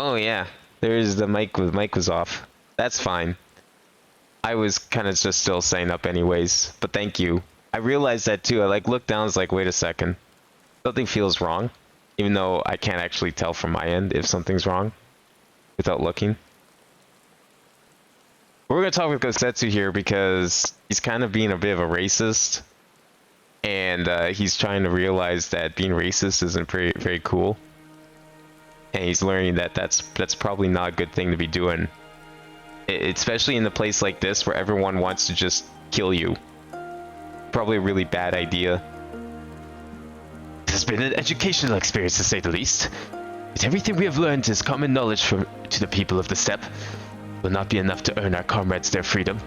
Oh yeah, there's the mic was off. That's fine. I was kind of just still saying up anyways, but thank you. I realized that too. I like looked down, I was like, wait a second. Something feels wrong, even though I can't actually tell from my end if something's wrong without looking. We're gonna talk with Gosetsu here because he's kind of being a bit of a racist, and he's trying to realize that being racist isn't very cool, and he's learning that that's probably not a good thing to be doing, especially in a place like this where everyone wants to just kill you. Probably a really bad idea. It has been an educational experience, to say the least. But everything we have learned is common knowledge to the people of the steppe. Will not be enough to earn our comrades their freedom.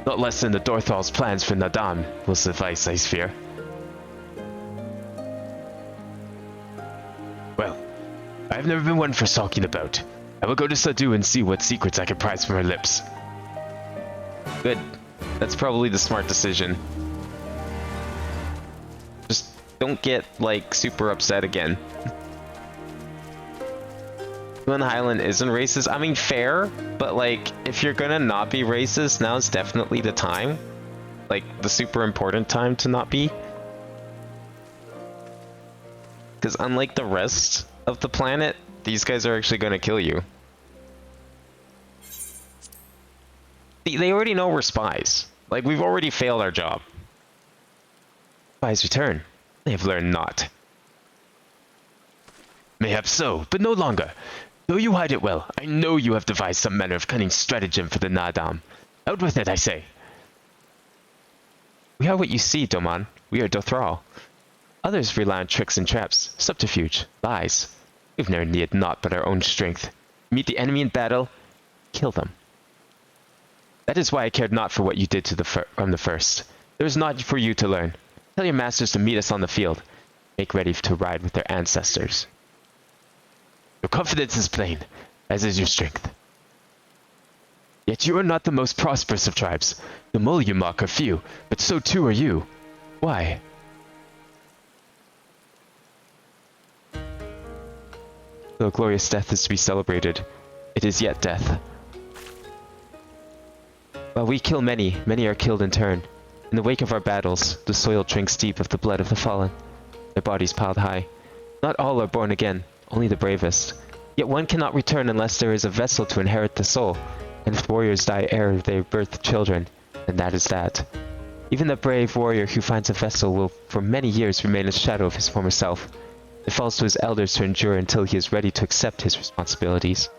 Not less than the Dorthal's plans for Nadam will suffice, I fear. Well, I have never been one for sulking about. I will go to Sadu and see what secrets I can prise from her lips. Good. That's probably the smart decision. Just don't get, like, super upset again. Glen Highland isn't racist. I mean, fair, but like, if you're gonna not be racist, now's definitely the time. Like, the super important time to not be. Because unlike the rest of the planet, these guys are actually gonna kill you. They already know we're spies. Like, we've already failed our job. Spies return. They have learned naught. Mayhap so, but no longer. Though you hide it well, I know you have devised some manner of cunning stratagem for the Nadam. Out with it, I say. We are what you see, Doman. We are Dothral. Others rely on tricks and traps, subterfuge, lies. We've never needed naught but our own strength. Meet the enemy in battle, kill them. That is why I cared not for what you did from the first. There is naught for you to learn. Tell your masters to meet us on the field. Make ready to ride with their ancestors. Your confidence is plain, as is your strength. Yet you are not the most prosperous of tribes. The mole you mock are few, but so too are you. Why? Though glorious death is to be celebrated, it is yet death. While we kill many, many are killed in turn. In the wake of our battles, the soil drinks deep of the blood of the fallen, their bodies piled high. Not all are born again, only the bravest. Yet one cannot return unless there is a vessel to inherit the soul, and if warriors die ere they birth children, then that is that. Even the brave warrior who finds a vessel will for many years remain a shadow of his former self. It falls to his elders to endure until he is ready to accept his responsibilities.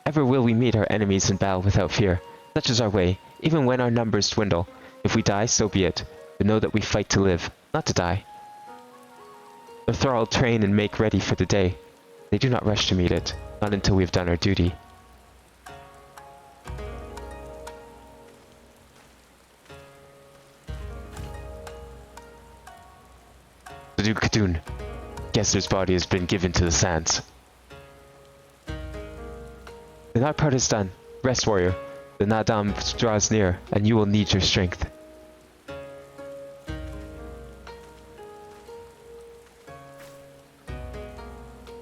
Ever will we meet our enemies in battle without fear. Such is our way, even when our numbers dwindle. If we die, so be it, but know that we fight to live, not to die. The thrall train and make ready for the day. They do not rush to meet it, not until we have done our duty. The Duke Khadun. Gessler's body has been given to the sands. The night part is done. Rest, warrior. The Nadam draws near, and you will need your strength.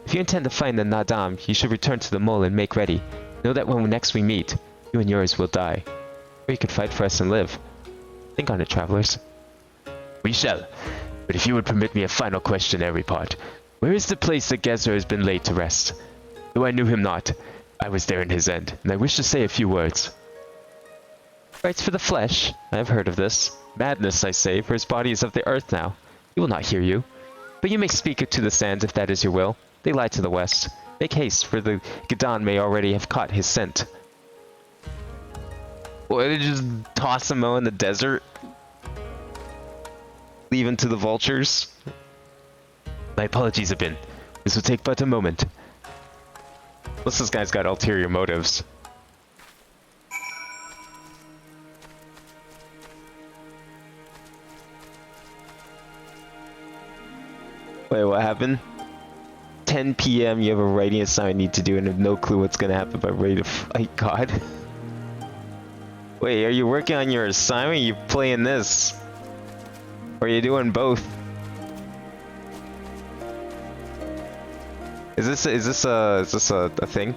If you intend to find the Nadam, you should return to the mole and make ready. Know that when next we meet, you and yours will die. Or you could fight for us and live. Think on it, travelers. We shall. But if you would permit me a final question, every part. Where is the place that Gessler has been laid to rest? Though I knew him not, I was there in his end, and I wish to say a few words. Rights for the flesh? I have heard of this. Madness, I say, for his body is of the earth now. He will not hear you. But you may speak it to the sands if that is your will. They lie to the west. Make haste, for the G'dan may already have caught his scent. What, did you just toss him out in the desert? Leave him to the vultures? My apologies have been. This will take but a moment. Unless this guy's got ulterior motives. Wait, what happened? 10 PM, you have a writing assignment you need to do and have no clue what's gonna happen but ready to fight God. Wait, are you working on your assignment? Or are you playing this? Or are you doing both? Is this a thing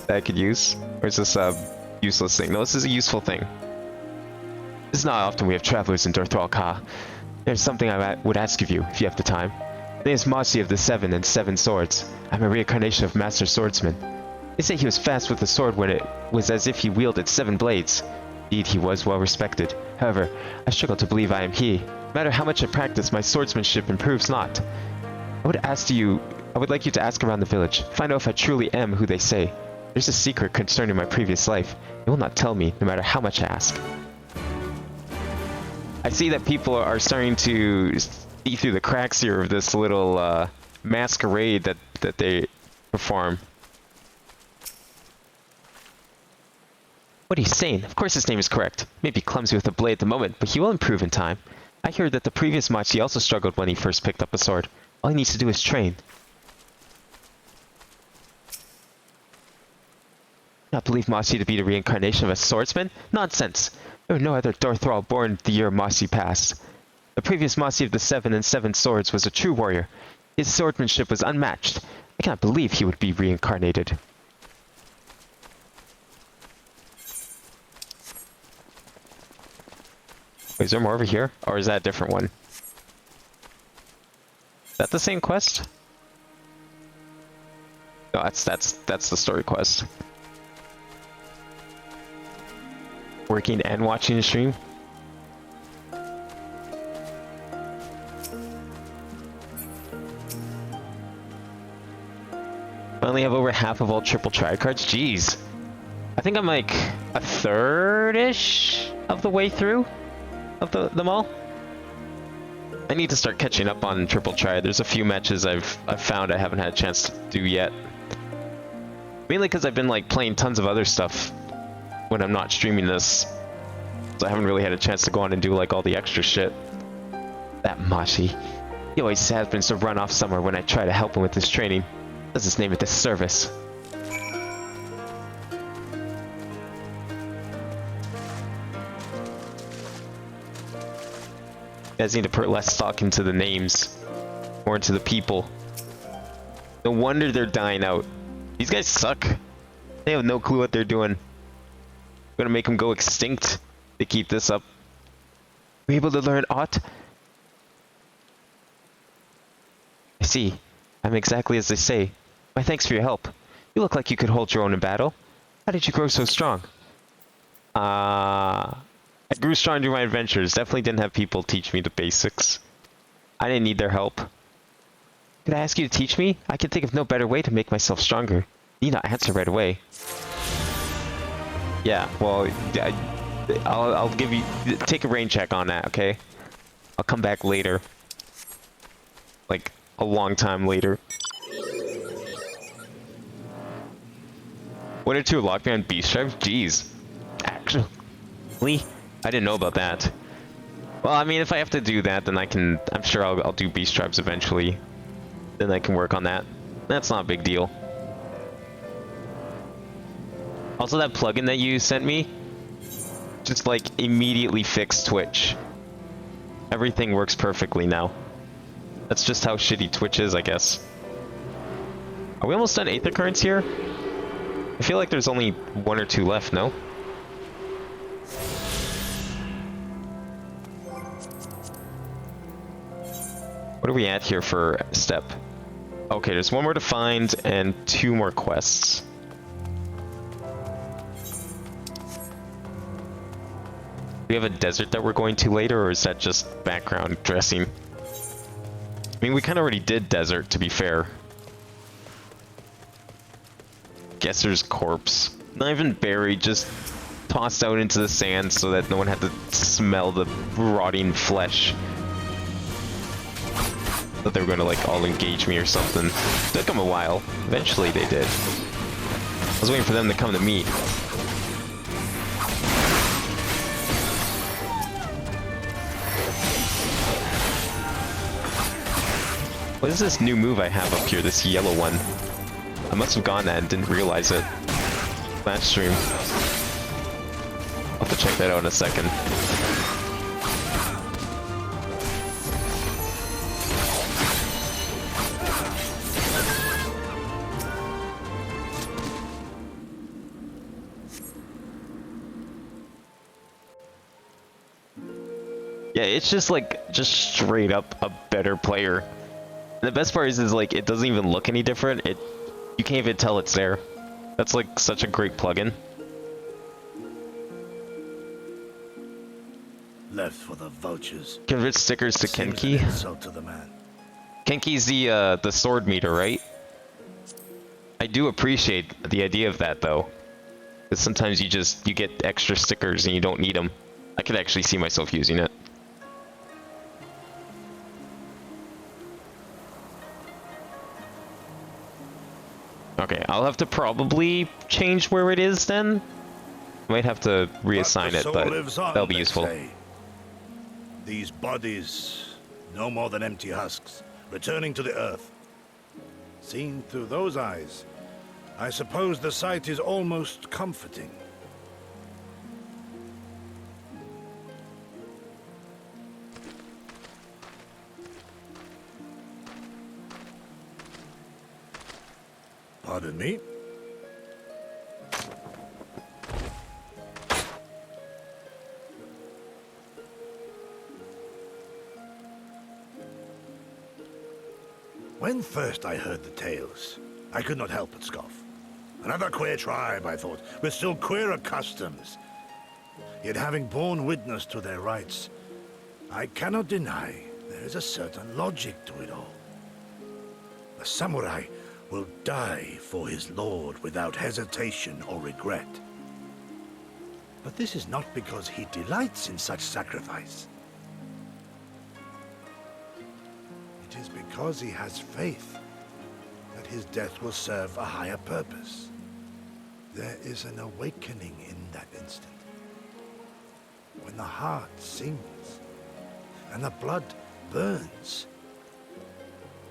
that I could use? Or is this a useless thing? No, this is a useful thing. It's not often we have travelers in Dorthralka. There's something I would ask of you, if you have the time. My name is Mossy of the Seven and Seven Swords. I'm a reincarnation of Master Swordsman. They say he was fast with the sword when it was as if he wielded 7 blades. Indeed, he was well respected. However, I struggle to believe I am he. No matter how much I practice, my swordsmanship improves not. I would like you to ask around the village. Find out if I truly am who they say. There's a secret concerning my previous life. They will not tell me, no matter how much I ask. I see that people are starting to see through the cracks here of this little masquerade that they perform. What are you saying? Of course his name is correct. Maybe clumsy with a blade at the moment, but he will improve in time. I heard that the previous Machi also struggled when he first picked up a sword. All he needs to do is train. Not believe Mossy to be the reincarnation of a swordsman? Nonsense! There were no other Dorthrall born the year Mossy passed. The previous Mossy of the Seven and Seven Swords was a true warrior. His swordsmanship was unmatched. I cannot believe he would be reincarnated. Wait, is there more over here? Or is that a different one? Is that the same quest? No, that's the story quest. Working and watching the stream. I only have over half of all triple triad cards. Jeez. I think I'm like a third-ish of the way through of them all. I need to start catching up on triple triad. There's a few matches I've found I haven't had a chance to do yet. Mainly because I've been like playing tons of other stuff when I'm not streaming this. So I haven't really had a chance to go on and do like all the extra shit. That Mashi. He always happens to run off somewhere when I try to help him with his training. Does his name a disservice. You guys need to put less stock into the names, more into the people. No wonder they're dying out. These guys suck. They have no clue what they're doing. I'm gonna make them go extinct. They keep this up. Were you able to learn aught? I see. I'm exactly as they say. My thanks for your help. You look like you could hold your own in battle. How did you grow so strong? I grew strong during my adventures. Definitely didn't have people teach me the basics. I didn't need their help. Could I ask you to teach me? I can think of no better way to make myself stronger. You need not answer right away. Yeah, well, I'll give you... Take a rain check on that, okay? I'll come back later. Like, a long time later. 1 or 2 locked me on beast stripes? Jeez. Actually, I didn't know about that. Well, I mean, if I have to do that, then I can... I'm sure I'll do beast stripes eventually. Then I can work on that. That's not a big deal. Also, that plugin that you sent me just like immediately fixed Twitch. Everything works perfectly now. That's just how shitty Twitch is, I guess. Are we almost done Aether Currents here? I feel like there's only 1 or 2 left, no? What are we at here for step? Okay, there's 1 more to find and 2 more quests. Do we have a desert that we're going to later, or is that just background dressing? I mean, we kind of already did desert, to be fair. Guesser's corpse. Not even buried, just tossed out into the sand so that no one had to smell the rotting flesh. Thought they were going to like all engage me or something. It took them a while. Eventually they did. I was waiting for them to come to me. What is this new move I have up here, this yellow one? I must have gone that and didn't realize it. Last stream. I'll have to check that out in a second. Yeah, it's just like, just straight up a better player. And the best part is like, it doesn't even look any different. You can't even tell it's there. That's like such a great plugin. Left for the vultures. Convert stickers to Kenki. Insult to the man. Kenki's the sword meter, right? I do appreciate the idea of that though. Because sometimes you get extra stickers and you don't need them. I could actually see myself using it. Okay, I'll have to probably change where it is then. Might have to reassign it, but that'll be useful. These bodies, no more than empty husks, returning to the earth. Seen through those eyes, I suppose the sight is almost comforting. Pardon me? When first I heard the tales, I could not help but scoff. Another queer tribe, I thought, with still queerer customs. Yet having borne witness to their rites, I cannot deny there is a certain logic to it all. A samurai will die for his lord without hesitation or regret. But this is not because he delights in such sacrifice. It is because he has faith that his death will serve a higher purpose. There is an awakening in that instant. When the heart sings and the blood burns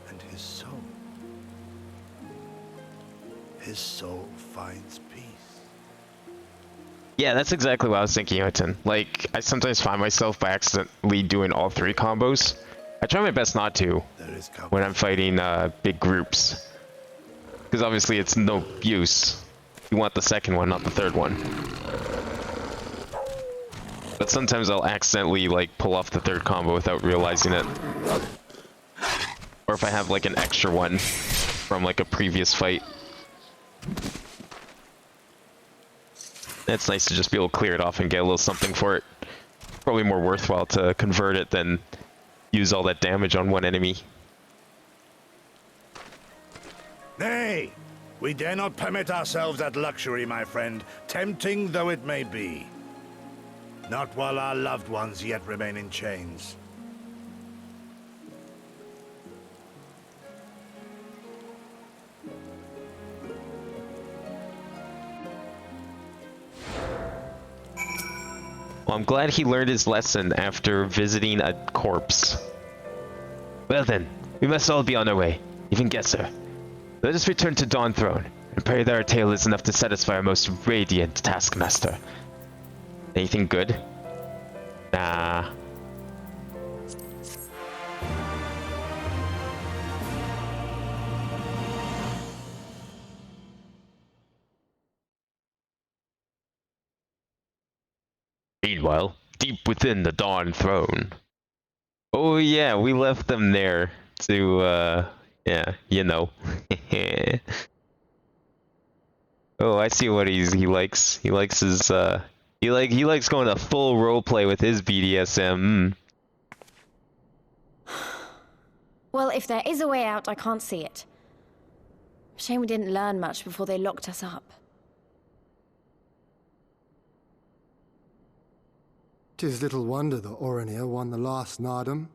and his soul finds peace. Yeah, that's exactly what I was thinking, Oten. Like, I sometimes find myself by accidentally doing all three combos. I try my best not to when I'm fighting big groups. Because obviously it's no use. You want the second one, not the third one. But sometimes I'll accidentally like pull off the third combo without realizing it. Or if I have like an extra one from like a previous fight. It's nice to just be able to clear it off and get a little something for it. Probably more worthwhile to convert it than use all that damage on one enemy. Nay, we dare not permit ourselves that luxury, my friend, tempting though it may be. Not while our loved ones yet remain in chains. Well, I'm glad he learned his lesson after visiting a corpse. Well then, we must all be on our way, even Gesser. Let us return to Dawn Throne, and pray that our tale is enough to satisfy our most radiant taskmaster. Anything good? Nah. Meanwhile, deep within the Dawn Throne. Oh yeah, we left them there to, yeah, you know. Oh, I see what he likes. He likes his, he likes going to full roleplay with his BDSM. Well, if there is a way out, I can't see it. Shame we didn't learn much before they locked us up. 'Tis little wonder the Oranir won the last Nardum.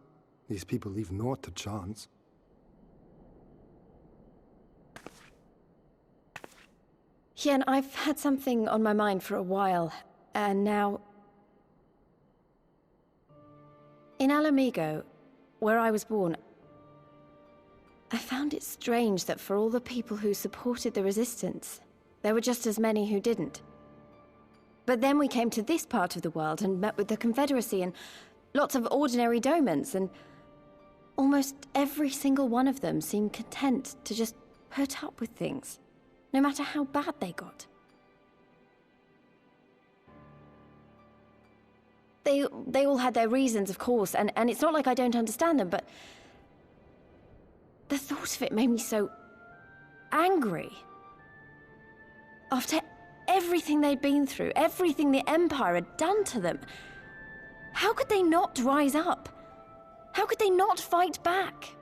These people leave naught to chance. Hien, I've had something on my mind for a while, and now... In Alamigo, where I was born, I found it strange that for all the people who supported the Resistance, there were just as many who didn't. But then we came to this part of the world and met with the Confederacy and lots of ordinary domans, and almost every single one of them seemed content to just put up with things, no matter how bad they got. They all had their reasons, of course, and it's not like I don't understand them, but the thought of it made me so angry. After everything they'd been through, everything the Empire had done to them, how could they not rise up? How could they not fight back?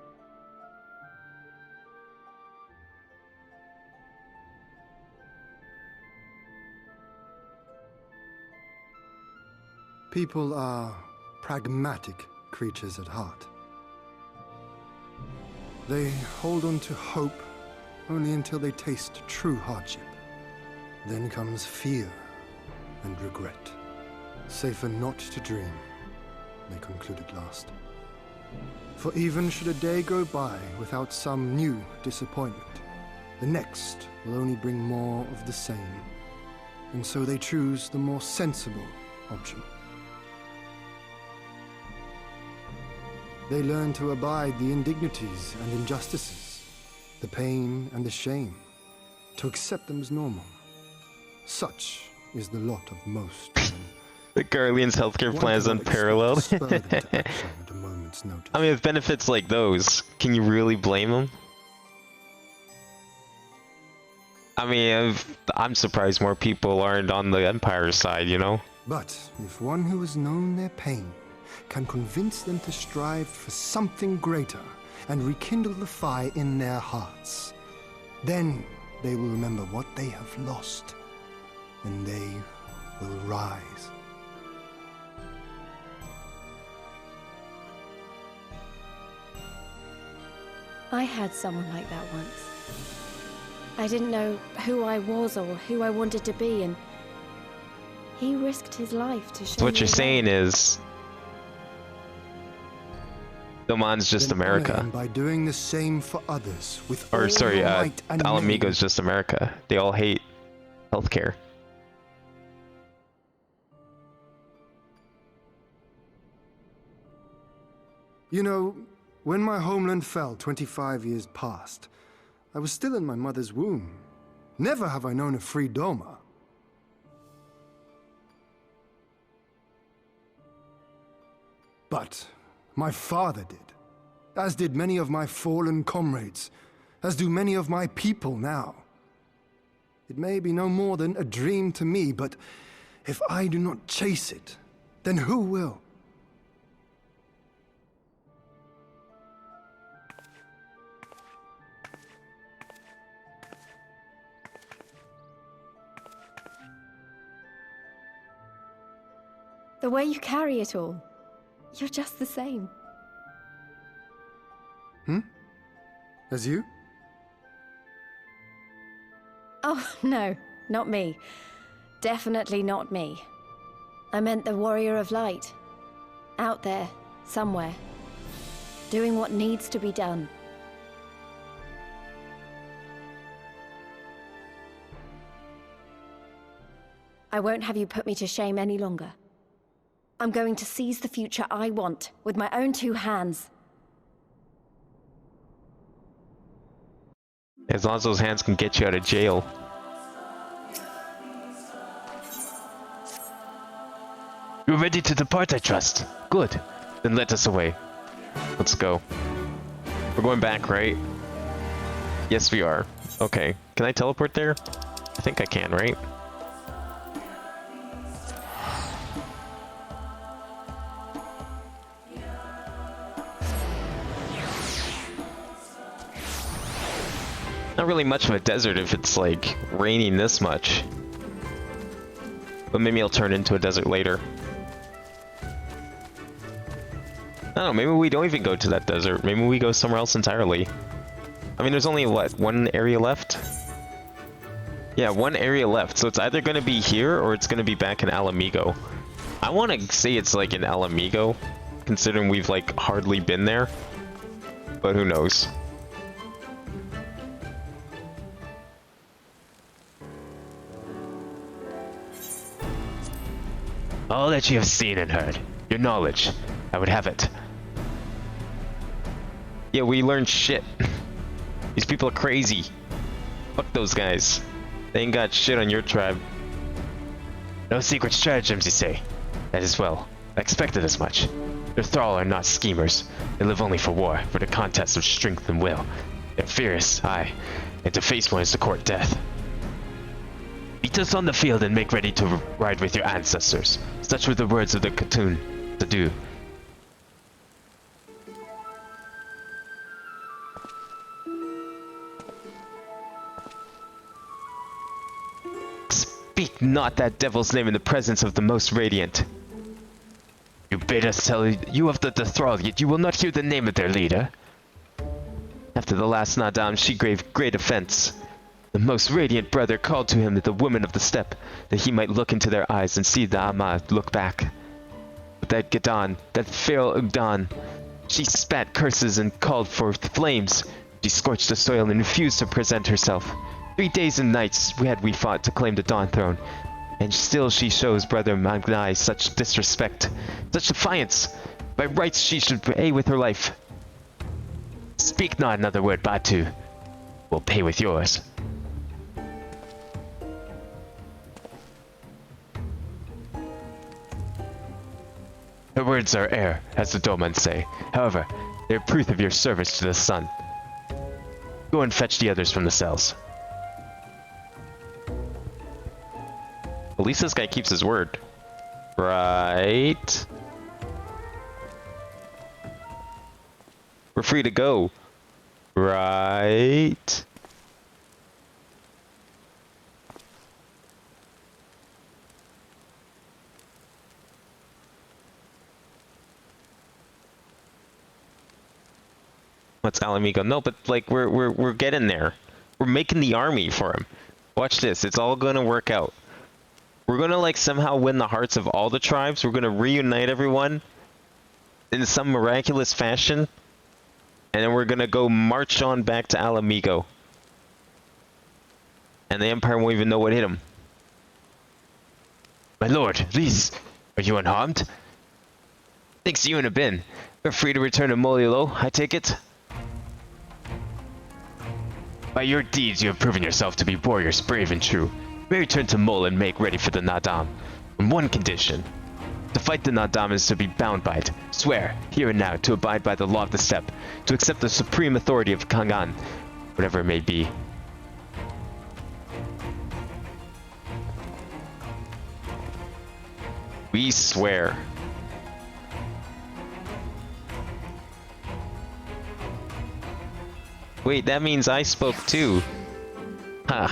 People are pragmatic creatures at heart. They hold on to hope only until they taste true hardship. Then comes fear and regret. Safer not to dream, they concluded last. For even should a day go by without some new disappointment, the next will only bring more of the same. And so they choose the more sensible option. They learn to abide the indignities and injustices, the pain and the shame, to accept them as normal. Such is the lot of most men. The Guardian's healthcare plan is unparalleled. I mean, with benefits like those, can you really blame them? I mean, I'm surprised more people aren't on the Empire side, you know? But if one who has known their pain can convince them to strive for something greater and rekindle the fire in their hearts, then they will remember what they have lost, and they will rise. I had someone like that once. I didn't know who I was or who I wanted to be, and he risked his life to show So what me you're the way. saying is, Doman's just Then honor America. him by doing the same for others with Or all sorry, your might and Alamigo's main. just America. They all hate healthcare. You know, when my homeland fell 25 years past, I was still in my mother's womb. Never have I known a free Doma. But my father did, as did many of my fallen comrades, as do many of my people now. It may be no more than a dream to me, but if I do not chase it, then who will? The way you carry it all, you're just the same. As you? Oh, no, not me. Definitely not me. I meant the warrior of light. Out there, somewhere. Doing what needs to be done. I won't have you put me to shame any longer. I'm going to seize the future I want, with my own two hands. As long as those hands can get you out of jail. You're ready to depart, I trust. Good. Then let us away. Let's go. We're going back, right? Yes, we are. Okay. Can I teleport there? I think I can, right? Not really much of a desert if it's like raining this much. But maybe I'll turn into a desert later. I don't know, maybe we don't even go to that desert. Maybe we go somewhere else entirely. I mean, there's only, what, one area left? Yeah, one area left. So it's either going to be here or it's going to be back in Alamigo. I want to say it's like in Alamigo, considering we've like hardly been there. But who knows? All that you have seen and heard, your knowledge, I would have it. Yeah, we learned shit. These people are crazy. Fuck those guys. They ain't got shit on your tribe. No secret stratagems, you say? That is well. I expected as much. Their thrall are not schemers. They live only for war, for the contest of strength and will. They're fierce, aye, and to face one is to court death. Meet us on the field and make ready to ride with your ancestors. Such were the words of the Khatoon to do. Speak not that devil's name in the presence of the most radiant. You bid us tell you of the thrall, yet you will not hear the name of their leader. After the last Nadam, she gave great offense. The most radiant brother called to him the woman of the steppe, that he might look into their eyes and see the Ahmad look back. But that Gadon, that feral Ugdan, she spat curses and called forth flames. She scorched the soil and refused to present herself. 3 days and nights we fought to claim the Dawn Throne, and still she shows Brother Magnai such disrespect, such defiance. By rights she should pay with her life. Speak not another word, Batu. We'll pay with yours. Her words are air, as the Doman say. However, they are proof of your service to the sun. Go and fetch the others from the cells. At least this guy keeps his word. Right? We're free to go. Right? What's Alamigo? No, but like we're getting there. We're making the army for him. Watch this. It's all gonna work out. We're gonna like somehow win the hearts of all the tribes. We're gonna reunite everyone in some miraculous fashion, and then we're gonna go march on back to Alamigo. And the Empire won't even know what hit him. My lord, Liz, are you unharmed? Thanks to you and a bin. You're free to return to Molilo, I take it? By your deeds, you have proven yourself to be warriors brave and true. You may return to Mol and make ready for the Nadam. On one condition. To fight the Nadam is to be bound by it. Swear, here and now, to abide by the law of the steppe. To accept the supreme authority of Kangan, whatever it may be. We swear. Wait, that means I spoke too. Huh.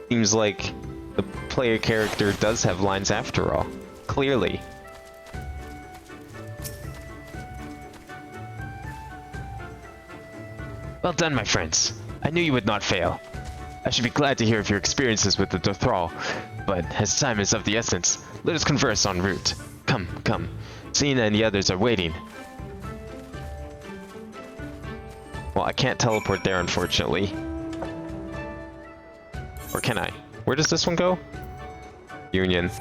Seems like the player character does have lines after all. Clearly. Well done, my friends. I knew you would not fail. I should be glad to hear of your experiences with the Thrall, but as time is of the essence, let us converse en route. Come, come. Sina and the others are waiting. Well, I can't teleport there, unfortunately. Or can I? Where does this one go? Union.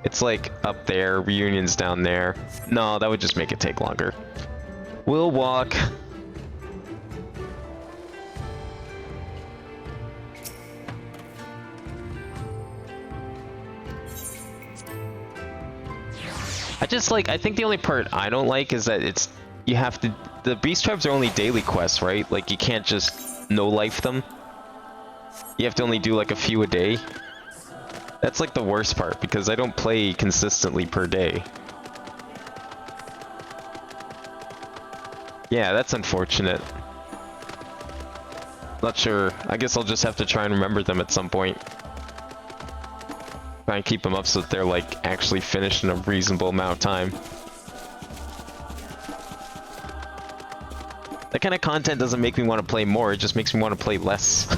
It's like up there, Reunion's down there. No, that would just make it take longer. We'll walk. I think the only part I don't like is that you have to, the beast tribes are only daily quests, right? Like you can't just no life them. You have to only do like a few a day. That's like the worst part because I don't play consistently per day. Yeah, that's unfortunate. Not sure. I guess I'll just have to try and remember them at some point. Try and keep them up so that they're like actually finished in a reasonable amount of time. That kind of content doesn't make me want to play more, it just makes me want to play less.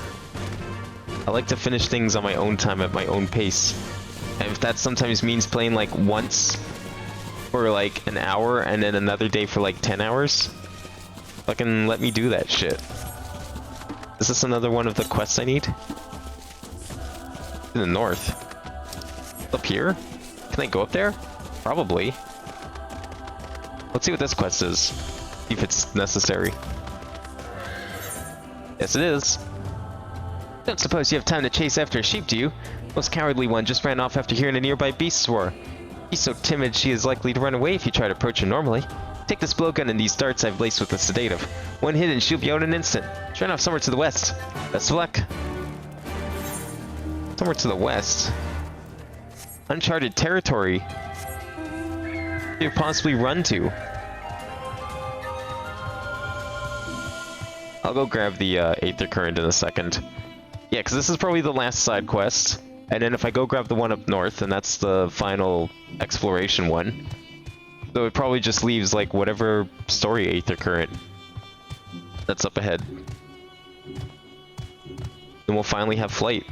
I like to finish things on my own time at my own pace. And if that sometimes means playing like once for like an hour and then another day for like 10 hours, fucking let me do that shit. Is this another one of the quests I need? In the north. Up here? Can I go up there? Probably. Let's see what this quest is. See if it's necessary. Yes, it is. Don't suppose you have time to chase after a sheep, do you? Most cowardly one just ran off after hearing a nearby beast roar. She's so timid she is likely to run away if you try to approach her normally. Take this blowgun and these darts I've laced with a sedative. One hit and she'll be out in an instant. She ran off somewhere to the west. Best of luck. Somewhere to the west. Uncharted territory. Where you possibly run to? I'll go grab the Aether Current in a second. Yeah, because this is probably the last side quest. And then if I go grab the one up north, and that's the final exploration one. So it probably just leaves, like, whatever story Aether Current that's up ahead. Then we'll finally have flight.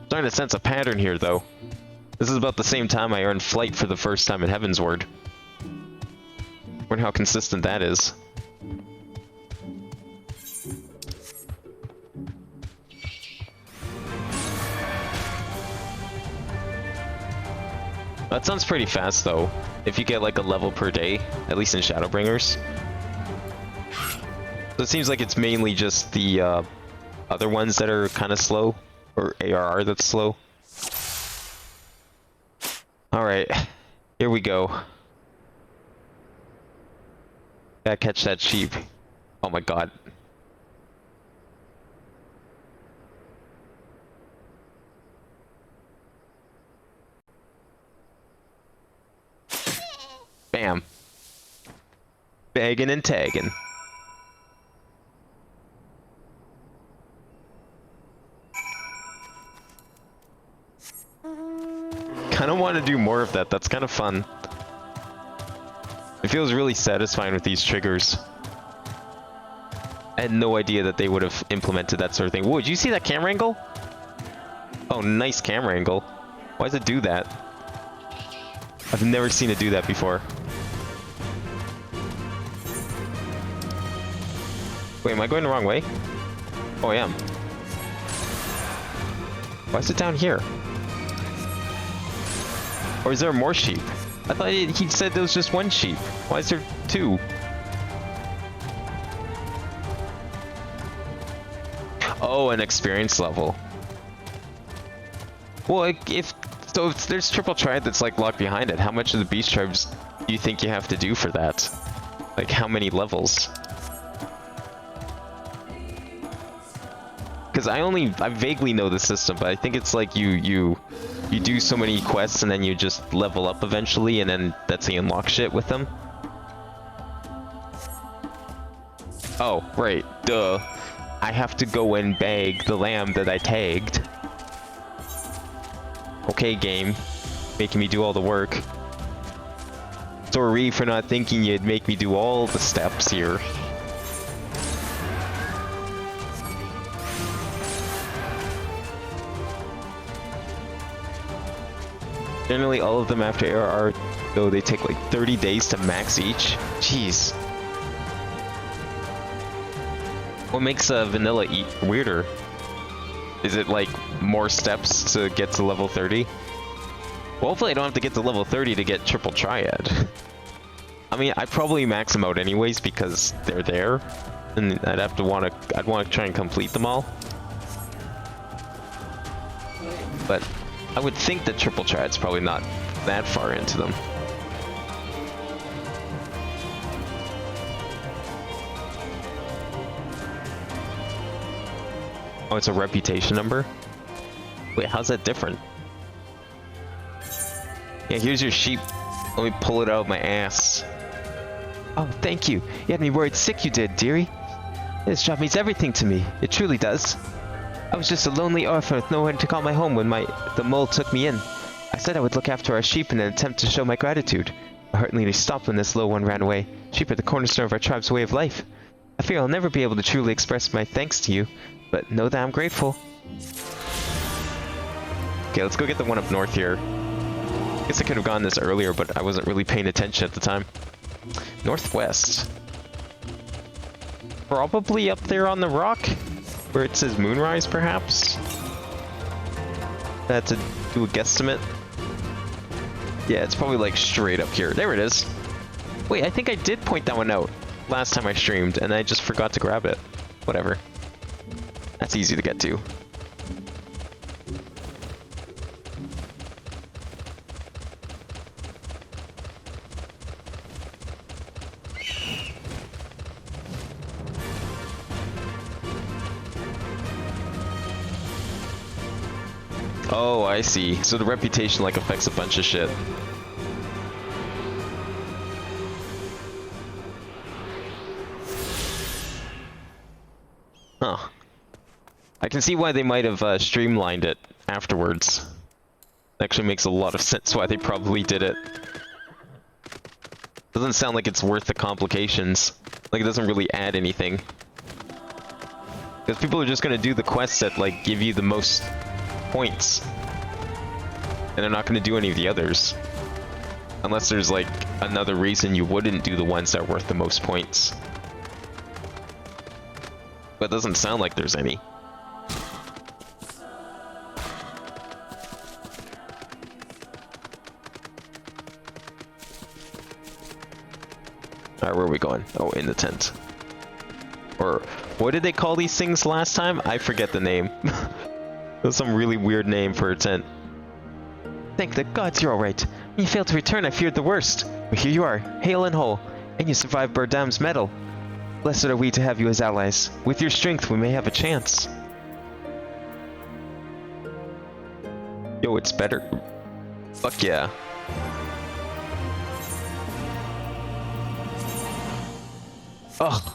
Starting to sense a pattern here, though. This is about the same time I earned flight for the first time in Heavensward. Wonder how consistent that is. That sounds pretty fast, though, if you get like a level per day, at least in Shadowbringers. So it seems like it's mainly just the other ones that are kind of slow, or ARR that's slow. Alright, here we go. Gotta catch that sheep. Oh my god. Bam. Bagging and tagging. Kinda want to do more of that, that's kind of fun. It feels really satisfying with these triggers. I had no idea that they would have implemented that sort of thing. Whoa, did you see that camera angle? Oh, nice camera angle. Why does it do that? I've never seen it do that before. Wait, am I going the wrong way? Oh, I am. Why is it down here? Or is there more sheep? I thought he said there was just one sheep. Why is there two? Oh, an experience level. Well, if there's triple tribe that's like locked behind it, how much of the beast tribes do you think you have to do for that? Like how many levels? Because I vaguely know the system, but I think it's like you do so many quests and then you just level up eventually, and then that's how you unlock shit with them. Oh, right, duh. I have to go and bag the lamb that I tagged. Okay, game. Making me do all the work. Sorry for not thinking you'd make me do all the steps here. Generally, all of them after ARR, though, they take like 30 days to max each. Jeez. What makes vanilla eat weirder? Is it like more steps to get to level 30? Well, hopefully I don't have to get to level 30 to get triple triad. I mean, I'd probably max them out anyways because they're there, and I'd want to try and complete them all. But I would think that triple triad's probably not that far into them. Oh, it's a reputation number? Wait, how's that different? Yeah, here's your sheep. Let me pull it out of my ass. Oh, thank you. You had me worried sick, you did, dearie. This job means everything to me. It truly does. I was just a lonely orphan with no one to call my home when the mole took me in. I said I would look after our sheep in an attempt to show my gratitude. My heart nearly stopped when this low one ran away. Sheep are the cornerstone of our tribe's way of life. I fear I'll never be able to truly express my thanks to you, but know that I'm grateful. Okay, let's go get the one up north here. I guess I could have gone this earlier, but I wasn't really paying attention at the time. Northwest. Probably up there on the rock, where it says Moonrise, perhaps? That's to do a guesstimate. Yeah, it's probably like straight up here. There it is. Wait, I think I did point that one out last time I streamed, and I just forgot to grab it. Whatever. That's easy to get to. Oh, I see. So the reputation like affects a bunch of shit. Huh. I can see why they might have streamlined it afterwards. Actually makes a lot of sense why they probably did it. Doesn't sound like it's worth the complications. Like, it doesn't really add anything. Because people are just gonna do the quests that, like, give you the most points. And they're not gonna do any of the others. Unless there's, like, another reason you wouldn't do the ones that are worth the most points. But it doesn't sound like there's any. Alright, where are we going? Oh, in the tent. Or, what did they call these things last time? I forget the name. That's some really weird name for a tent. Thank the gods you're alright. When you failed to return, I feared the worst. But here you are, hale and whole. And you survived Bardam's medal. Blessed are we to have you as allies. With your strength, we may have a chance. Yo, it's better. Fuck yeah. Ugh.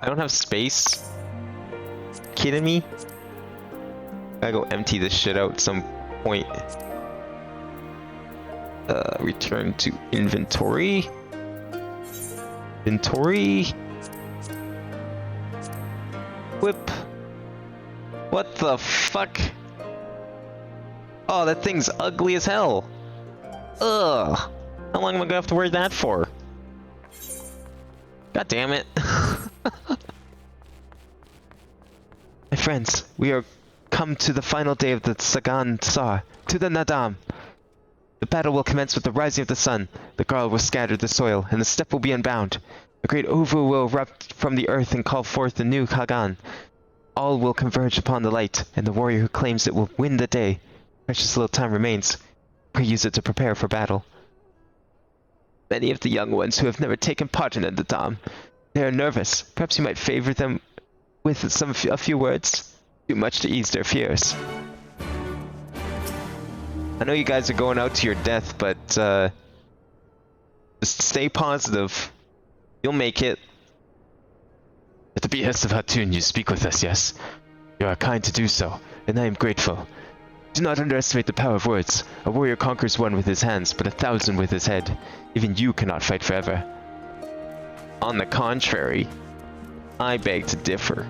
I don't have space. Kidding me? Gotta go empty this shit out at some point. Return to inventory. Inventory. Whip. What the fuck? Oh, that thing's ugly as hell. Ugh. How long am I gonna have to wear that for? God damn it. My friends, we are come to the final day of the Sagan Tsar, to the Nadam. The battle will commence with the rising of the sun. The Garl will scatter the soil, and the steppe will be unbound. A great Ovu will erupt from the earth and call forth the new Hagan. All will converge upon the light, and the warrior who claims it will win the day. Precious little time remains. We use it to prepare for battle. Many of the young ones who have never taken part in the Dam. They are nervous. Perhaps you might favor them with a few words. Too much to ease their fears. I know you guys are going out to your death, but just stay positive. You'll make it. At the behest of Hatun, you speak with us, yes? You are kind to do so, and I am grateful. Do not underestimate the power of words. A warrior conquers one with his hands, but 1,000 with his head. Even you cannot fight forever. On the contrary, I beg to differ.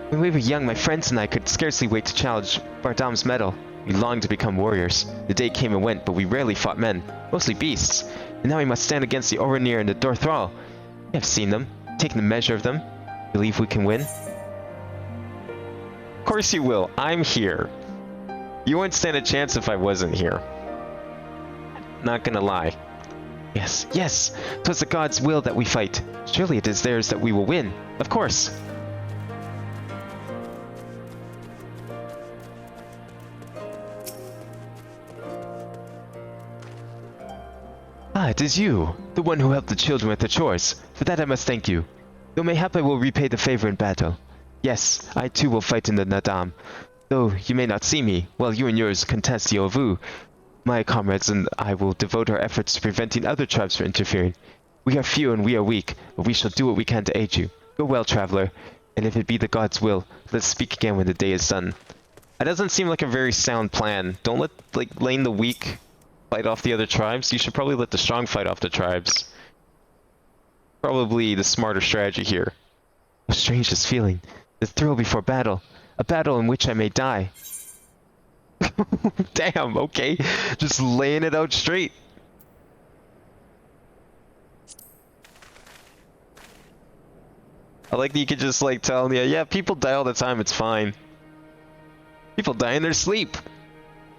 When we were young, my friends and I could scarcely wait to challenge Bardam's medal. We longed to become warriors. The day came and went, but we rarely fought men, mostly beasts. And now we must stand against the Oranir and the Dorthral. We have seen them, taken the measure of them. Believe we can win? Of course you will. I'm here. You wouldn't stand a chance if I wasn't here. Not gonna lie. Yes, yes. 'Twas the gods' will that we fight. Surely it is theirs that we will win. Of course. Ah, it is you, the one who helped the children with the chores. For that I must thank you. Though mayhap I will repay the favor in battle. Yes, I too will fight in the Nadam. Though you may not see me, while you and yours contest the Ovu, my comrades and I will devote our efforts to preventing other tribes from interfering. We are few and we are weak, but we shall do what we can to aid you. Go well, traveler, and if it be the gods' will, let's speak again when the day is done. That doesn't seem like a very sound plan. Don't let, lane the weak fight off the other tribes. You should probably let the strong fight off the tribes. Probably the smarter strategy here. How strange this feeling. The thrill before battle. A battle in which I may die. Damn, okay. Just laying it out straight. I like that you could just tell me, yeah, people die all the time, it's fine. People die in their sleep.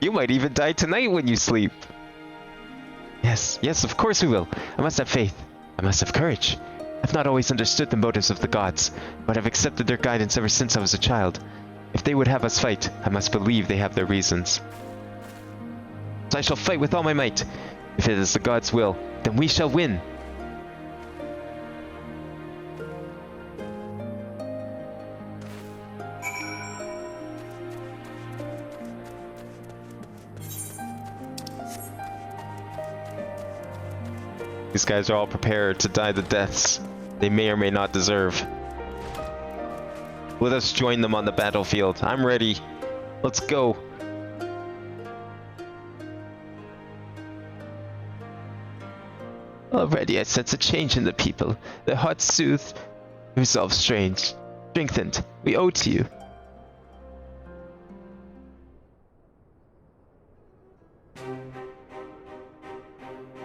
You might even die tonight when you sleep. Yes, yes, of course we will. I must have faith. I must have courage. I've not always understood the motives of the gods, but I've accepted their guidance ever since I was a child. If they would have us fight, I must believe they have their reasons. So I shall fight with all my might. If it is the gods' will, then we shall win. These guys are all prepared to die the deaths they may or may not deserve. Let us join them on the battlefield. I'm ready. Let's go. Already I sense a change in the people. Their hearts soothed, resolve strange, strengthened. We owe to you.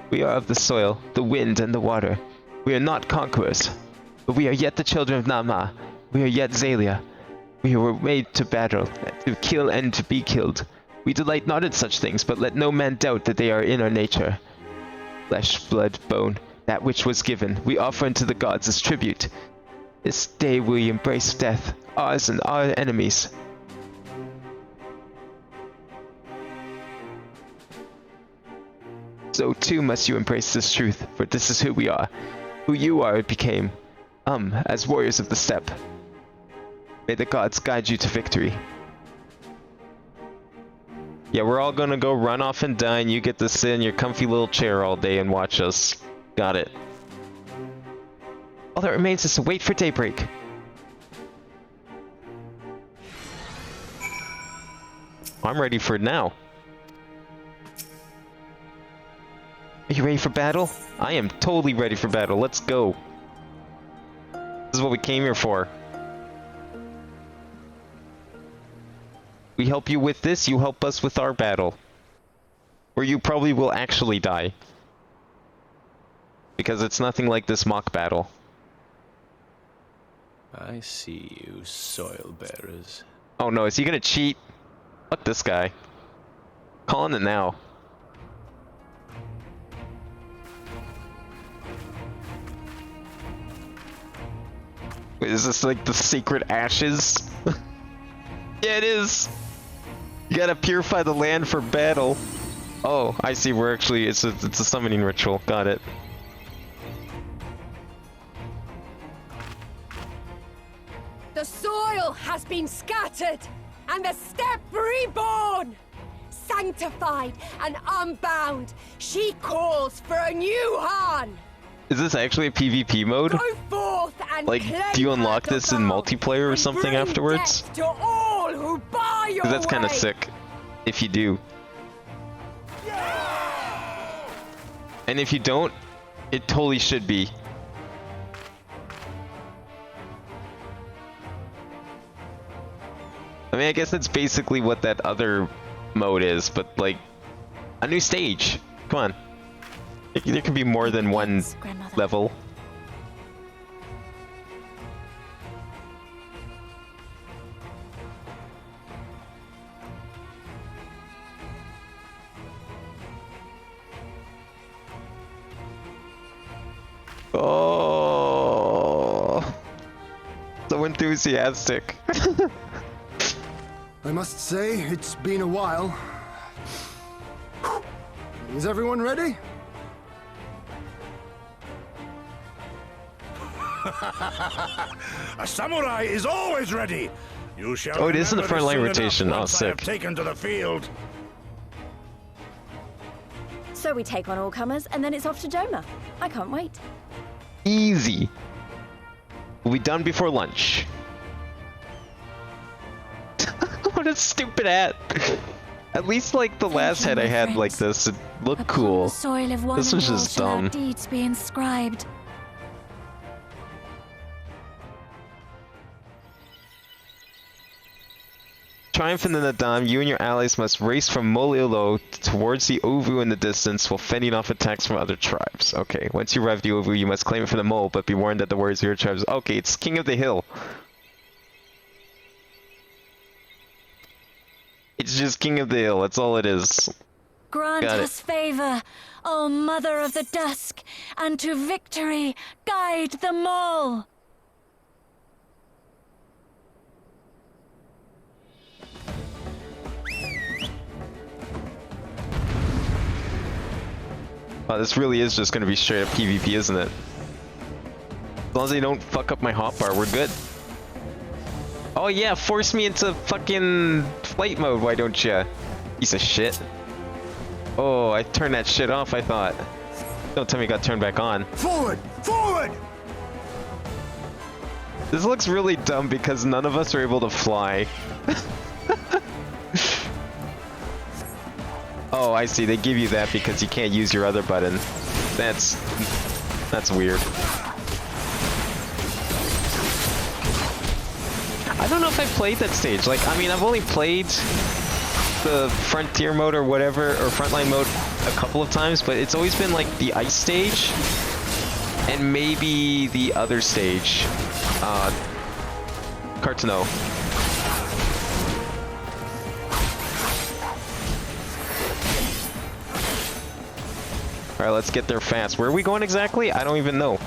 We are of the soil, the wind, and the water. We are not conquerors, but we are yet the children of Nama. We are yet Zalia. We were made to battle, to kill and to be killed. We delight not in such things, but let no man doubt that they are in our nature. Flesh, blood, bone, that which was given, we offer unto the gods as tribute. This day we embrace death, ours and our enemies. So too must you embrace this truth, for this is who we are. Who you are, it became, as warriors of the steppe. May the gods guide you to victory. Yeah, we're all gonna go run off and die, and you get to sit in your comfy little chair all day and watch us. Got it. All that remains is to wait for daybreak. I'm ready for it now. Are you ready for battle? I am totally ready for battle. Let's go. This is what we came here for. We help you with this, you help us with our battle. Or you probably will actually die. Because it's nothing like this mock battle. I see you, soil bearers. Oh no, is he gonna cheat? Fuck this guy. Calling it now. Wait, is this like the sacred ashes? Yeah, it is. You gotta purify the land for battle. Oh, I see. We're actually it's a summoning ritual. Got it. The soil has been scattered, and the steppe reborn! Sanctified and unbound, she calls for a new Han! Is this actually a PvP mode? Go forth and Like, do you unlock this in multiplayer or something afterwards? To all who bar your Because that's kind of way. sick, if you do. And if you don't, it totally should be. I mean, I guess that's basically what that other mode is, but like, a new stage. Come on. There can be more than one Grandmother. level. Oh, so enthusiastic. I must say, it's been a while. Is everyone ready? A samurai is always ready. You shall. Oh, it is in the remember front line soon rotation. enough Oh, once I have sick. taken to the field. So we take on all comers, and then it's off to Doma. I can't wait. Easy. We'll be done before lunch. What a stupid hat. At least like the last hat I had like this, it looked cool. Soil of one This was and all just shall our dumb. deeds be inscribed. Triumphant in the Dam, you and your allies must race from Moliolo towards the Ovu in the distance while fending off attacks from other tribes. Okay, once you arrive at the Ovu, you must claim it for the mole, but be warned that the warriors of your tribes... Okay, it's King of the Hill. It's just King of the Hill, that's all it is. Grant Got it. us favor, O Mother of the Dusk, and to victory guide them all. Oh, this really is just gonna be straight up PvP, isn't it? As long as they don't fuck up my hotbar, we're good. Oh yeah, force me into fucking flight mode, why don't ya? Piece of shit. Oh, I turned that shit off, I thought. Don't tell me it got turned back on. Forward! Forward! This looks really dumb because none of us are able to fly. Oh, I see. They give you that because you can't use your other button. That's weird. I don't know if I played that stage. Like, I mean, I've only played the Frontier mode or whatever, or Frontline mode a couple of times, but it's always been like the ice stage and maybe the other stage. Cartano. Alright, let's get there fast. Where are we going exactly? I don't even know.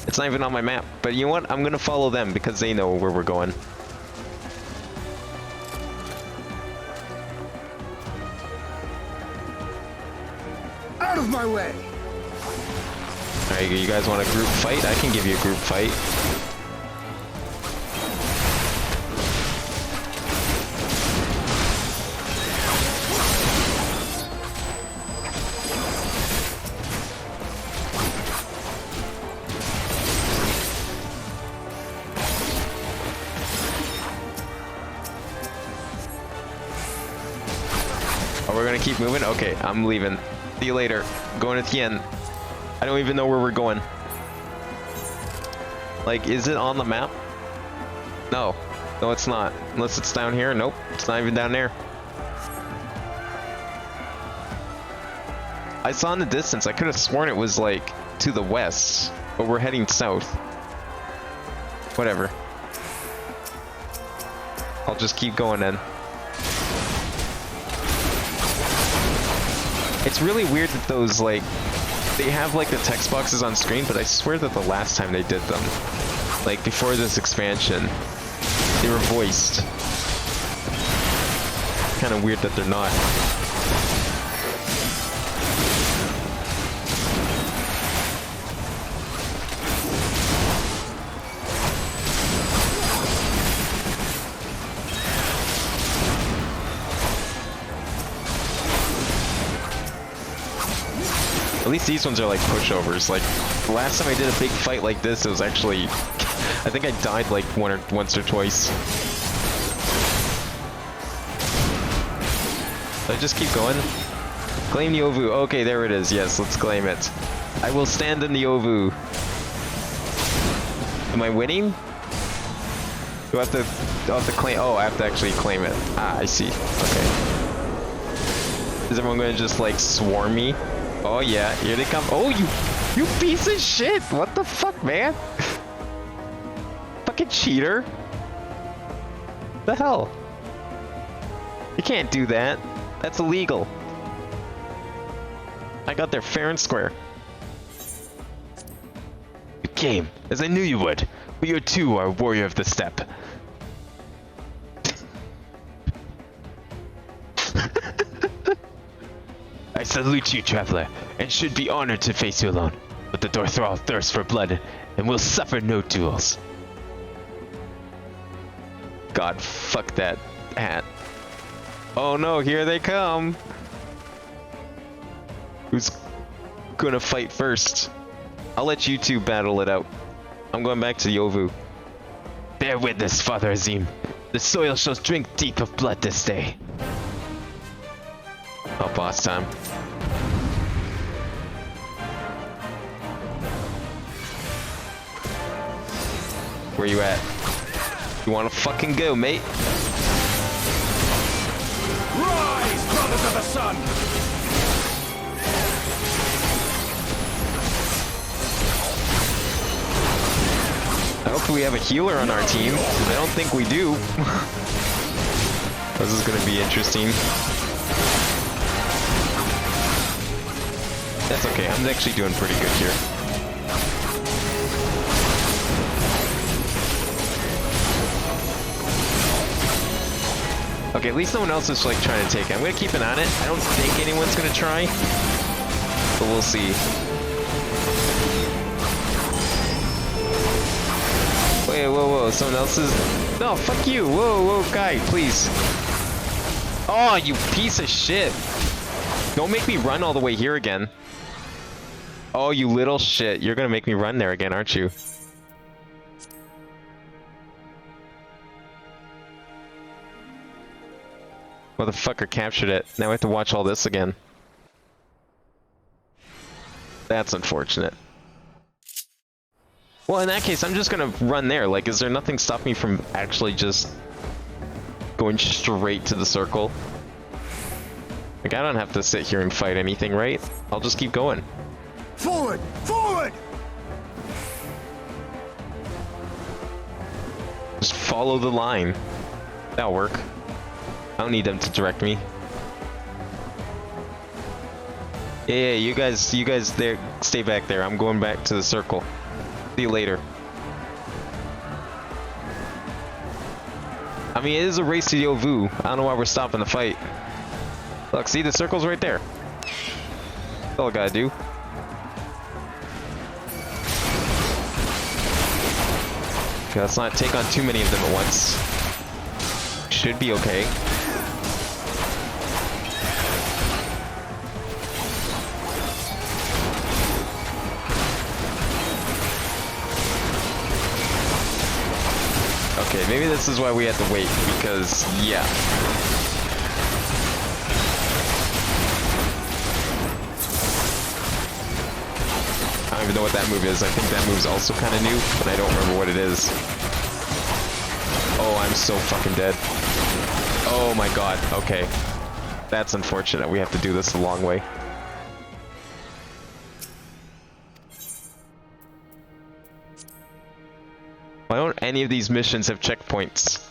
It's not even on my map. But you know what? I'm gonna follow them because they know where we're going. Out of my way! Alright, you guys want a group fight? I can give you a group fight. Oh, we're gonna keep moving? Okay, I'm leaving. See you later. Going to Tien. I don't even know where we're going. Like, is it on the map? No. No, it's not. Unless it's down here. Nope. It's not even down there. I saw in the distance. I could have sworn it was, like, to the west. But we're heading south. Whatever. I'll just keep going then. It's really weird that those, like, they have, like, the text boxes on screen, but I swear that the last time they did them, like, before this expansion, they were voiced. Kind of weird that they're not. At least these ones are like pushovers. Like, the last time I did a big fight like this, it was actually... I think I died like once or twice. So I just keep going. Claim the Ovu. Okay, there it is. Yes, let's claim it. I will stand in the Ovu. Am I winning? Do I have to claim... Oh, I have to actually claim it. Ah, I see. Okay. Is everyone going to just like swarm me? Oh yeah, here they come. Oh, you piece of shit! What the fuck, man? Fucking cheater! The hell? You can't do that. That's illegal. I got there fair and square. You came, as I knew you would. But you too are a warrior of the steppe. I salute you, traveler, and should be honored to face you alone. But the Dorthral thirsts for blood, and will suffer no duels. God, fuck that hat. Oh no, here they come! Who's gonna fight first? I'll let you two battle it out. I'm going back to the Ovu. Bear witness, Father Azim. The soil shall drink deep of blood this day. Oh, boss time. Where you at? You wanna fucking go, mate? Rise, brothers of the sun! I hope we have a healer on our team. I don't think we do. This is gonna be interesting. That's okay, I'm actually doing pretty good here. Okay, at least no one else is like trying to take it. I'm gonna keep an eye on it. I don't think anyone's gonna try, but we'll see. Wait, whoa, someone else is... No, fuck you. Whoa, guy, please. Oh, you piece of shit. Don't make me run all the way here again. Oh, you little shit. You're gonna make me run there again, aren't you? Motherfucker captured it. Now I have to watch all this again. That's unfortunate. Well, in that case, I'm just gonna run there. Like, is there nothing stopping me from actually just going straight to the circle? Like, I don't have to sit here and fight anything, right? I'll just keep going. Forward! Forward! Just follow the line. That'll work. I don't need them to direct me. Yeah, you guys there, stay back there. I'm going back to the circle. See you later. I mean, it is a race to the Ovu. I don't know why we're stopping the fight. Look, see, the circle's right there. That's all I gotta do. Okay, let's not take on too many of them at once. Should be okay. Okay, maybe this is why we had to wait, because, yeah. I don't even know what that move is. I think that move's also kind of new, but I don't remember what it is. Oh, I'm so fucking dead. Oh my god, okay. That's unfortunate. We have to do this the long way. Why don't any of these missions have checkpoints?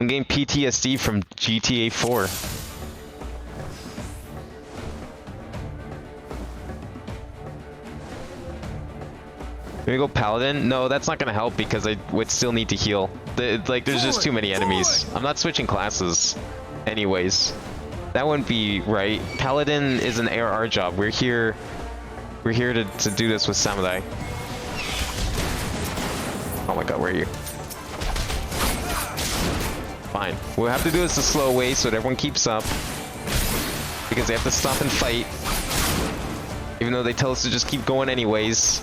I'm getting PTSD from GTA 4. Can we go Paladin? No, that's not gonna help because I would still need to heal. Like, there's just too many enemies. I'm not switching classes anyways. That wouldn't be right. Paladin is an ARR job. We're here to do this with Samurai. Oh my god, where are you? Fine. We'll have to do this the slow way so that everyone keeps up. Because they have to stop and fight. Even though they tell us to just keep going anyways.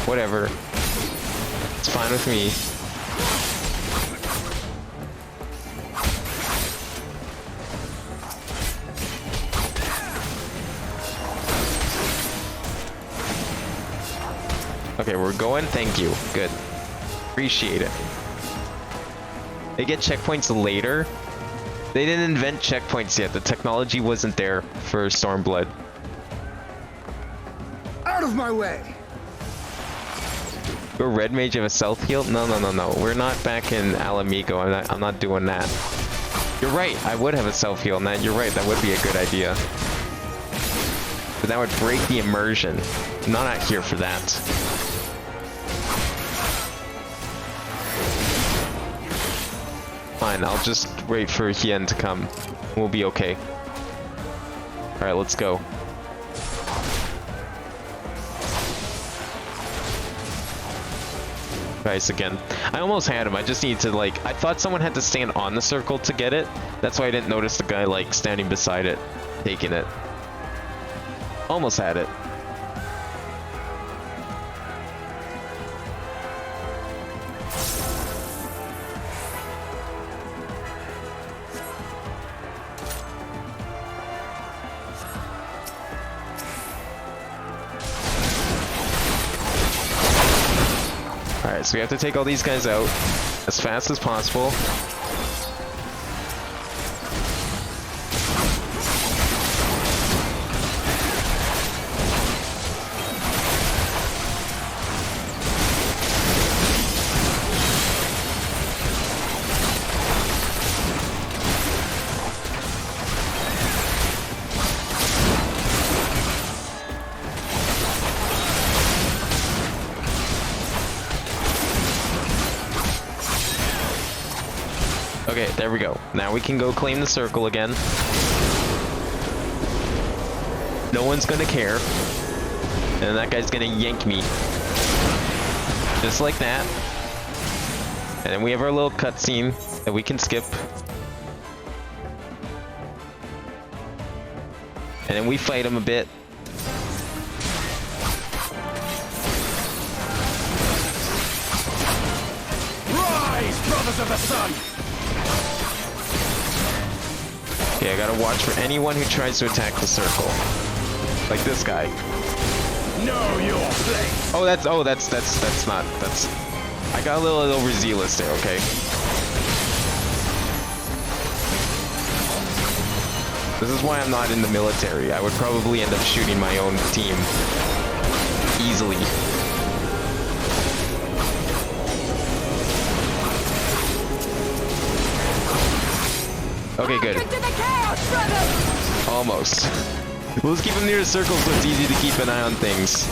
Whatever. It's fine with me. Okay, we're going. Thank you. Good. Appreciate it. They get checkpoints later. They didn't invent checkpoints yet. The technology wasn't there for Stormblood. Out of my way! Your red mage have a self heal? No. We're not back in Alamigo. I'm not doing that. You're right. I would have a self heal, and you're right. That would be a good idea. But that would break the immersion. I'm not out here for that. Fine, I'll just wait for Hien to come. We'll be okay. Alright, let's go. Nice again. I almost had him. I just need to, like, I thought someone had to stand on the circle to get it. That's why I didn't notice the guy, like, standing beside it, taking it. Almost had it. Alright, so we have to take all these guys out as fast as possible. Okay, there we go. Now we can go claim the circle again. No one's gonna care. And that guy's gonna yank me. Just like that. And then we have our little cutscene that we can skip. And then we fight him a bit. Rise, brothers of the sun! Okay, I gotta watch for anyone who tries to attack the circle. Like this guy. Know your place! Oh, that's not, I got a little overzealous there, okay? This is why I'm not in the military. I would probably end up shooting my own team. Easily. Okay, good. Into the chaos, brothers! Almost. We'll just keep them near the circle so it's easy to keep an eye on things.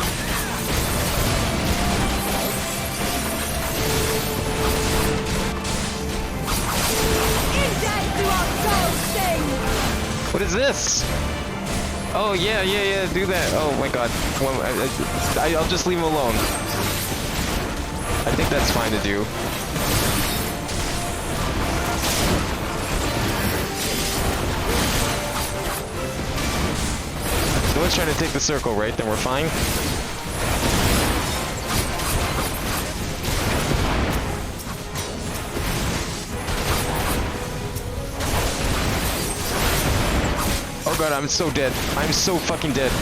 Indeed do our souls sing! What is this? Oh, yeah, do that. Oh my god. Well, I'll just leave him alone. I think that's fine to do. No one's trying to take the circle, right? Then we're fine. Oh god, I'm so dead. I'm so fucking dead.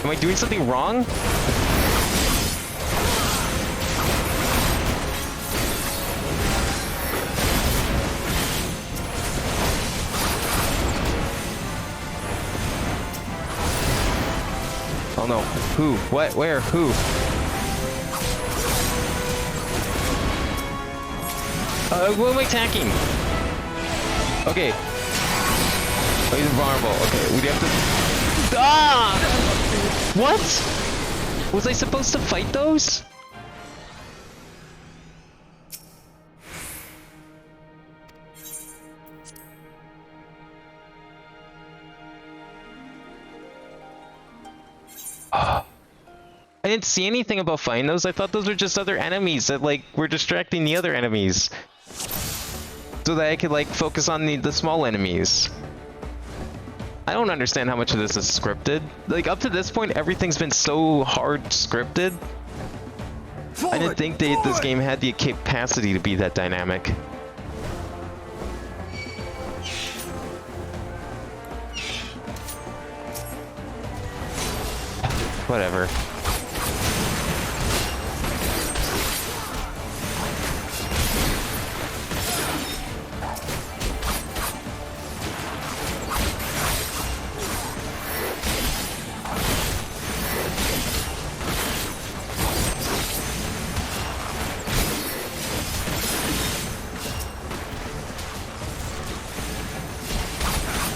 Am I doing something wrong? Oh no. Who? What? Where? Who? What am I attacking? Okay. Oh, he's invulnerable. Okay, we have to... Ah! What? Was I supposed to fight those? I didn't see anything about fighting those. I thought those were just other enemies that, like, were distracting the other enemies. So that I could, like, focus on the small enemies. I don't understand how much of this is scripted. Like, up to this point, everything's been so hard scripted. I didn't think this game had the capacity to be that dynamic. Whatever.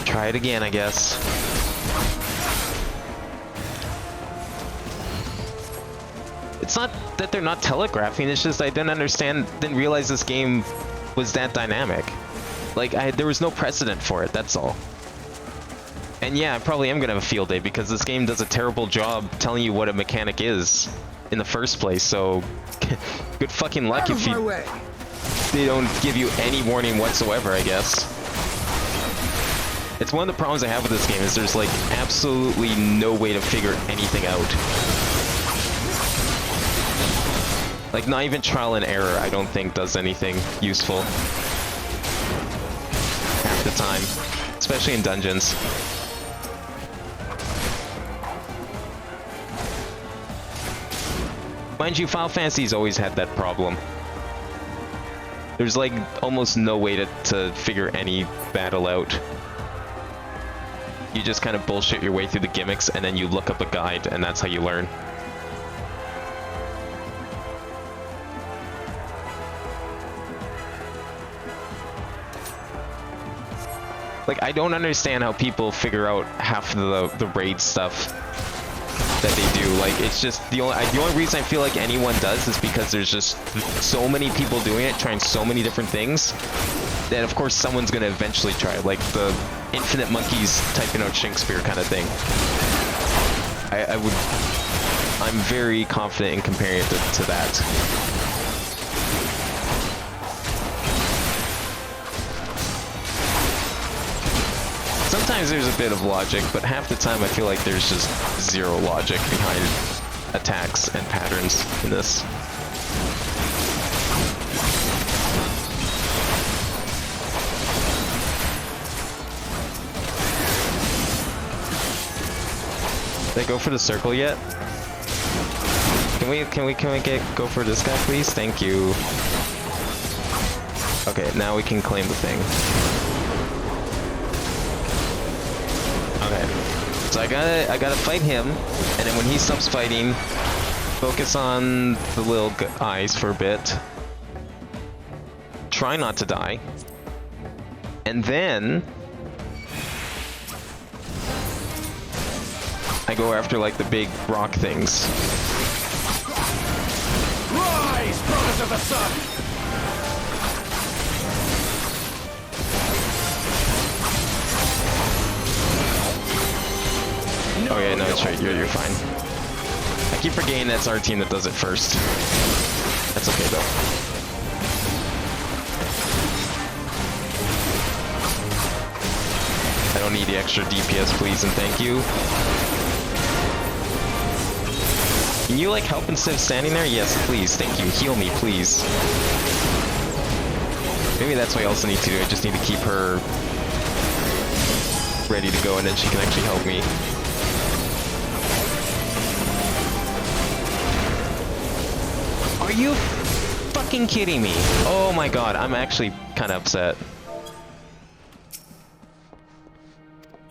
Try it again, I guess. It's not that they're not telegraphing, it's just I didn't realize this game was that dynamic. Like, there was no precedent for it, that's all. And yeah, I probably am gonna have a field day because this game does a terrible job telling you what a mechanic is in the first place, so good fucking luck if they don't give you any warning whatsoever, I guess. It's one of the problems I have with this game is there's like absolutely no way to figure anything out. Like not even trial and error I don't think does anything useful. Half the time. Especially in dungeons. Mind you, Final Fantasy's always had that problem. There's like almost no way to figure any battle out. You just kind of bullshit your way through the gimmicks and then you look up a guide and that's how you learn. Like, I don't understand how people figure out half of the raid stuff that they do. Like, it's just the only reason I feel like anyone does is because there's just so many people doing it, trying so many different things, that of course someone's gonna eventually try it. Like the infinite monkeys typing out Shakespeare kind of thing. I'm very confident in comparing it to that. sometimes there's a bit of logic, but half the time I feel like there's just zero logic behind attacks and patterns in this. Did I go for the circle yet? Can we go for this guy, please? Thank you. Okay, now we can claim the thing. Okay, so I gotta fight him, and then when he stops fighting, focus on the little eyes for a bit. Try not to die, and then I go after like the big rock things. Rise, brothers of the sun! Oh yeah, no, that's right. You're fine. I keep forgetting that's our team that does it first. That's okay though. I don't need the extra DPS, please, and thank you. Can you like help instead of standing there? Yes, please. Thank you. Heal me, please. Maybe that's what I also need to do. I just need to keep her ready to go, and then she can actually help me. Are you fucking kidding me? Oh my god, I'm actually kind of upset.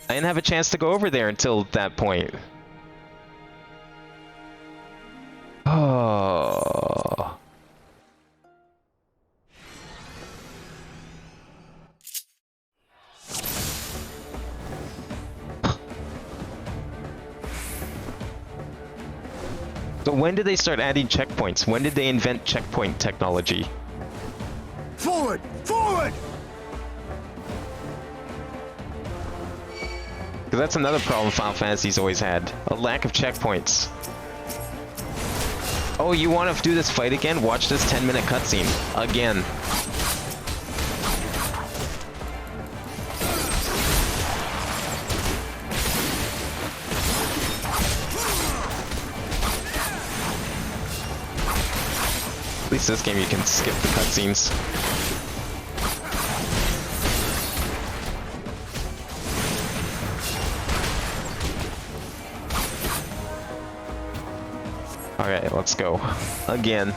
I didn't have a chance to go over there until that point. Oh. So when did they start adding checkpoints? When did they invent checkpoint technology? Forward! Forward! Because that's another problem Final Fantasy's always had. A lack of checkpoints. Oh, you want to do this fight again? Watch this 10-minute cutscene. Again. At least this game you can skip the cutscenes. Alright, let's go. Again.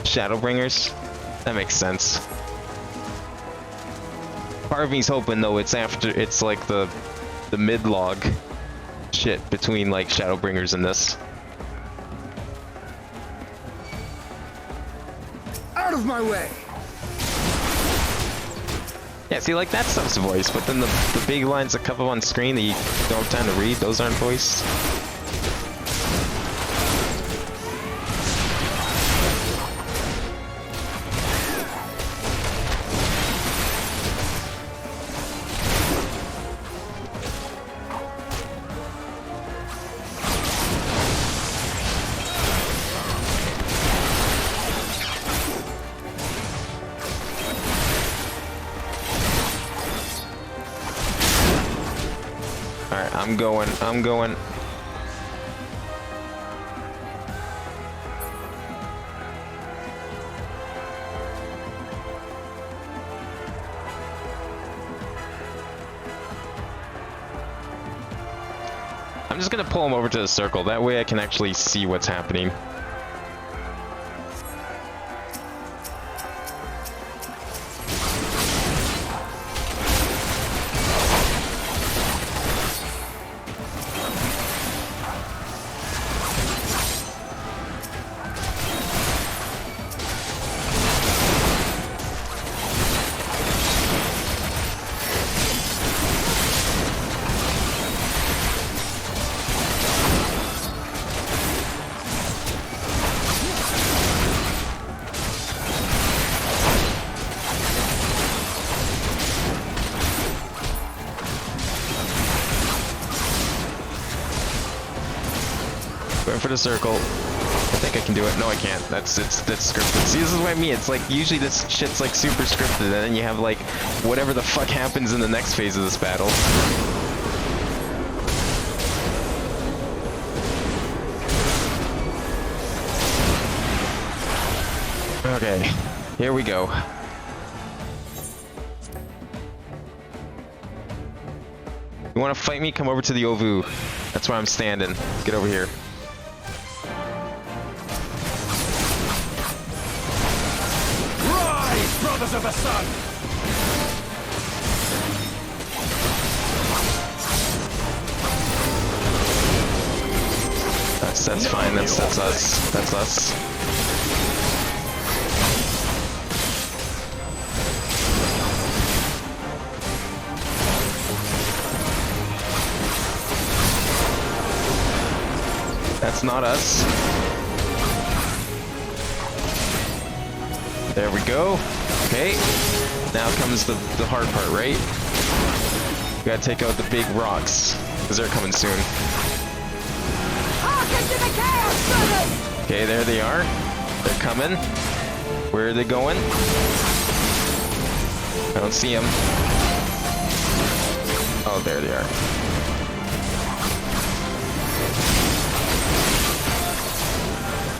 Shadowbringers? That makes sense. Part of me's hoping though it's like the mid-log shit between like Shadowbringers and this. Out of my way! Yeah, see, like that stuff's voiced, but then the big lines that come up on screen that you don't have time to read, those aren't voiced. Alright, I'm going. I'm just gonna pull him over to the circle, that way I can actually see what's happening. Going for the circle. I think I can do it. No, I can't. That's scripted. See, this is what I mean. It's like usually this shit's like super scripted, and then you have like whatever the fuck happens in the next phase of this battle. Okay, here we go. You want to fight me? Come over to the Ovu. That's where I'm standing. Get over here. Rise, brothers of the sun! That's fine. That's us. That's us. That's not us. There we go. Okay. Now comes the hard part, right? We gotta take out the big rocks, because they're coming soon. Okay, there they are. They're coming. Where are they going? I don't see them. Oh, there they are.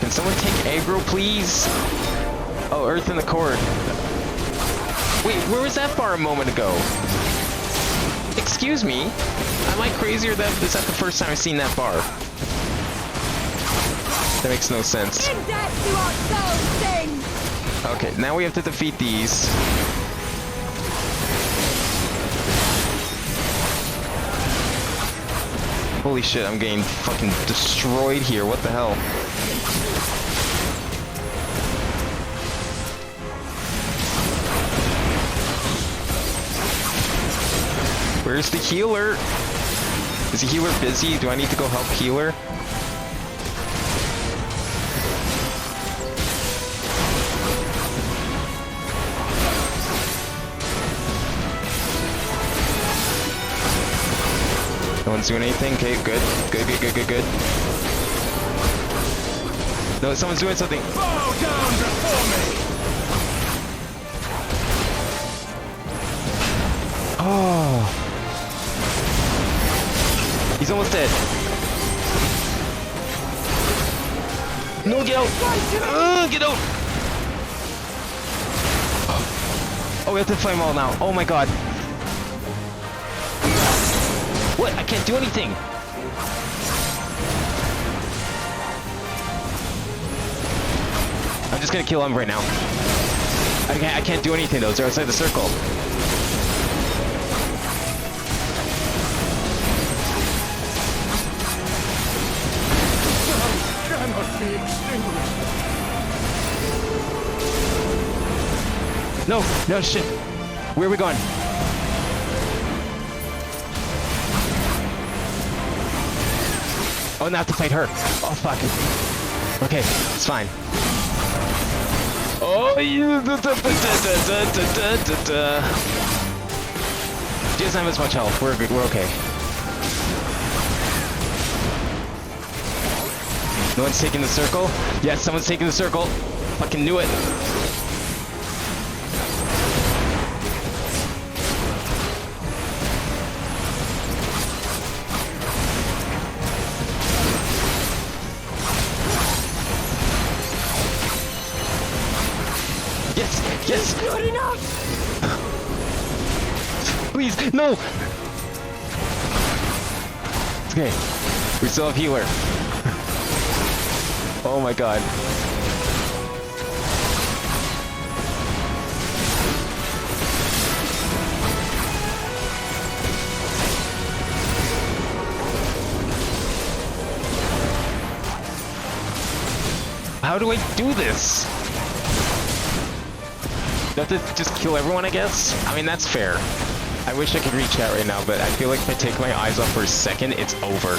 Can someone take aggro, please? Oh, Earth in the Cord. Wait, where was that bar a moment ago? Excuse me? Am I crazy, or is that the first time I've seen that bar? That makes no sense. Okay, now we have to defeat these. Holy shit, I'm getting fucking destroyed here. What the hell? Where's the healer? Is the healer busy? Do I need to go help healer? No one's doing anything? Okay, good. Good. No, someone's doing something. Bow down before me! Oh. He's almost dead. No, get out! Get out! Oh, we have to fight them all now. Oh my god. What? I can't do anything. I'm just gonna kill him right now. I can't do anything though. They're outside the circle. Cannot be extinguished. No, shit. Where are we going? Oh, now I have to fight her. Oh, fuck. Okay, it's fine. Oh, you. She doesn't have as much health. We're good. We're okay. No one's taking the circle? Yes, someone's taking the circle. Fucking knew it. Yes! Good enough! Please, no! It's okay. We still have healer. Oh my god. How do I do this? Do I have to just kill everyone, I guess? I mean, that's fair. I wish I could reach that right now, but I feel like if I take my eyes off for a second, it's over.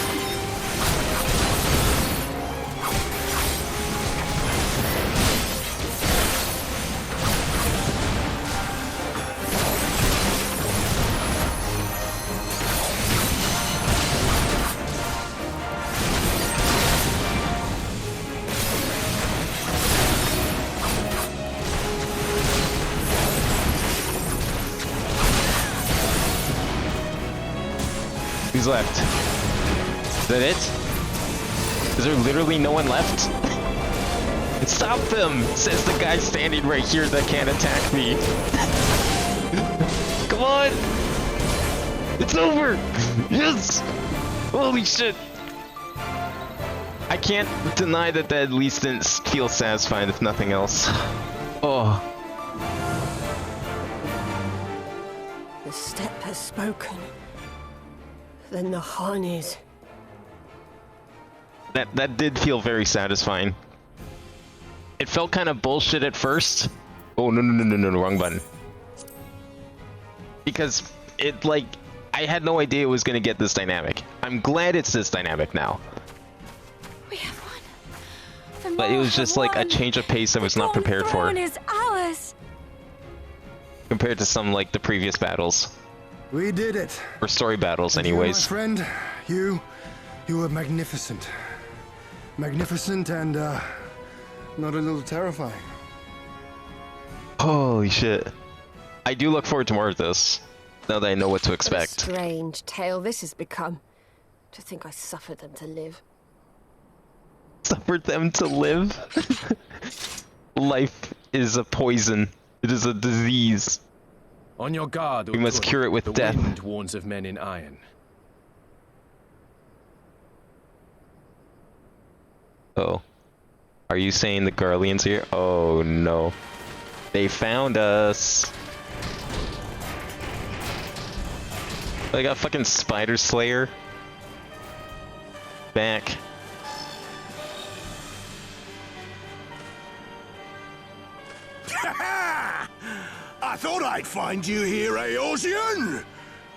Who's left? Is that it? Is there literally no one left? Stop them, says the guy standing right here that can't attack me. Come on. It's over. Yes. Holy shit. I can't deny that at least didn't feel satisfying, if nothing else. Oh. The steppe has spoken. Then the Han is. That did feel very satisfying. It felt kind of bullshit at first. Oh, no, wrong button. Because it, like, I had no idea it was going to get this dynamic. I'm glad it's this dynamic now. We have won. The But it Maul was just have like a won. change of pace I was not The prepared for. throne is ours. Compared to some, like, the previous battles. We did it. Or story battles, And you, anyways. my friend, you were magnificent. Magnificent and, not a little terrifying. Holy shit. I do look forward to more of this, now that I know what to What a expect. strange tale this has become. To think I suffered them to live. Suffered them to live? Life is a poison. It is a disease. On your guard, We must Utun. cure it with the death. wind warns of men in iron. Oh. Are you saying the Garleans here? Oh no. They found us. I got fucking Spider Slayer. Back. I thought I'd find you here, Eosian!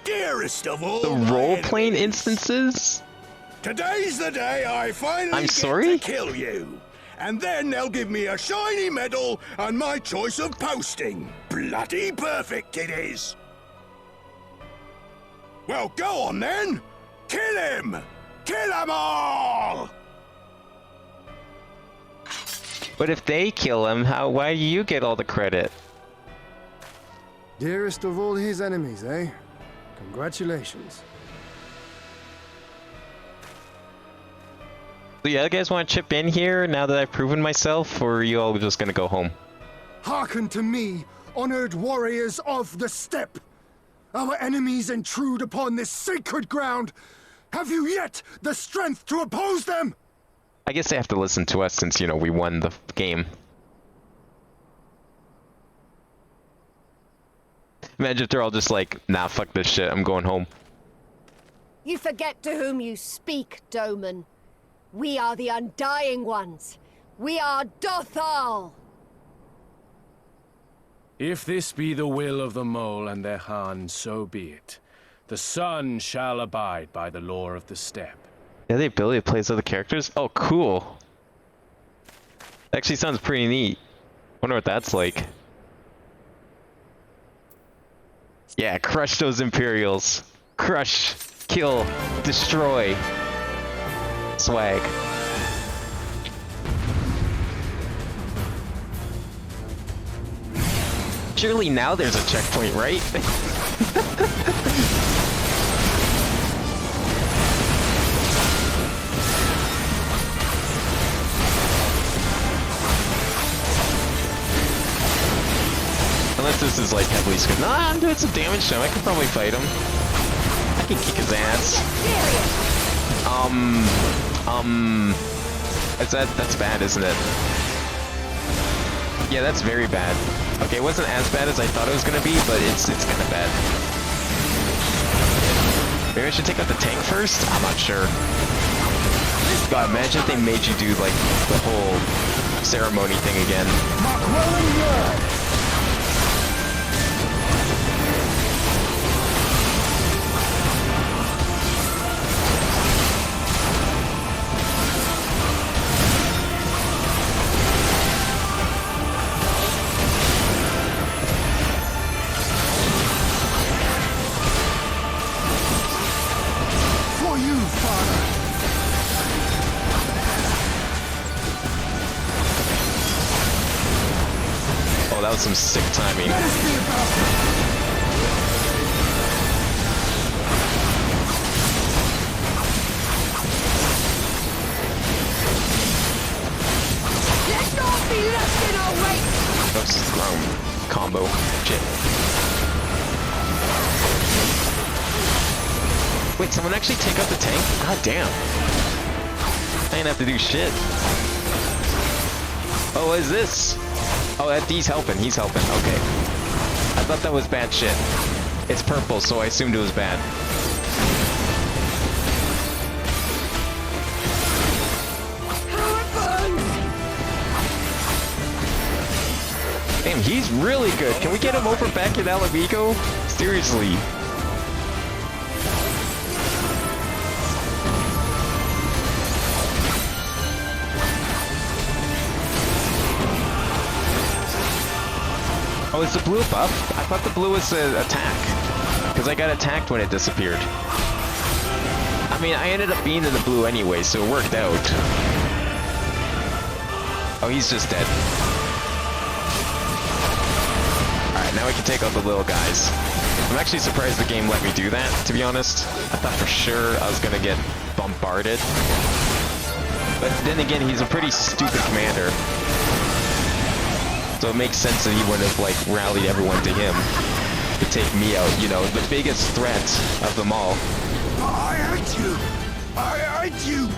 Dearest of all The my role-playing enemies. instances? Today's the day I finally I'm get sorry? to kill you. And then they'll give me a shiny medal and my choice of posting. Bloody perfect it is. Well, go on then. Kill him! Kill 'em all! But if they kill him, why do you get all the credit? Dearest of all his enemies, eh? Congratulations. So yeah, you guys want to chip in here now that I've proven myself, or are you all just gonna go home? Hearken to me, honored warriors of the steppe. Our enemies intrude upon this sacred ground. Have you yet the strength to oppose them? I guess they have to listen to us since, you know, we won the game. Imagine if they're all just like, nah, fuck this shit, I'm going home. You forget to whom you speak, Doman. We are the Undying Ones. We are Dothal. If this be the will of the mole and their Han, so be it. The sun shall abide by the law of the steppe. Yeah, the ability to play as other characters? Oh, cool. Actually sounds pretty neat. Wonder what that's like. Yeah, crush those Imperials. Crush, kill, destroy. Swag. Surely now there's a checkpoint, right? Unless this is like heavily scripted. Nah, I'm doing some damage to him. I could probably fight him. I can kick his ass. That's bad, isn't it? Yeah, that's very bad. Okay, it wasn't as bad as I thought it was gonna be, but it's kind of bad. Maybe I should take out the tank first? I'm not sure. God, imagine if they made you do like the whole ceremony thing again. For you, father. Oh, that was some sick timing. Let us be about Let's go! Oops, combo. Shit. Wait, someone actually take out the tank? God damn. I didn't have to do shit. Oh, what is this? Oh, he's helping. He's helping. Okay. I thought that was bad shit. It's purple, so I assumed it was bad. Damn, he's really good. Can we get him over back in Alamigo? Seriously. Oh, is the blue buff? I thought the blue was an attack. Because I got attacked when it disappeared. I mean, I ended up being in the blue anyway, so it worked out. Oh, he's just dead. Alright, now we can take out the little guys. I'm actually surprised the game let me do that, to be honest. I thought for sure I was gonna get bombarded. But then again, he's a pretty stupid commander. So it makes sense that he would have, like, rallied everyone to him to take me out, you know, the biggest threat of them all. I hate you! I hate you!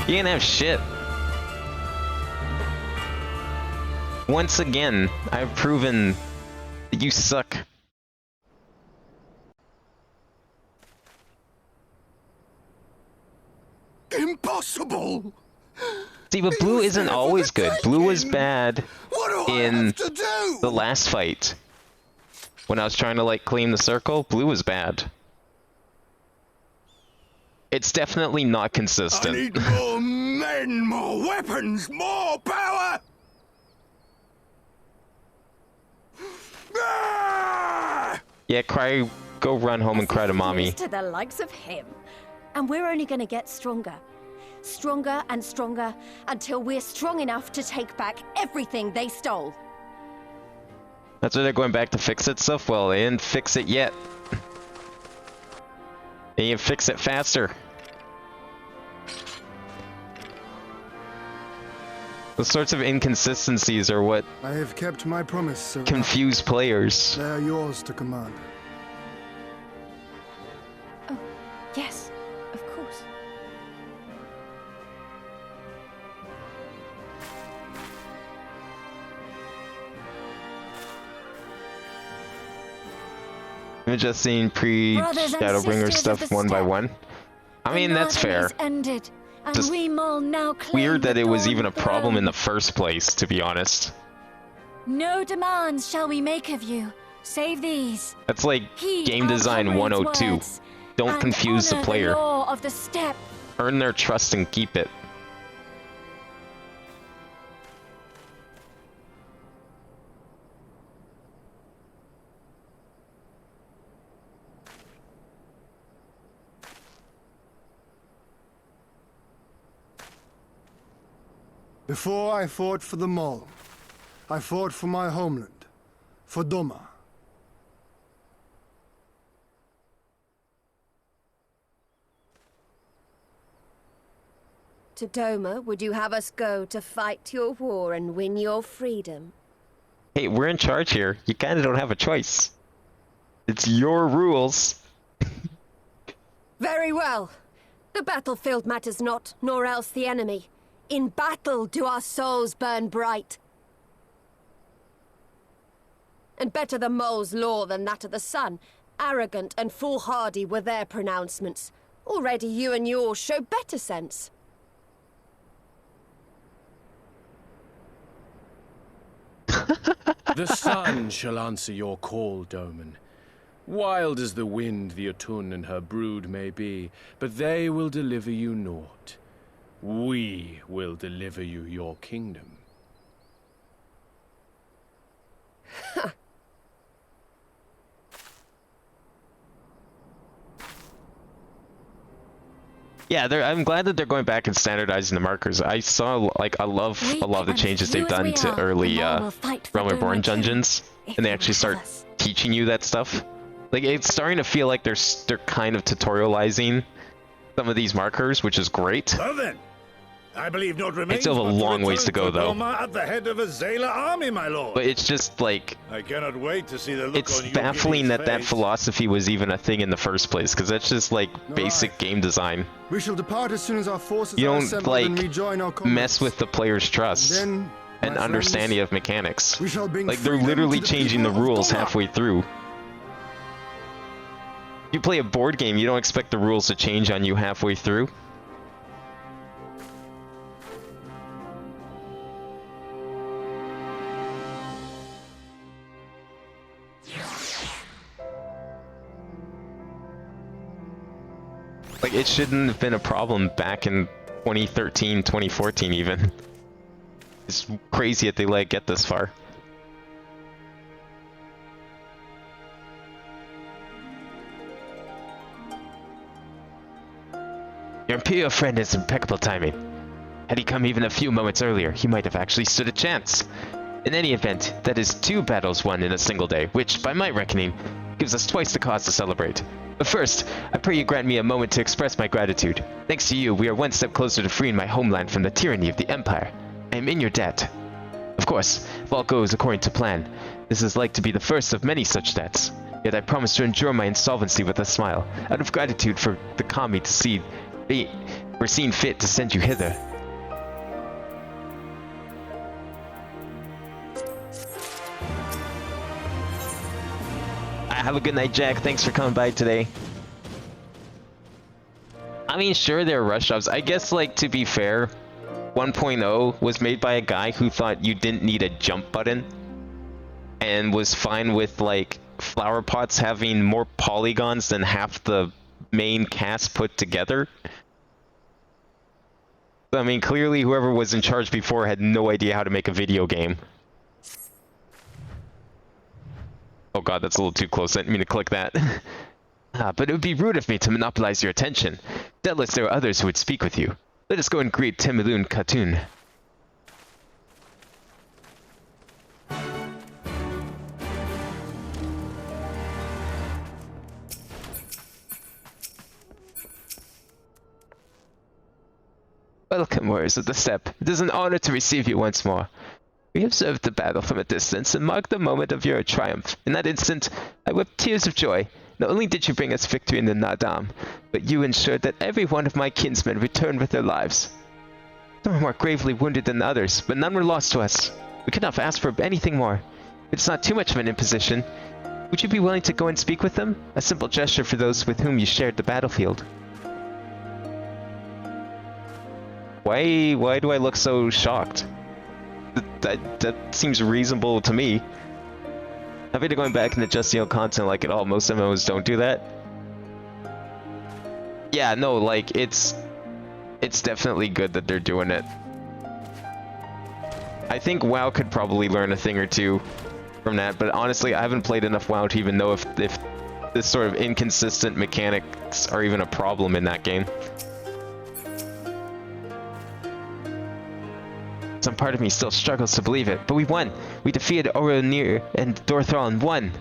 He didn't have shit. Once again, I've proven that you suck. Impossible! See, but blue isn't always good. Blue was bad in the last fight. When I was trying to, like, claim the circle, blue was bad. It's definitely not consistent. I need more men, more weapons, more power! Yeah, cry, go run home and cry to mommy. To the likes of him. And we're only gonna get stronger. Stronger and stronger until we're strong enough to take back everything they stole. That's why they're going back to fix it stuff? Well, they didn't fix it yet. They need to fix it faster. The sorts of inconsistencies are what I have kept my promise, sir. confuse players. They are yours to command. Oh, yes, of course. I'm just seeing pre-Shadowbringer stuff one by one. I mean, that's fair. Ended, and Just we all now claim weird that the it was dawn even a throne. problem in the first place, to be honest. No demands shall we make of you, save these. That's like Heed game our design comrades' 102. words, Don't and confuse the honor player. law of the steppe. Earn their trust and keep it. Before I fought for the Mall, I fought for my homeland, for Doma. To Doma, would you have us go to fight your war and win your freedom? Hey, we're in charge here. You kinda don't have a choice. It's your rules. Very well. The battlefield matters not, nor else the enemy. In battle do our souls burn bright. And better the mole's law than that of the sun. Arrogant and foolhardy were their pronouncements. Already you and yours show better sense. The sun shall answer your call, Doman. Wild as the wind the Otun and her brood may be, but they will deliver you naught. We will deliver you your kingdom. Yeah, I'm glad that they're going back and standardizing the markers. I saw, like, I love a lot of the changes they've done to early Realm Reborn dungeons, and they actually start teaching you that stuff. Like, it's starting to feel like they're kind of tutorializing some of these markers, which is great. Well then, I believe not remains still have a but long ways to go, return though. Doma at the head of a Zayla army, my lord. But it's just like, I cannot wait to see the look it's on your baffling that that face. philosophy was even a thing in the first place, because that's just like basic Right. game design. We shall depart as soon as our forces You are don't assembled and like rejoin our comrades. mess with the player's trust And then, and my understanding friends, of mechanics. we shall bring Like, they're freedom literally to changing the people of rules Doma. halfway through. You play a board game, you don't expect the rules to change on you halfway through. Like, it shouldn't have been a problem back in 2013, 2014 even. It's crazy that they let it get this far. Your Imperial friend has impeccable timing. Had he come even a few moments earlier, he might have actually stood a chance. In any event, that is 2 battles won in a single day, which, by my reckoning, gives us twice the cause to celebrate. But first, I pray you grant me a moment to express my gratitude. Thanks to you, we are one step closer to freeing my homeland from the tyranny of the Empire. I am in your debt. Of course, if all goes according to plan, this is like to be the first of many such debts. Yet I promise to endure my insolvency with a smile, out of gratitude for the Kami to see for seeing fit to send you hither. Have a good night, Jack. Thanks for coming by today. I mean, sure, there are rush jobs. I guess, like, to be fair, 1.0 was made by a guy who thought you didn't need a jump button and was fine with, like, flower pots having more polygons than half the main cast put together. I mean, clearly whoever was in charge before had no idea how to make a video game. Oh god, that's a little too close. I didn't mean to click that. But it would be rude of me to monopolize your attention. Doubtless there are others who would speak with you. Let us go and greet Timilun Khatun. Welcome, warriors of the steppe. It is an honor to receive you once more. We observed the battle from a distance and marked the moment of your triumph. In that instant, I wept tears of joy. Not only did you bring us victory in the Nadam, but you ensured that every one of my kinsmen returned with their lives. Some were more gravely wounded than others, but none were lost to us. We could not have asked for anything more. It's not too much of an imposition. Would you be willing to go and speak with them? A simple gesture for those with whom you shared the battlefield. Why do I look so shocked? That seems reasonable to me. I've been going back and adjusting content like it all. Most MMOs don't do that. Yeah, no, like it's definitely good that they're doing it. I think WoW could probably learn a thing or two from that, but honestly, I haven't played enough WoW to even know if this sort of inconsistent mechanics are even a problem in that game. Some part of me still struggles to believe it, but we won. We defeated Oronir and Dorthron won.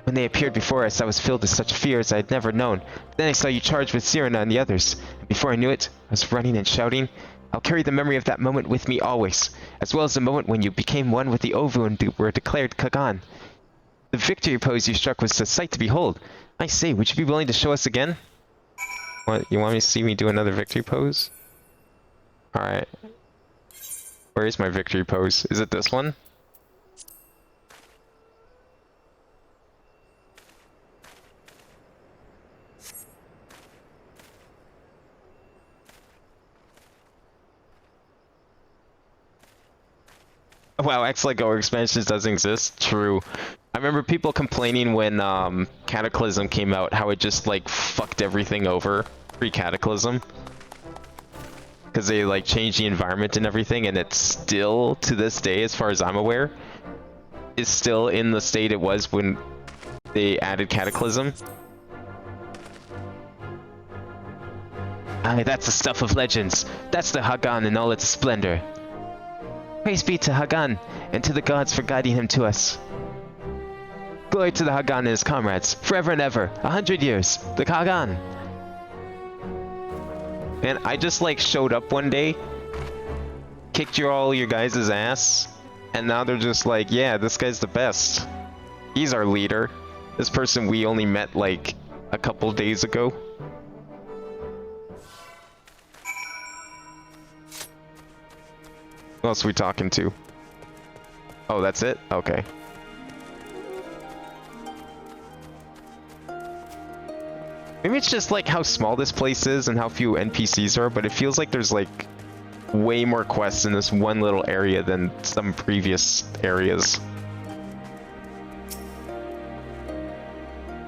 When they appeared before us, I was filled with such fear as I had never known. Then I saw you charge with Sirena and the others. And before I knew it, I was running and shouting. I'll carry the memory of that moment with me always, as well as the moment when you became one with the Ovu and were declared Kagan. The victory pose you struck was a sight to behold. I say, would you be willing to show us again? What, you want me to see me do another victory pose? Alright. Where is my victory pose? Is it this one? Wow, X-Lego expansions doesn't exist? True. I remember people complaining when Cataclysm came out, how it just like fucked everything over pre-Cataclysm. Because they like changed the environment and everything, and it's still, to this day, as far as I'm aware, is still in the state it was when they added Cataclysm. Aye, that's the stuff of legends. That's the Hagan in all its splendor. Praise be to Hagan, and to the gods for guiding him to us. Glory to the Hagan and his comrades, forever and ever, 100 years, the Hagan! And I just like showed up one day, kicked all your guys' ass, and now they're just like, yeah, this guy's the best. He's our leader. This person we only met like a couple days ago. Who else are we talking to? Oh, that's it? Okay. Maybe it's just like how small this place is and how few NPCs are, but it feels like there's like way more quests in this one little area than some previous areas.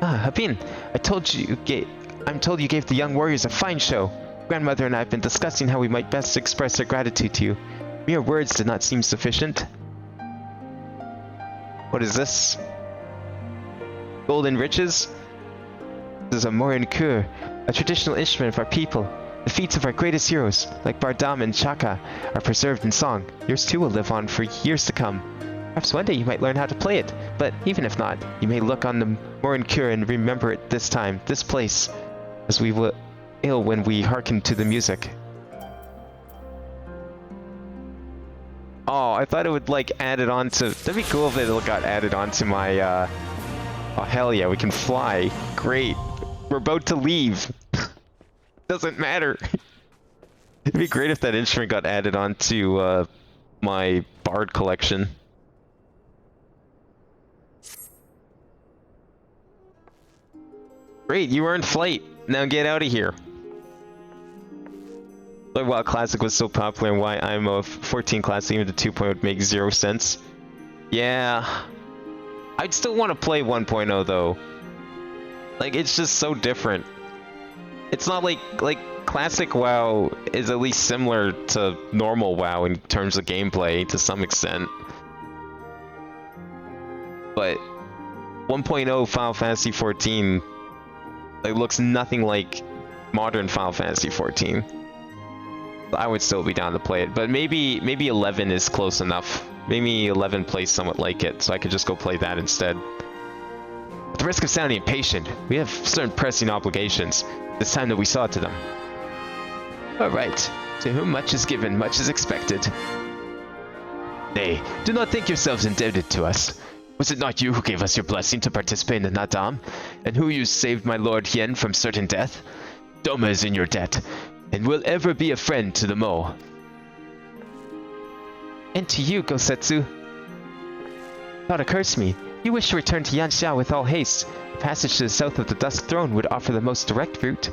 Ah, Habin, I'm told you gave the young warriors a fine show. Grandmother and I have been discussing how we might best express our gratitude to you. Mere words did not seem sufficient. What is this? Golden riches? This is a morin-kur, a traditional instrument of our people. The feats of our greatest heroes, like Bardam and Chaka, are preserved in song. Yours too will live on for years to come. Perhaps one day you might learn how to play it, but even if not, you may look on the morin-kur and remember it this time, this place, as we will ill when we hearken to the music. Oh, I thought it would like add it on to... That'd be cool if it got added onto my, Oh, hell yeah, we can fly. Great. We're about to leave. Doesn't matter. It'd be great if that instrument got added onto, my bard collection. Great, you earned flight. Now get out of here. Like, WoW Classic was so popular and why I'm a 14 Classic even to 2.0 would make 0 sense. Yeah. I'd still want to play 1.0 though. Like, it's just so different. It's not like Classic WoW is at least similar to normal WoW in terms of gameplay to some extent. But 1.0 Final Fantasy 14 like looks nothing like modern Final Fantasy 14. I would still be down to play it, but maybe 11 is close enough. Maybe 11 plays somewhat like it, so I could just go play that instead. At the risk of sounding impatient, we have certain pressing obligations. It's time that we saw to them. Alright, to whom much is given, much is expected. Nay, do not think yourselves indebted to us. Was it not you who gave us your blessing to participate in the Nadam, and who you saved my lord Hien from certain death? Doma is in your debt, and will ever be a friend to the Mo. And to you, Gosetsu. Thought occurs to me. You wish to return to Yanxia with all haste. The passage to the south of the Dusk Throne would offer the most direct route.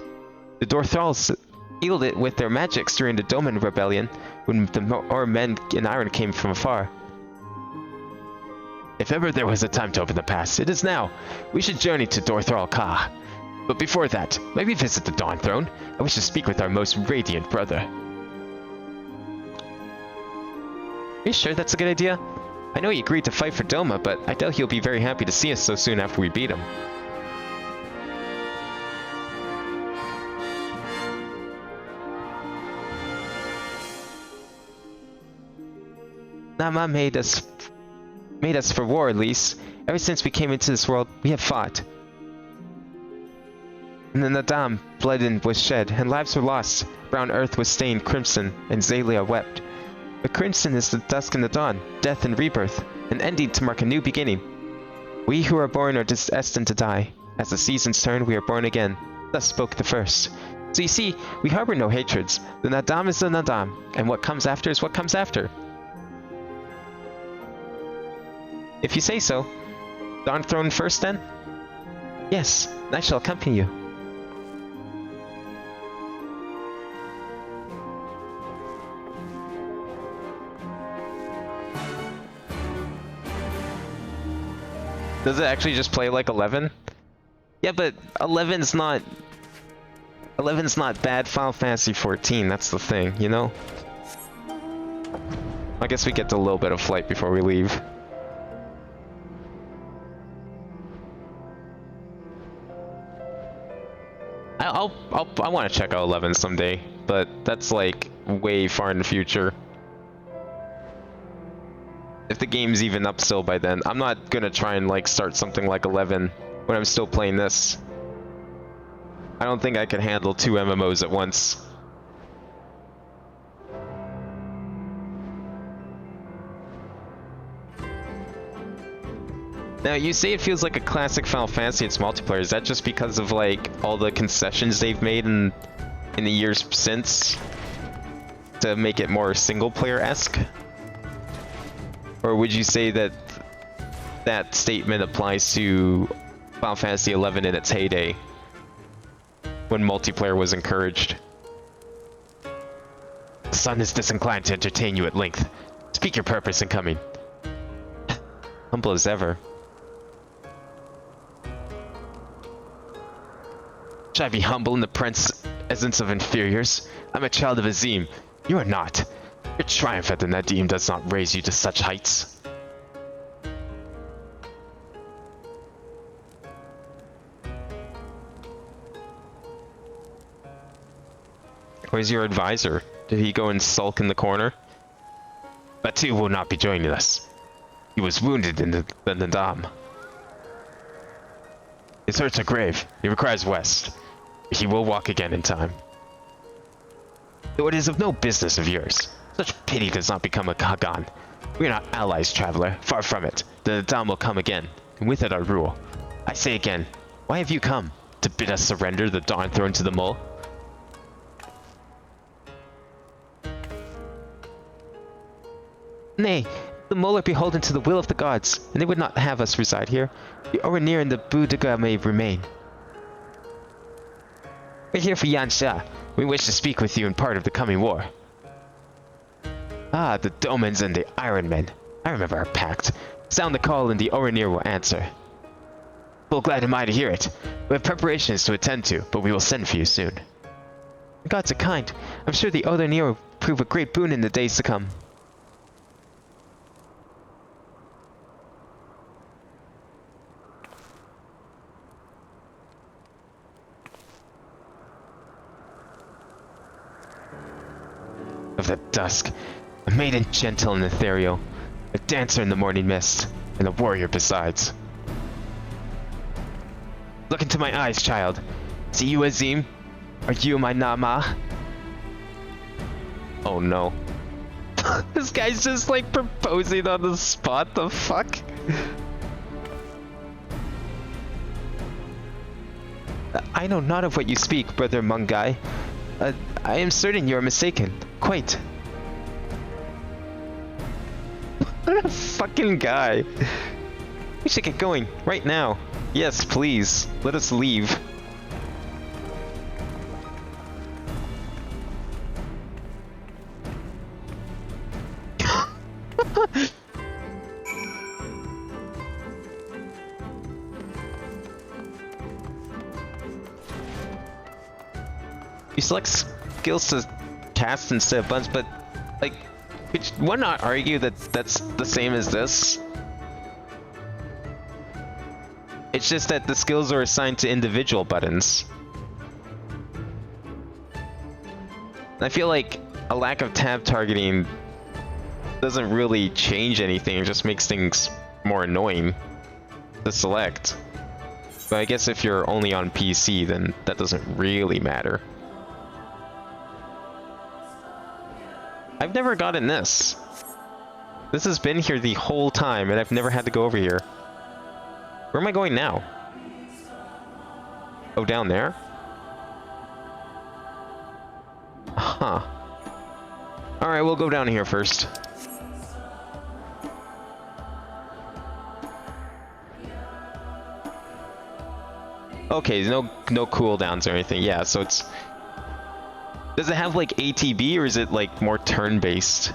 The Dorthrals sealed it with their magics during the Doman Rebellion, when the more men in iron came from afar. If ever there was a time to open the pass, it is now. We should journey to Dorthral Ka. But before that, may we visit the Dawn Throne? I wish to speak with our most radiant brother. Are you sure that's a good idea? I know he agreed to fight for Doma, but I doubt he'll be very happy to see us so soon after we beat him. Nama made us for war, Elise. Ever since we came into this world, we have fought. In the Nadam, blood was shed, and lives were lost. Brown earth was stained crimson, and Zalia wept. But crimson is the dusk and the dawn, death and rebirth, an ending to mark a new beginning. We who are born are destined to die. As the seasons turn, we are born again. Thus spoke the first. So you see, we harbor no hatreds. The Nadam is the Nadam, and what comes after is what comes after. If you say so. Dawn Throne first, then? Yes, I shall accompany you. Does it actually just play like 11? Yeah, but 11's not bad Final Fantasy 14, that's the thing, you know? I guess we get a little bit of flight before we leave. I want to check out 11 someday, but that's like way far in the future. If the game's even up still by then, I'm not gonna try and like start something like 11 when I'm still playing this. I don't think I can handle 2 MMOs at once. Now, you say it feels like a classic Final Fantasy, it's multiplayer. Is that just because of, like, all the concessions they've made in the years since to make it more single-player-esque? Or would you say that that statement applies to Final Fantasy XI in its heyday, when multiplayer was encouraged? The sun is disinclined to entertain you at length. Speak your purpose in coming. Humble as ever. Should I be humble in the presence of inferiors? I'm a child of Azim. You are not. Your triumph at the Nadim does not raise you to such heights. Where's your advisor? Did he go and sulk in the corner? Batu will not be joining us. He was wounded in the Nadim. His hurts are grave. He requires rest. He will walk again in time. Though it is of no business of yours. Such pity does not become a Kagan. We are not allies, traveler. Far from it. The Nadim will come again, and with it our rule. I say again, why have you come? To bid us surrender the Dawn Throne to the Mole? Nay, the Mole are beholden to the will of the gods, and they would not have us reside here. The Oranir and the Boudiga may remain. We're here for Yansha. We wish to speak with you in part of the coming war. Ah, the Domans and the Iron Men. I remember our pact. Sound the call and the Oranir will answer. Full glad am I to hear it. We have preparations to attend to, but we will send for you soon. The gods are kind. I'm sure the Oranir will prove a great boon in the days to come. Of the dusk, a maiden gentle and ethereal, a dancer in the morning mist, and a warrior besides. Look into my eyes, child. See you, Azim? Are you my Nama? Oh no. This guy's just like proposing on the spot, the fuck? I know not of what you speak, brother Mungai. I am certain you are mistaken. Quite. What a fucking guy. We should get going, right now. Yes, please. Let us leave. You select skills to cast instead of buttons, but like, could one not argue that that's the same as this? It's just that the skills are assigned to individual buttons. I feel like a lack of tab targeting doesn't really change anything, it just makes things more annoying to select. But I guess if you're only on PC, then that doesn't really matter. I've never gotten this. This has been here the whole time, and I've never had to go over here. Where am I going now? Oh, down there? Huh. Alright, we'll go down here first. Okay, no cooldowns or anything. Yeah, so it's... Does it have like ATB or is it like more turn-based?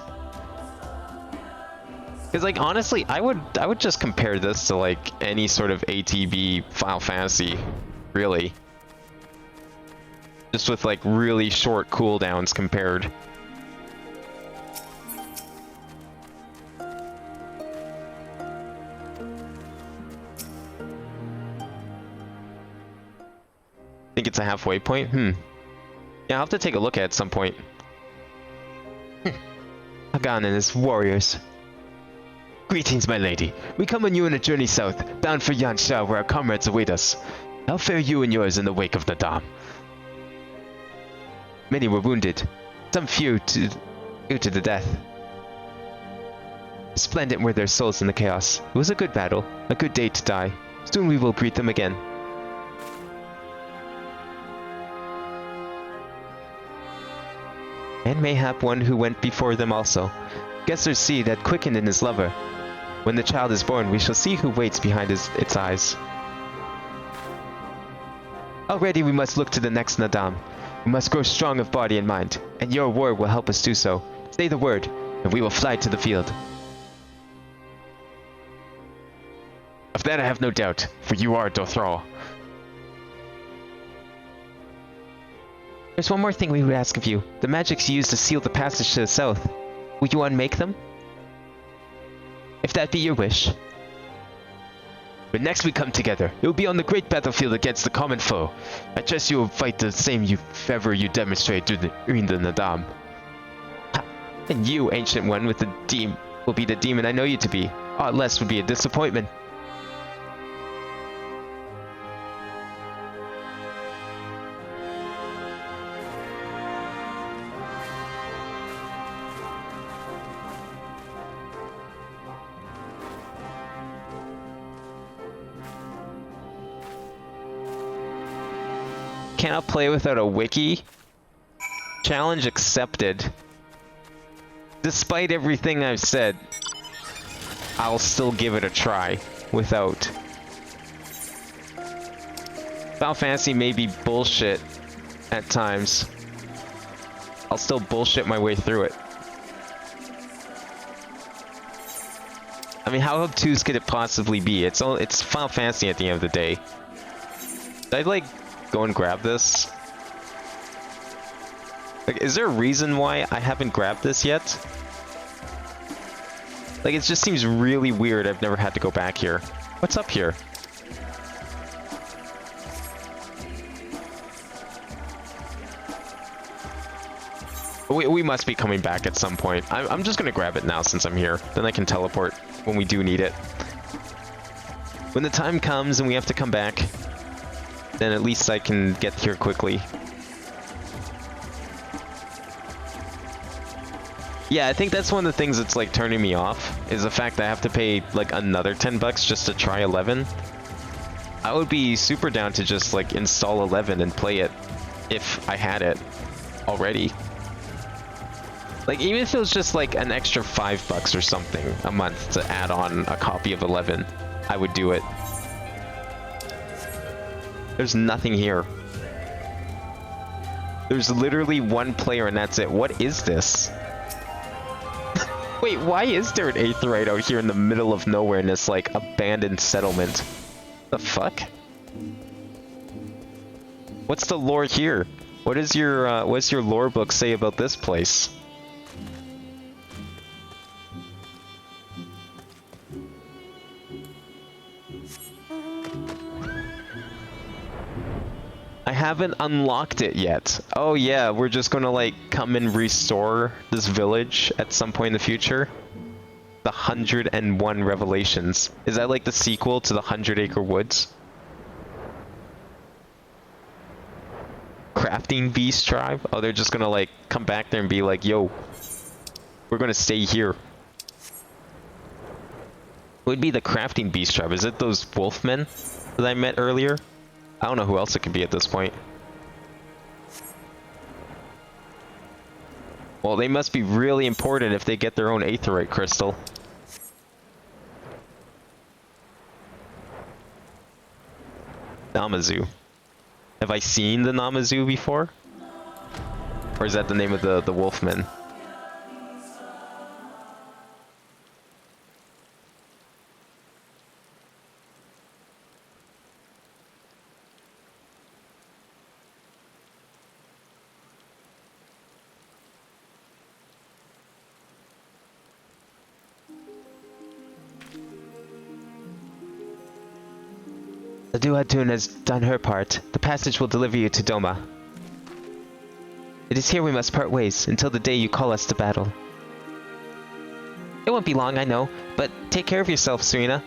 Because like honestly, I would just compare this to like any sort of ATB Final Fantasy, really. Just with like really short cooldowns compared. Think it's a halfway point? Yeah, I'll have to take a look at some point. Hagan and his warriors. Greetings, my lady. We come on you on a journey south, bound for Yansha, where our comrades await us. How fare you and yours in the wake of Nadim? Many were wounded, some few to the death. Splendid were their souls in the chaos. It was a good battle, a good day to die. Soon we will greet them again. And mayhap one who went before them also. Guessers see that quickened in his lover. When the child is born, we shall see who waits behind its eyes. Already we must look to the next Nadam. We must grow strong of body and mind, and your word will help us do so. Say the word, and we will fly to the field. Of that I have no doubt, for you are Dothral. There's one more thing we would ask of you. The magics you used to seal the passage to the south. Will you unmake them? If that be your wish. When next we come together, it will be on the great battlefield against the common foe. I trust you will fight the same fervor you demonstrate during the Nadam. Ha! And you, Ancient One, with the will be the demon I know you to be. Aught less would be a disappointment. Cannot play without a wiki. Challenge accepted. Despite everything I've said, I'll still give it a try without. Final Fantasy may be bullshit at times. I'll still bullshit my way through it. I mean, how obtuse could it possibly be? It's Final Fantasy at the end of the day. I'd like go and grab this. Like, is there a reason why I haven't grabbed this yet? Like, it just seems really weird. I've never had to go back here. What's up here? We must be coming back at some point. I'm just gonna grab it now since I'm here. Then I can teleport when we do need it. When the time comes and we have to come back, then at least I can get here quickly. Yeah, I think that's one of the things that's like turning me off, is the fact that I have to pay like another 10 bucks just to try 11. I would be super down to just like install 11 and play it if I had it already. Like, even if it was just like an extra 5 bucks or something a month to add on a copy of 11, I would do it. There's nothing here. There's literally one player and that's it. What is this? Wait, why is there an Aetheryte out here in the middle of nowhere in this, like, abandoned settlement? The fuck? What's the lore here? What's your lore book say about this place? I haven't unlocked it yet. Oh yeah, we're just gonna like come and restore this village at some point in the future. The 101 Revelations. Is that like the sequel to the 100 Acre Woods? Crafting Beast Tribe? Oh, they're just gonna like come back there and be like, yo, we're gonna stay here. What would be the Crafting Beast Tribe? Is it those wolfmen that I met earlier? I don't know who else it could be at this point. Well, they must be really important if they get their own Aetheryte crystal. Namazu. Have I seen the Namazu before? Or is that the name of the wolfmen? The Duatun has done her part. The passage will deliver you to Doma. It is here we must part ways, until the day you call us to battle. It won't be long, I know, but take care of yourself, Serena.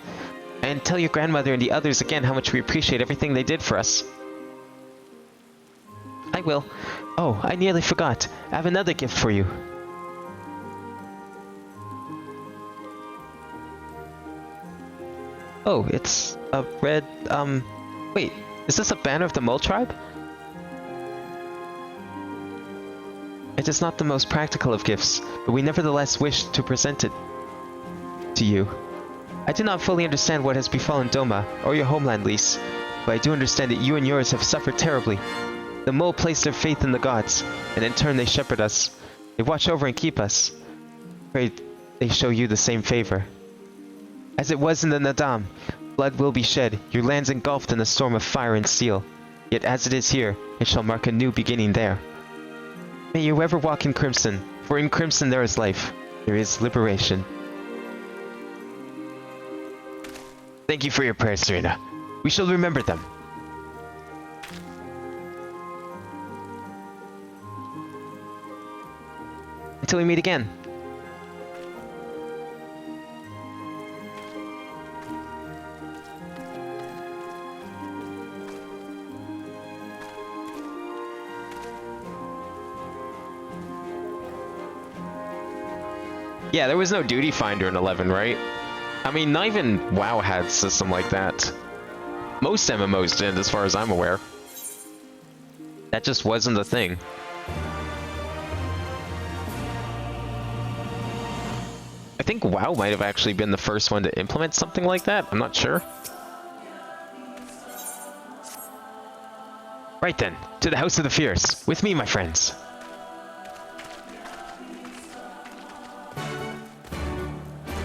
And tell your grandmother and the others again how much we appreciate everything they did for us. I will. Oh, I nearly forgot. I have another gift for you. Oh, it's a red, wait, is this a banner of the Mole tribe? It is not the most practical of gifts, but we nevertheless wish to present it to you. I do not fully understand what has befallen Doma, or your homeland, Lys, but I do understand that you and yours have suffered terribly. The Mole place their faith in the gods, and in turn they shepherd us. They watch over and keep us. Pray they show you the same favor. As it was in the Nadam, blood will be shed, your lands engulfed in a storm of fire and steel. Yet as it is here, it shall mark a new beginning there. May you ever walk in crimson, for in crimson there is life. There is liberation. Thank you for your prayers, Serena. We shall remember them. Until we meet again. Yeah, there was no duty finder in 11, right? I mean, not even WoW had a system like that. Most MMOs did, as far as I'm aware. That just wasn't a thing. I think WoW might have actually been the first one to implement something like that. I'm not sure. Right then, to the House of the Fierce. With me, my friends.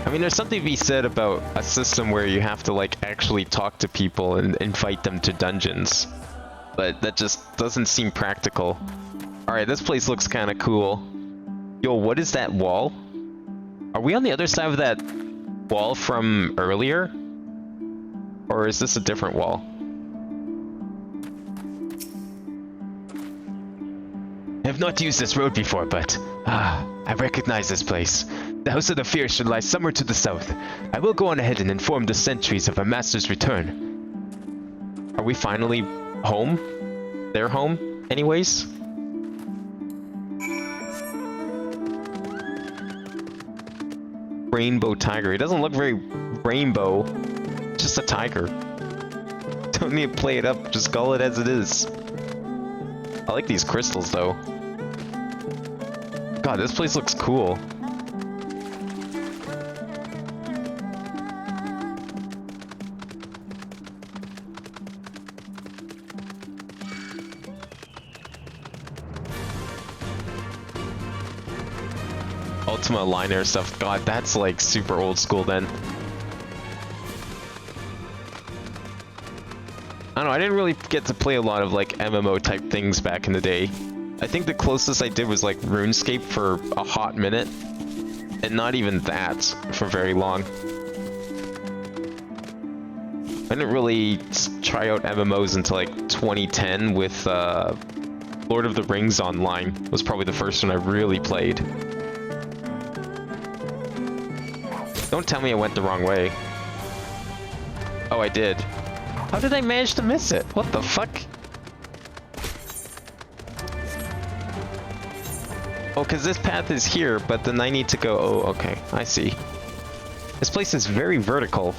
I mean, there's something to be said about a system where you have to, like, actually talk to people and invite them to dungeons. But that just doesn't seem practical. Alright, this place looks kind of cool. Yo, what is that wall? Are we on the other side of that wall from earlier? Or is this a different wall? I have not used this road before, but... I recognize this place. The House of the Fierce should lie somewhere to the south. I will go on ahead and inform the sentries of our master's return. Are we finally home? Their home, anyways? Rainbow tiger. He doesn't look very rainbow. Just a tiger. Don't need to play it up. Just call it as it is. I like these crystals, though. God, this place looks cool. Ultima liner stuff. God, that's like super old school then. I don't know, I didn't really get to play a lot of like MMO type things back in the day. I think the closest I did was like RuneScape for a hot minute. And not even that for very long. I didn't really try out MMOs until like 2010 with Lord of the Rings Online. Was probably the first one I really played. Don't tell me I went the wrong way. Oh, I did. How did I manage to miss it? What the fuck? Oh, because this path is here, but then I need to go... Oh, okay. I see. This place is very vertical.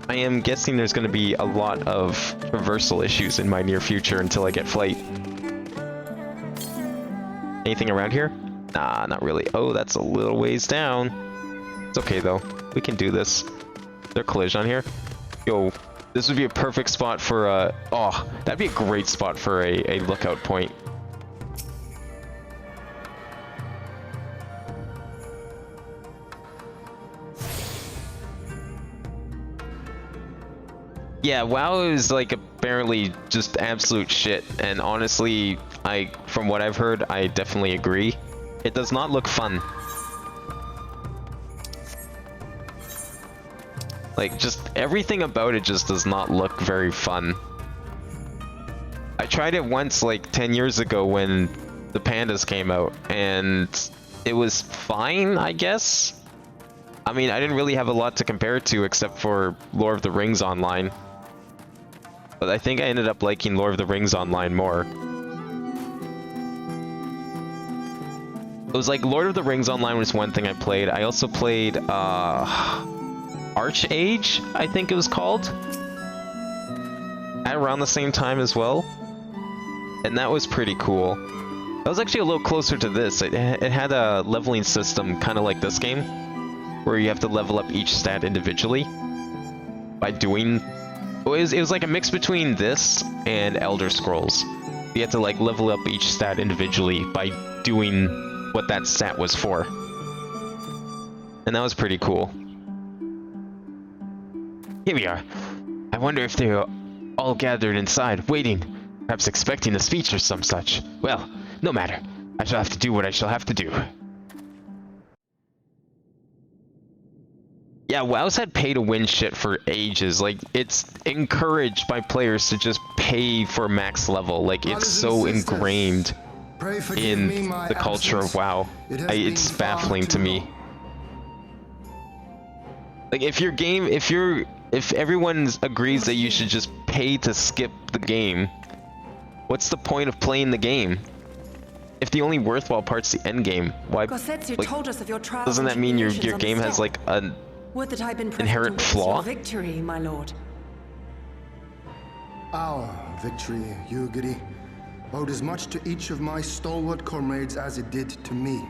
I am guessing there's going to be a lot of traversal issues in my near future until I get flight. Anything around here? Nah, not really. Oh, that's a little ways down. It's okay, though. We can do this. Is there collision on here? Yo, this would be a perfect spot for oh, that'd be a great spot for a lookout point. Yeah, WoW is like apparently just absolute shit, and honestly, from what I've heard, I definitely agree. It does not look fun. Like, just everything about it just does not look very fun. I tried it once like 10 years ago when the pandas came out, and it was fine, I guess. I mean, I didn't really have a lot to compare it to except for Lord of the Rings Online. But I think I ended up liking Lord of the Rings Online more. It was like Lord of the Rings Online was one thing I played. I also played RE4 Archage, I think it was called, at around the same time as well, and that was pretty cool. That was actually a little closer to this. It had a leveling system kind of like this game, where you have to level up each stat individually by doing... It was like a mix between this and Elder Scrolls. You have to like level up each stat individually by doing what that stat was for. And that was pretty cool. Here we are. I wonder if they're all gathered inside, waiting, perhaps expecting a speech or some such. Well, no matter. I shall have to do what I shall have to do. Yeah, WoW's had pay-to-win shit for ages. Like, it's encouraged by players to just pay for max level. Like, it's so ingrained in the culture of WoW. It's baffling to me. Like, if everyone agrees that you should just pay to skip the game, what's the point of playing the game? If the only worthwhile part's the end game, why? Like, told us of your trials doesn't that mean your game has like an Would that I'd been present inherent to witness flaw? your victory, my lord. Our victory, Ugiri, owed as much to each of my stalwart comrades as it did to me.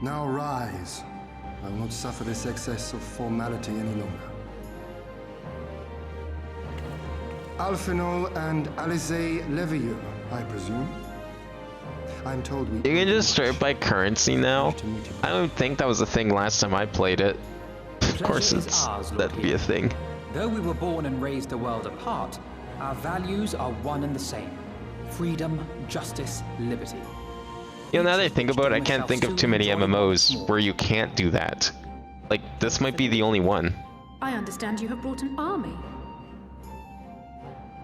Now rise. I will not suffer this excess of formality any longer. Alfinol and Alizé Levieux, I presume. I'm told we... You can just start by currency now. I don't think that was a thing last time I played it. Of course that'd be a thing. Though we were born and raised a world apart, our values are one and the same. Freedom, justice, liberty. You know, now that I think about it, I can't think of too many MMOs where you can't do that. Like, this might be the only one. I understand you have brought an army.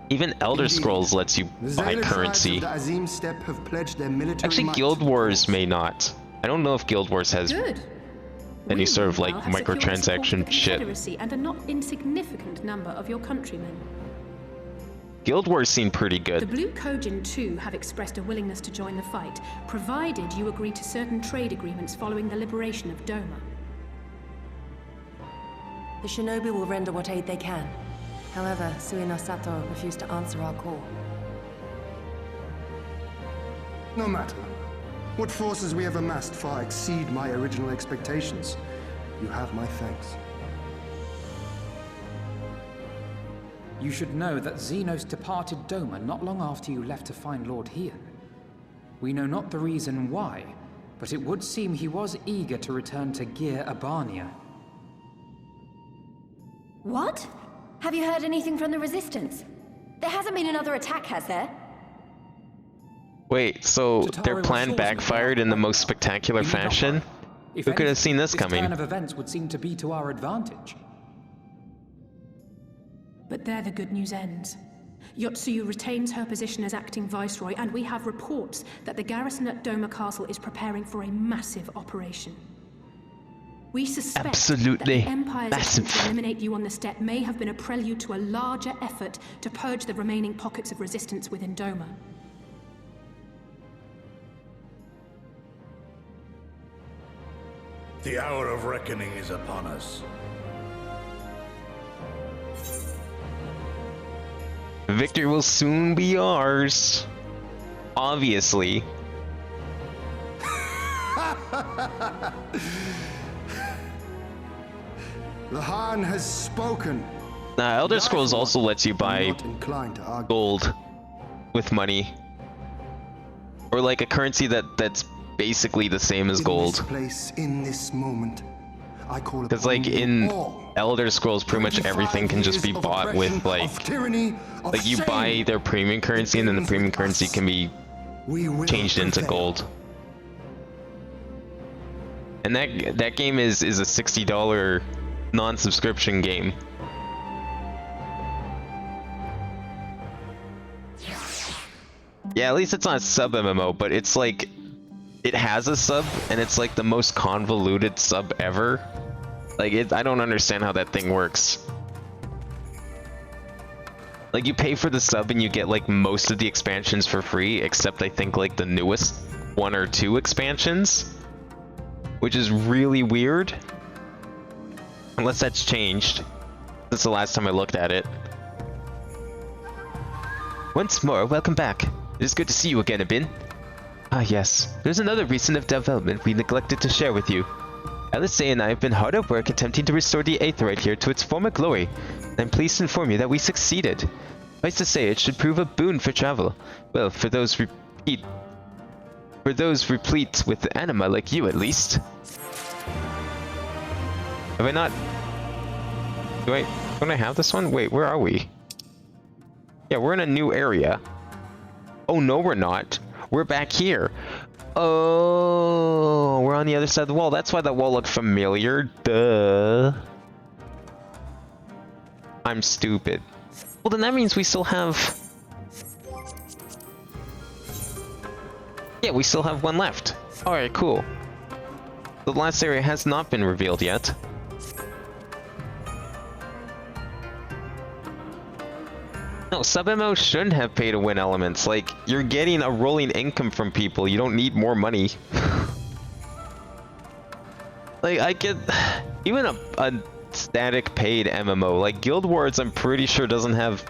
Even Elder Scrolls lets you buy currency. Actually, Guild Wars may not. I don't know if Guild Wars has any sort of like microtransaction shit. And a not insignificant number of your countrymen. Guild Wars seem pretty good. The Blue Kojin too have expressed a willingness to join the fight, provided you agree to certain trade agreements following the liberation of Doma. The shinobi will render what aid they can. However, Suino Sato refused to answer our call. No matter. What forces we have amassed far exceed my original expectations. You have my thanks. You should know that Xenos departed Doma not long after you left to find Lord Hian. We know not the reason why, but it would seem he was eager to return to Gir Abania. What? Have you heard anything from the Resistance? There hasn't been another attack, has there? Wait, so their plan backfired in the most spectacular fashion? Who could have seen this coming? This turn of events would seem to be to our advantage. But there the good news ends. Yotsuyu retains her position as acting viceroy, and we have reports that the garrison at Doma Castle is preparing for a massive operation. We suspect that the Empire's attempt to eliminate you on the steppe may have been a prelude to a larger effort to purge the remaining pockets of resistance within Doma. The hour of reckoning is upon us. Victory will soon be ours. Obviously. The Han has spoken. Elder Scrolls also lets you buy gold with money. Or like a currency that's basically the same as gold. In this moment, because like in Elder Scrolls, pretty much everything can just be bought with like you buy their premium currency and then the premium currency can be changed into gold. And that game is a $60 non-subscription game. Yeah, at least it's not a sub MMO, but it's like it has a sub and it's like the most convoluted sub ever. Like I don't understand how that thing works. Like you pay for the sub and you get like most of the expansions for free, except I think like the newest 1 or 2 expansions, which is really weird. Unless that's changed. Since the last time I looked at it. Once more, welcome back. It is good to see you again, Abin. Ah yes, there's another recent development we neglected to share with you. Alisaie and I have been hard at work attempting to restore the Aetheryte here to its former glory. I'm pleased to inform you that we succeeded. Suffice to say, it should prove a boon for travel. Well, for those replete with anima like you, at least. Have I not? Don't I have this one? Wait, where are we? Yeah, we're in a new area. Oh no, we're not. We're back here. Oh, we're on the other side of the wall. That's why that wall looked familiar. Duh. I'm stupid. Well, then that means we still have... Yeah, we still have one left. Alright, cool. The last area has not been revealed yet. No, sub-MMO shouldn't have pay-to-win elements. Like, you're getting a rolling income from people. You don't need more money. Like, I get... Even a static paid MMO, like Guild Wars, I'm pretty sure doesn't have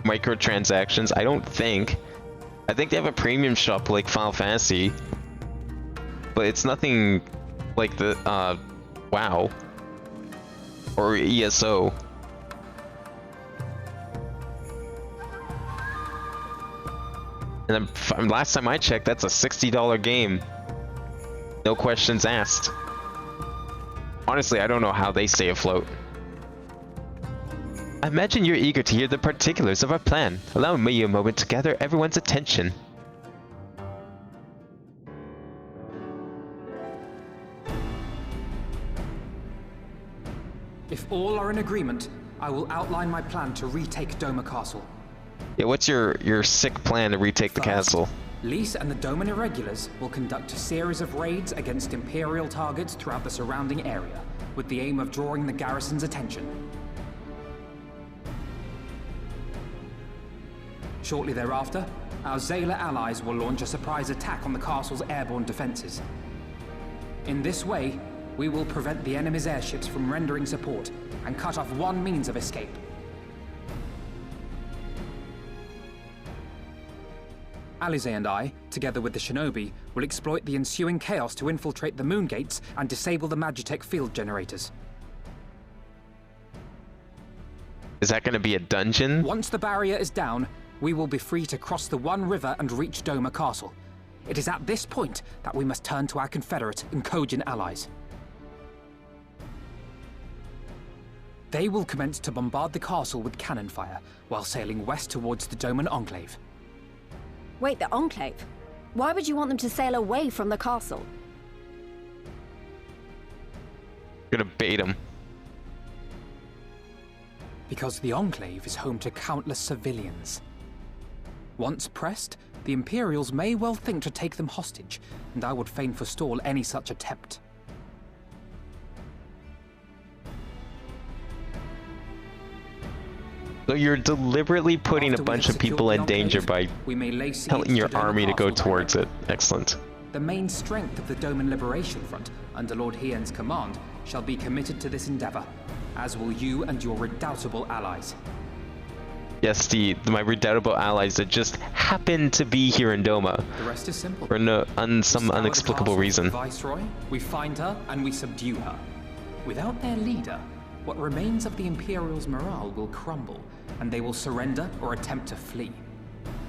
microtransactions. I don't think. I think they have a premium shop like Final Fantasy. But it's nothing like the, WoW. Or ESO. And last time I checked, that's a $60 game. No questions asked. Honestly, I don't know how they stay afloat. I imagine you're eager to hear the particulars of our plan. Allow me a moment to gather everyone's attention. If all are in agreement, I will outline my plan to retake Doma Castle. Yeah, what's your sick plan to retake the castle? Lys and the Doman Irregulars will conduct a series of raids against Imperial targets throughout the surrounding area, with the aim of drawing the garrison's attention. Shortly thereafter, our Zayla allies will launch a surprise attack on the castle's airborne defenses. In this way, we will prevent the enemy's airships from rendering support and cut off one means of escape. Alisaie and I, together with the shinobi, will exploit the ensuing chaos to infiltrate the moon gates and disable the Magitech field generators. Is that going to be a dungeon? Once the barrier is down, we will be free to cross the One River and reach Doma Castle. It is at this point that we must turn to our Confederate and Kojin allies. They will commence to bombard the castle with cannon fire, while sailing west towards the Doman Enclave. Wait, the Enclave? Why would you want them to sail away from the castle? Gonna bait them. Because the Enclave is home to countless civilians. Once pressed, the Imperials may well think to take them hostage, and I would fain forestall any such attempt. So you're deliberately putting After a we bunch have of people secured in the danger Enclave, by we may lay siege telling your to Doma army to go Castle towards it. directly. Excellent. The main strength of the Doman Liberation Front, under Lord Hien's command, shall be committed to this endeavor, as will you and your redoubtable allies. Yes, my redoubtable allies that just happen to be here in Doma. The rest is simple. For some Scour the inexplicable castle reason. for the Viceroy, we find her and we subdue her. Without their leader, what remains of the Imperials' morale will crumble, and they will surrender or attempt to flee.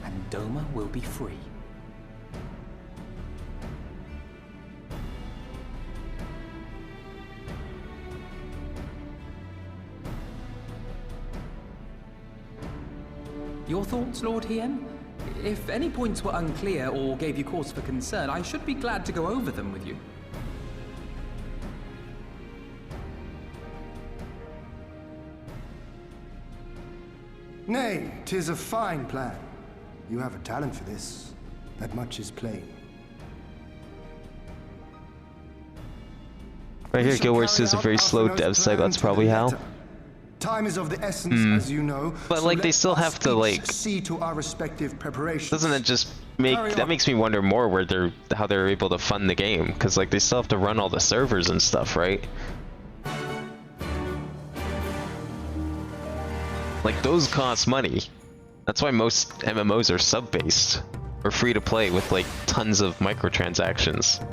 And Doma will be free. Your thoughts, Lord Hien? If any points were unclear or gave you cause for concern, I should be glad to go over them with you. Nay, 'tis a fine plan. You have a talent for this. That much is plain. Right here, Guild Wars is a very slow dev site. That's probably how. Time is of the essence, as you know. But so like, they let still us have to each like. see to our respective preparations. Doesn't it just make that makes me wonder more how they're able to fund the game? Because like they still have to run all the servers and stuff, right? Like, those cost money. That's why most MMOs are sub-based, or free to play with like tons of microtransactions.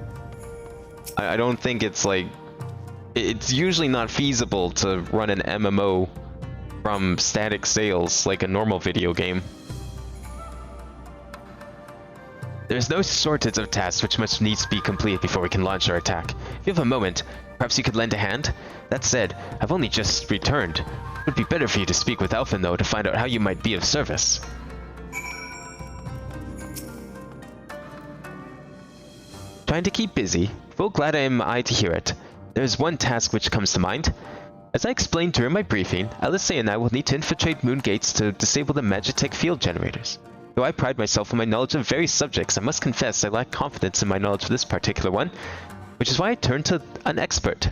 I don't think it's like... It's usually not feasible to run an MMO from static sales like a normal video game. There's no shortage of tasks which must needs to be completed before we can launch our attack. If you have a moment, perhaps you could lend a hand? That said, I've only just returned. It would be better for you to speak with Alphen though to find out how you might be of service. Trying to keep busy. Full glad am I to hear it. There is one task which comes to mind. As I explained during my briefing, Alice and I will need to infiltrate Moon Gates to disable the Magitech field generators. Though I pride myself on my knowledge of various subjects, I must confess I lack confidence in my knowledge of this particular one, which is why I turned to an expert.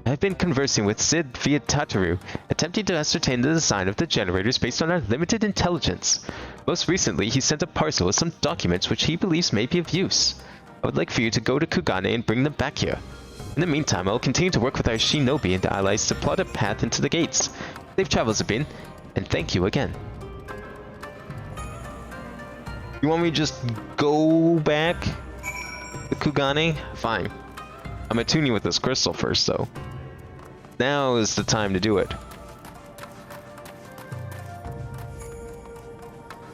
I have been conversing with Sid via Tataru, attempting to ascertain the design of the generators based on our limited intelligence. Most recently, he sent a parcel with some documents which he believes may be of use. I would like for you to go to Kugane and bring them back here. In the meantime, I will continue to work with our shinobi and allies to plot a path into the gates. Safe travels, Sabine, and thank you again. You want me to just go back to Kugane? Fine. I'm gonna tune you with this crystal first, though. Now is the time to do it.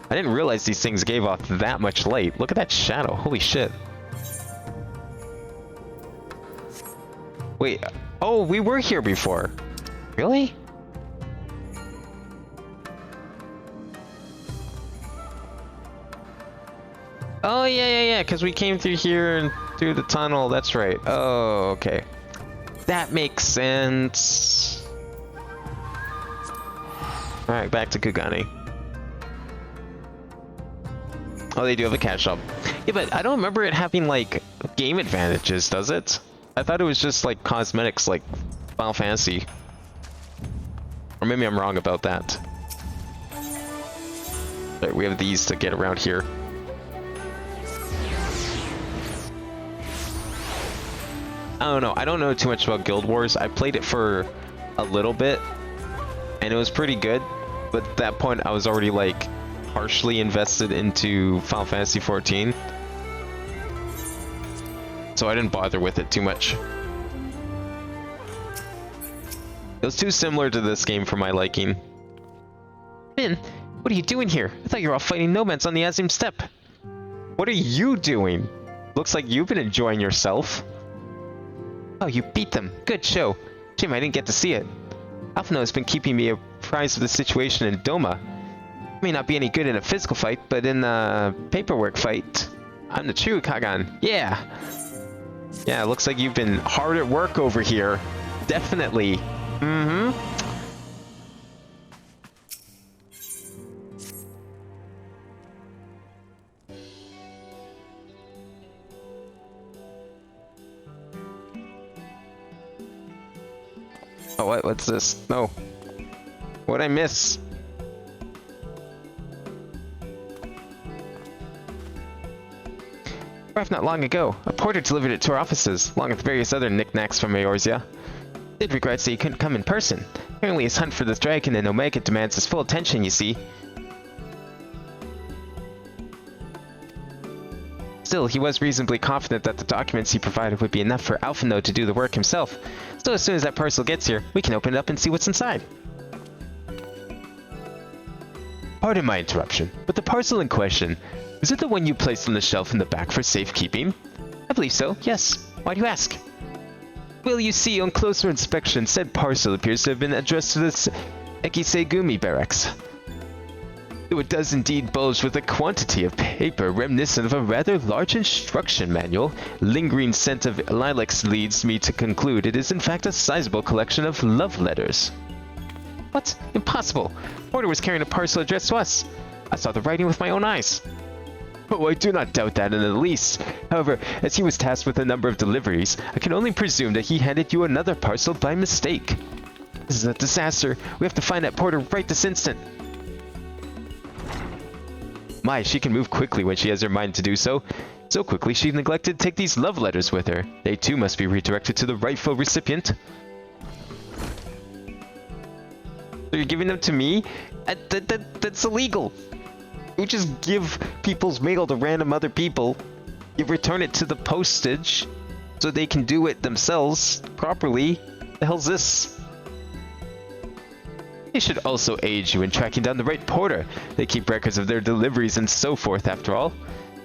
I didn't realize these things gave off that much light. Look at that shadow. Holy shit. Wait. Oh, we were here before. Really? Oh, yeah, because we came through here and through the tunnel. That's right. Oh, okay. That makes sense. Alright, back to Kugane. Oh, they do have a cash shop. Yeah, but I don't remember it having, like, game advantages, does it? I thought it was just, like, cosmetics, like Final Fantasy. Or maybe I'm wrong about that. Right, we have these to get around here. I don't know. I don't know too much about Guild Wars. I played it for a little bit, and it was pretty good. But at that point, I was already, like, partially invested into Final Fantasy XIV. So I didn't bother with it too much. It was too similar to this game for my liking. Finn, what are you doing here? I thought you were off fighting nomads on the Azim Steppe. What are you doing? Looks like you've been enjoying yourself. Oh, you beat them. Good show. Shame I didn't get to see it. Alphino has been keeping me apprised of the situation in Doma. I may not be any good in a physical fight, but in a paperwork fight, I'm the true Kagan. Yeah. Yeah, looks like you've been hard at work over here. Definitely. Mm-hmm. Oh, what? What's this? No. What'd I miss? Arrived not long ago. A porter delivered it to our offices, along with various other knickknacks from Eorzea. Sid regrets that he couldn't come in person. Apparently his hunt for the dragon in Omega demands his full attention, you see. Still, he was reasonably confident that the documents he provided would be enough for Alphino to do the work himself. So as soon as that parcel gets here, we can open it up and see what's inside. Pardon my interruption, but the parcel in question, is it the one you placed on the shelf in the back for safekeeping? I believe so, yes. Why do you ask? Well, you see, on closer inspection, said parcel appears to have been addressed to this Ekisegumi barracks. Though it does indeed bulge with a quantity of paper reminiscent of a rather large instruction manual, lingering scent of lilacs leads me to conclude it is in fact a sizable collection of love letters. What? Impossible! Porter was carrying a parcel addressed to us. I saw the writing with my own eyes. Oh, I do not doubt that in the least. However, as he was tasked with a number of deliveries, I can only presume that he handed you another parcel by mistake. This is a disaster. We have to find that Porter right this instant. My, she can move quickly when she has her mind to do so. So quickly she neglected to take these love letters with her. They too must be redirected to the rightful recipient. So you're giving them to me? That's illegal. You just give people's mail to random other people. You return it to the postage so they can do it themselves properly. The hell's this? They should also aid you in tracking down the right porter. They keep records of their deliveries and so forth, after all.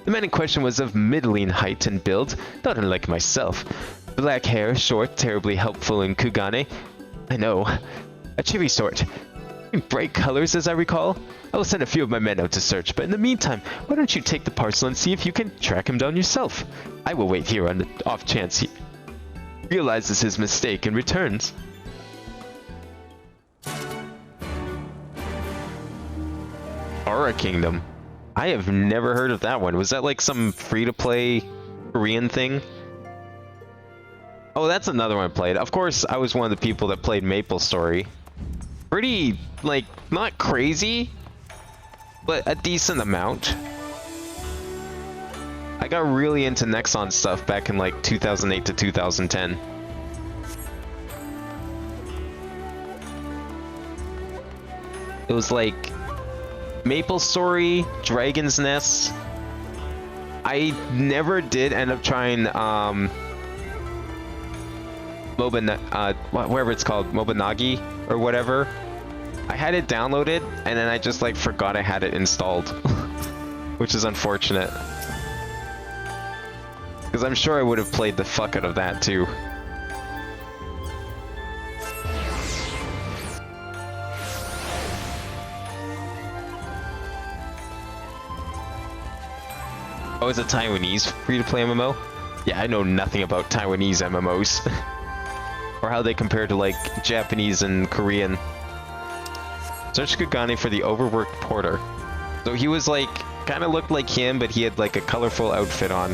The man in question was of middling height and build, not unlike myself. Black hair, short, terribly helpful in Kugane. I know. A cheery sort. In bright colors, as I recall. I will send a few of my men out to search, but in the meantime, why don't you take the parcel and see if you can track him down yourself? I will wait here on the off chance he realizes his mistake and returns. Aura Kingdom. I have never heard of that one. Was that like some free-to-play Korean thing? Oh, that's another one I played. Of course, I was one of the people that played MapleStory. Pretty, like, not crazy, but a decent amount. I got really into Nexon stuff back in like 2008 to 2010. It was like MapleStory, Dragon's Nest. I never did end up trying whatever it's called, Mobinagi or whatever. I had it downloaded and then I just like forgot I had it installed, which is unfortunate. Because I'm sure I would have played the fuck out of that too. Oh, is it Taiwanese free-to-play MMO? Yeah, I know nothing about Taiwanese MMOs. Or how they compare to, like, Japanese and Korean. Search Kugane for the overworked porter. So he was, like, kind of looked like him, but he had, like, a colorful outfit on.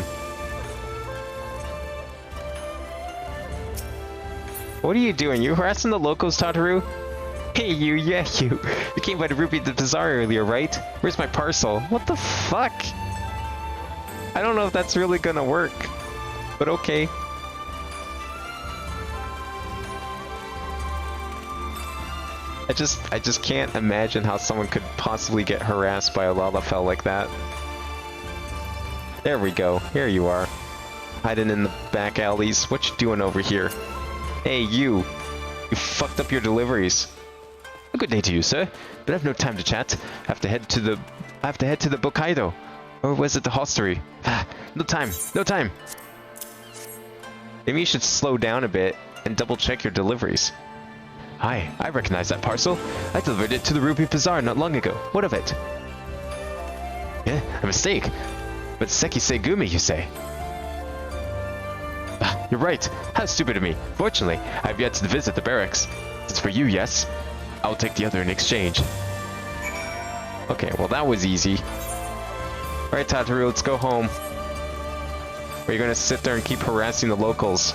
What are you doing? You harassing the locals, Tataru? Hey, you, yeah, you. You came by to Ruby the Bazaar earlier, right? Where's my parcel? What the fuck? I don't know if that's really gonna work, but okay. I just can't imagine how someone could possibly get harassed by a Lalafell like that. There we go. Here you are. Hiding in the back alleys. What you doing over here? Hey, you. You fucked up your deliveries. A good day to you, sir. But I have no time to chat. I have to head to the Bokkaido. Or was it the hostelry? No time. No time. Maybe you should slow down a bit and double check your deliveries. Hi, I recognize that parcel. I delivered it to the Ruby Bazaar not long ago. What of it? Yeah, a mistake. But Sekisei Gumi, you say? You're right. How stupid of me. Fortunately, I have yet to visit the barracks. It's for you, yes? I'll take the other in exchange. Okay, well that was easy. Alright, Tataru, let's go home. Or are you gonna sit there and keep harassing the locals?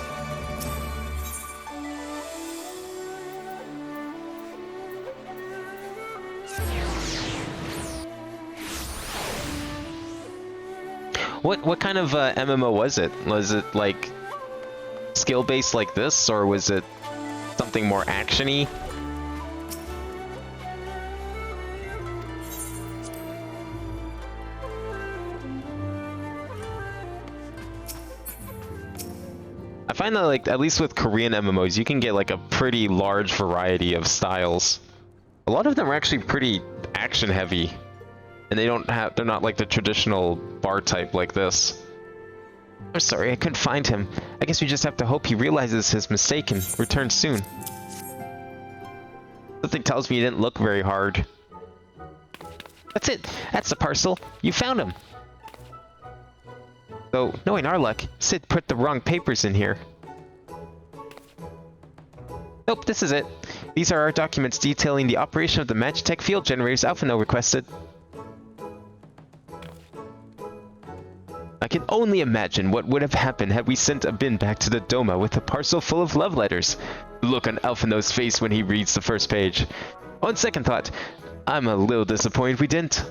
What kind of MMO was it? Was it like skill-based like this, or was it something more action-y? I find that, like, at least with Korean MMOs, you can get like a pretty large variety of styles. A lot of them are actually pretty action-heavy. And they're not like the traditional bar type like this. I'm sorry, I couldn't find him. I guess we just have to hope he realizes his mistake and returns soon. Something tells me he didn't look very hard. That's it! That's the parcel! You found him! Though, knowing our luck, Sid put the wrong papers in here. Nope, this is it. These are our documents detailing the operation of the Magitech field generators Alphano requested. I can only imagine what would have happened had we sent a bin back to the Doma with a parcel full of love letters. The look on Alphano's face when he reads the first page. On second thought, I'm a little disappointed we didn't.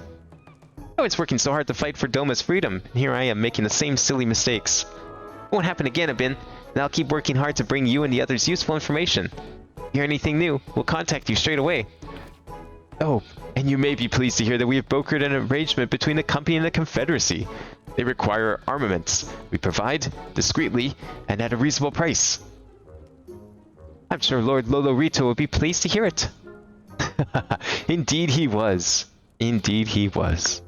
I was working so hard to fight for Doma's freedom, and here I am making the same silly mistakes. It won't happen again, Abin, and I'll keep working hard to bring you and the others useful information. If you hear anything new, we'll contact you straight away. Oh, and you may be pleased to hear that we have brokered an arrangement between the company and the Confederacy. They require armaments. We provide discreetly and at a reasonable price. I'm sure Lord Lolorito will be pleased to hear it. Indeed he was. Indeed he was.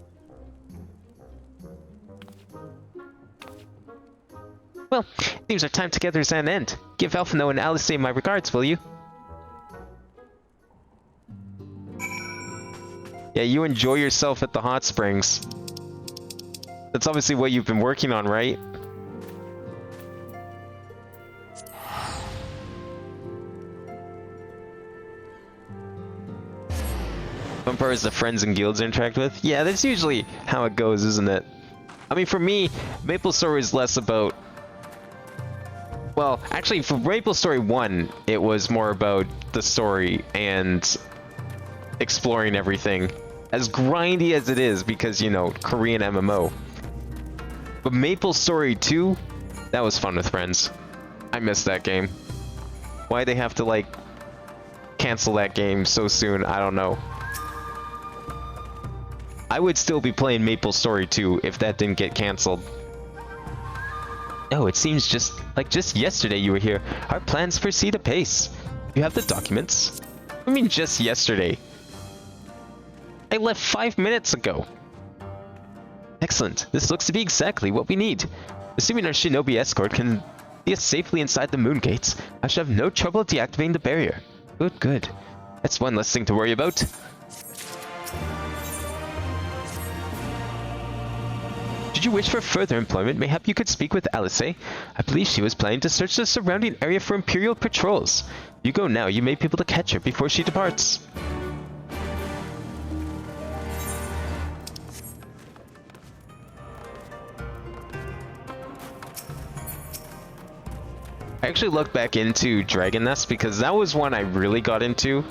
Well, seems our time together is at an end. Give Alphino and Alice my regards, will you? Yeah, you enjoy yourself at the hot springs. That's obviously what you've been working on, right? Fun part is the friends and guilds interact with. Yeah, that's usually how it goes, isn't it? I mean, for me, Maple Story is less about... Well, actually, for Maple Story 1, it was more about the story and exploring everything. As grindy as it is, because, you know, Korean MMO. But Maple Story 2, that was fun with friends. I missed that game. Why'd they have to, like, cancel that game so soon? I don't know. I would still be playing Maple Story 2 if that didn't get canceled. Oh, it seems just yesterday you were here. Our plans proceed apace. You have the documents? I mean, just yesterday. I left 5 minutes ago. Excellent. This looks to be exactly what we need. Assuming our shinobi escort can see us safely inside the moon gates, I should have no trouble deactivating the barrier. Good, good. That's one less thing to worry about. Should you wish for further employment, mayhap you could speak with Alice. I believe she was planning to search the surrounding area for Imperial patrols. You go now, you may be able to catch her before she departs. I actually looked back into Dragon Nest because that was one I really got into.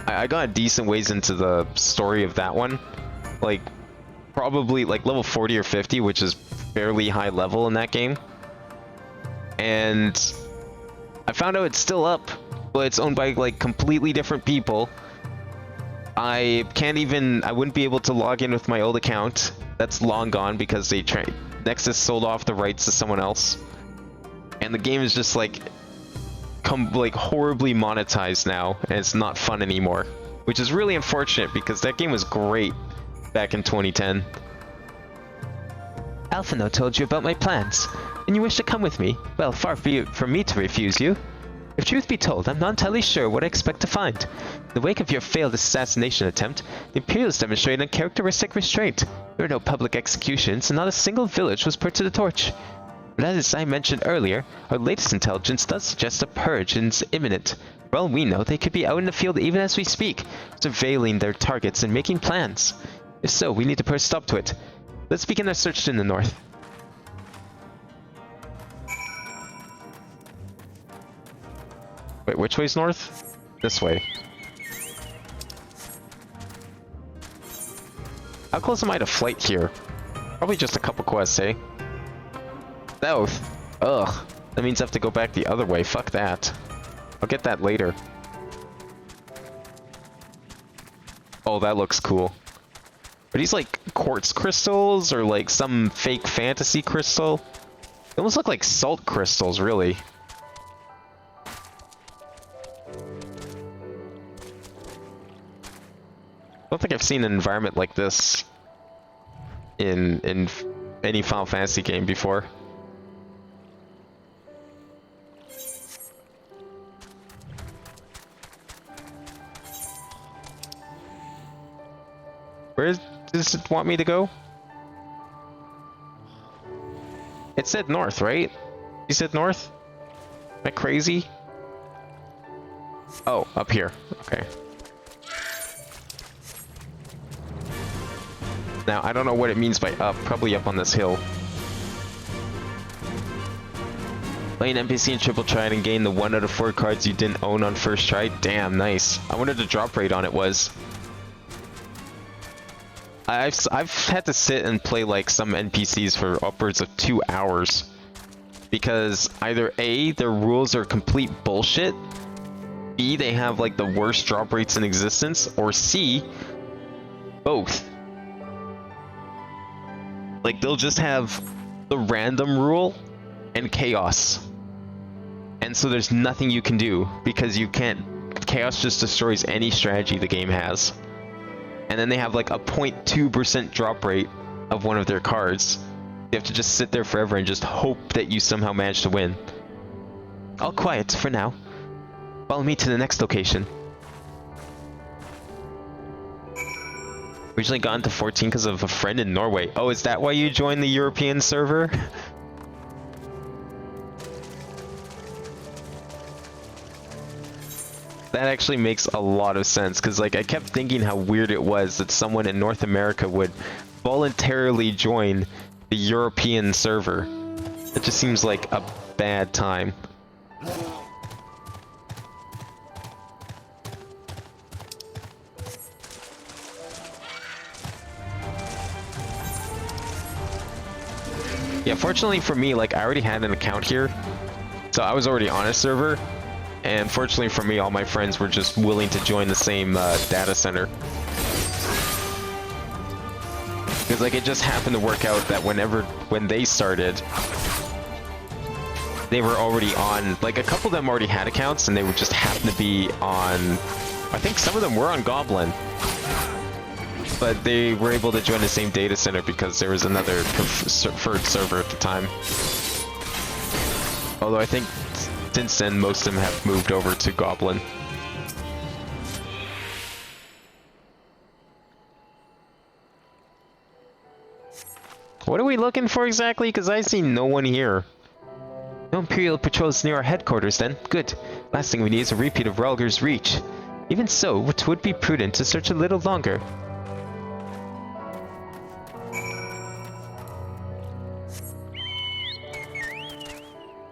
I got a decent ways into the story of that one. Like, probably like level 40 or 50, which is fairly high level in that game. And I found out it's still up, but it's owned by like completely different people. I wouldn't be able to log in with my old account. That's long gone because Nexus sold off the rights to someone else. And the game is just like horribly monetized now, and it's not fun anymore, which is really unfortunate because that game was great back in 2010. Alphino told you about my plans, and you wish to come with me. Well, far be it from me to refuse you. If truth be told, I'm not entirely sure what I expect to find. In the wake of your failed assassination attempt, the Imperials demonstrated uncharacteristic restraint. There were no public executions, and not a single village was put to the torch. But as I mentioned earlier, our latest intelligence does suggest a purge is imminent. For all we know, they could be out in the field even as we speak, surveilling their targets and making plans. If so, we need to put a stop to it. Let's begin our search in the north. Wait, which way's north? This way. How close am I to flight here? Probably just a couple quests, eh? South. Ugh. That means I have to go back the other way. Fuck that. I'll get that later. Oh, that looks cool. Are these like quartz crystals or like some fake fantasy crystal? They almost look like salt crystals, really. I don't think I've seen an environment like this in any Final Fantasy game before. Where does it want me to go? It said north, right? You said north? Am I crazy? Oh, up here. Okay. Now, I don't know what it means by up. Probably up on this hill. Play an NPC in triple try and gain the 1 out of 4 cards you didn't own on first try. Damn, nice. I wonder what the drop rate on it was. I've had to sit and play like some NPCs for upwards of 2 hours because either A, their rules are complete bullshit, B, they have like the worst drop rates in existence, or C, both. Like they'll just have the random rule and chaos. And so there's nothing you can do because you can't, chaos just destroys any strategy the game has. And then they have like a 0.2% drop rate of one of their cards. You have to just sit there forever and just hope that you somehow manage to win. All quiet for now. Follow me to the next location. Originally got into 14 because of a friend in Norway. Oh, is that why you joined the European server? That actually makes a lot of sense, because like I kept thinking how weird it was that someone in North America would voluntarily join the European server. It just seems like a bad time. Yeah, fortunately for me, like I already had an account here, so I was already on a server. And fortunately for me, all my friends were just willing to join the same data center. Because like it just happened to work out that when they started, they were already on, like a couple of them already had accounts and they would just happen to be on, I think some of them were on Goblin. But they were able to join the same data center because there was another preferred server at the time. Although I think since then, most of them have moved over to Goblin. What are we looking for exactly? Because I see no one here. No Imperial patrols near our headquarters then. Good. Last thing we need is a repeat of Ralger's Reach. Even so, it would be prudent to search a little longer.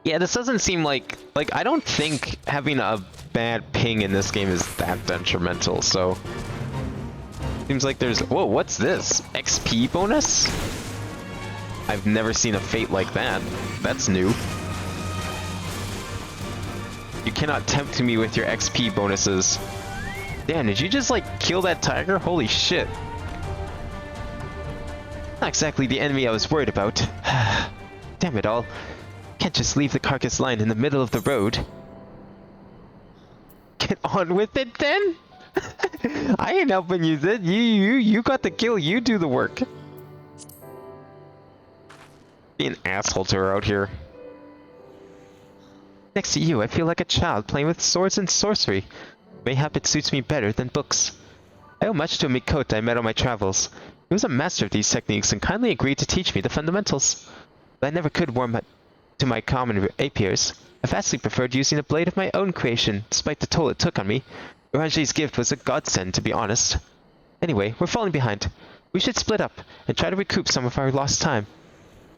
Yeah, this doesn't seem like I don't think having a bad ping in this game is that detrimental, so seems like there's, whoa, what's this? XP bonus? I've never seen a fate like that. That's new. You cannot tempt me with your XP bonuses. Damn, did you just like kill that tiger? Holy shit. Not exactly the enemy I was worried about. Damn it all. Can't just leave the carcass lying in the middle of the road. Get on with it then? I ain't helping you then. You got the kill, you do the work. Be an asshole to her out here. Next to you, I feel like a child playing with swords and sorcery. Mayhap it suits me better than books. I owe much to a Mikote I met on my travels. He was a master of these techniques and kindly agreed to teach me the fundamentals. But I never could warm to my common rapiers. I vastly preferred using a blade of my own creation, despite the toll it took on me. Orange's gift was a godsend, to be honest. Anyway, we're falling behind. We should split up, and try to recoup some of our lost time.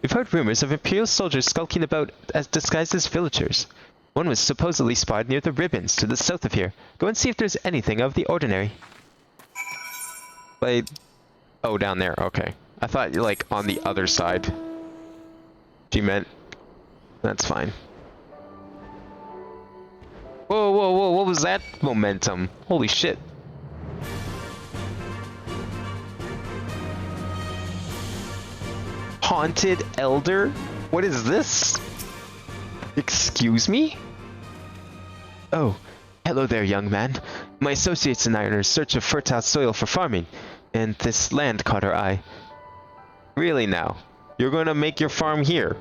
We've heard rumors of Imperial soldiers skulking about as disguised as villagers. One was supposedly spotted near the ribbons to the south of here. Go and see if there's anything of the ordinary. Wait. Oh, down there, okay. I thought you're like on the other side. She meant... That's fine. Whoa, whoa, whoa, what was that momentum? Holy shit. Haunted Elder? What is this? Excuse me? Oh, hello there, young man. My associates and I are in search of fertile soil for farming, and this land caught our eye. Really now? You're going to make your farm here?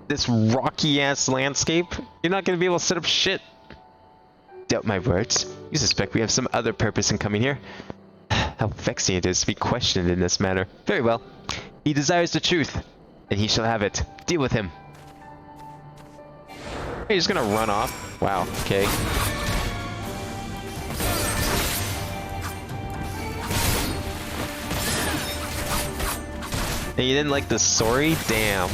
This rocky-ass landscape? You're not going to be able to set up shit. Doubt my words. You suspect we have some other purpose in coming here. How vexing it is to be questioned in this manner. Very well. He desires the truth, and he shall have it. Deal with him. He's gonna run off. Wow, okay. And you didn't like the story? Damn.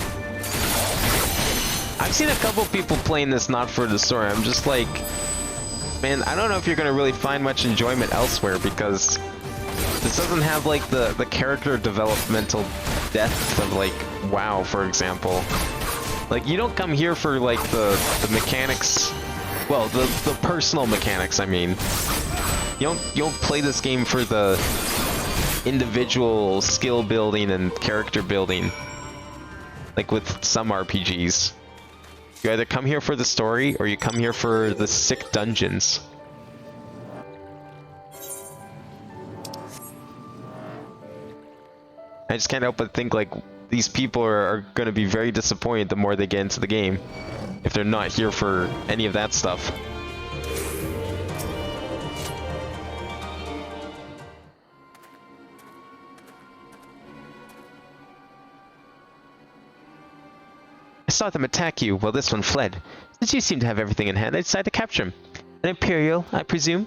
I've seen a couple people playing this not for the story. I'm just like, man, I don't know if you're gonna really find much enjoyment elsewhere, because this doesn't have like the character developmental depth of like WoW, for example. Like, you don't come here for like the mechanics Well, the personal mechanics, I mean. You don't play this game for the individual skill building and character building, like with some RPGs. You either come here for the story, or you come here for the sick dungeons. I just can't help but think, like, these people are going to be very disappointed the more they get into the game, if they're not here for any of that stuff. I saw them attack you while this one fled. Since you seem to have everything in hand, I decided to capture him. An Imperial, I presume?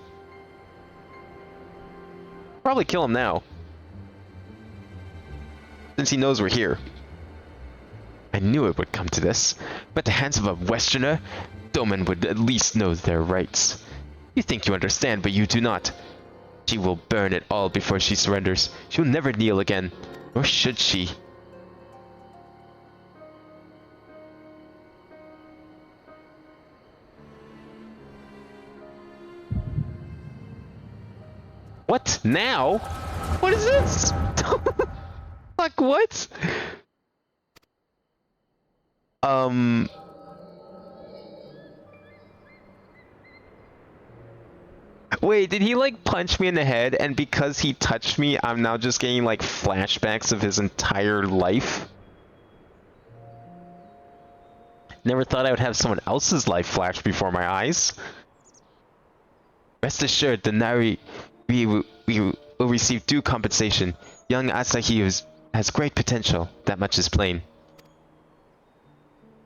Probably kill him now, since he knows we're here. I knew it would come to this, but at the hands of a Westerner, Doman would at least know their rights. You think you understand, but you do not. She will burn it all before she surrenders. She'll never kneel again, nor should she. What? Now? What is this? Like, what? Wait, did he like punch me in the head, and because he touched me, I'm now just getting like flashbacks of his entire life? Never thought I would have someone else's life flash before my eyes. Rest assured, the Nari we will receive due compensation. Young Asahi has great potential, that much is plain.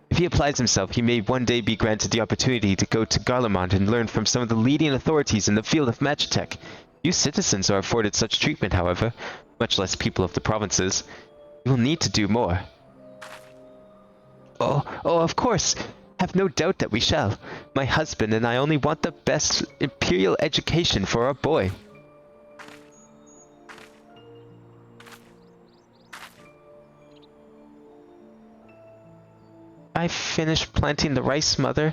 If he applies himself, he may one day be granted the opportunity to go to Garlemald and learn from some of the leading authorities in the field of magitech. Few citizens are afforded such treatment, however, much less people of the provinces. You will need to do more. Oh, of course! Have no doubt that we shall. My husband and I only want the best Imperial education for our boy. I finished planting the rice, Mother.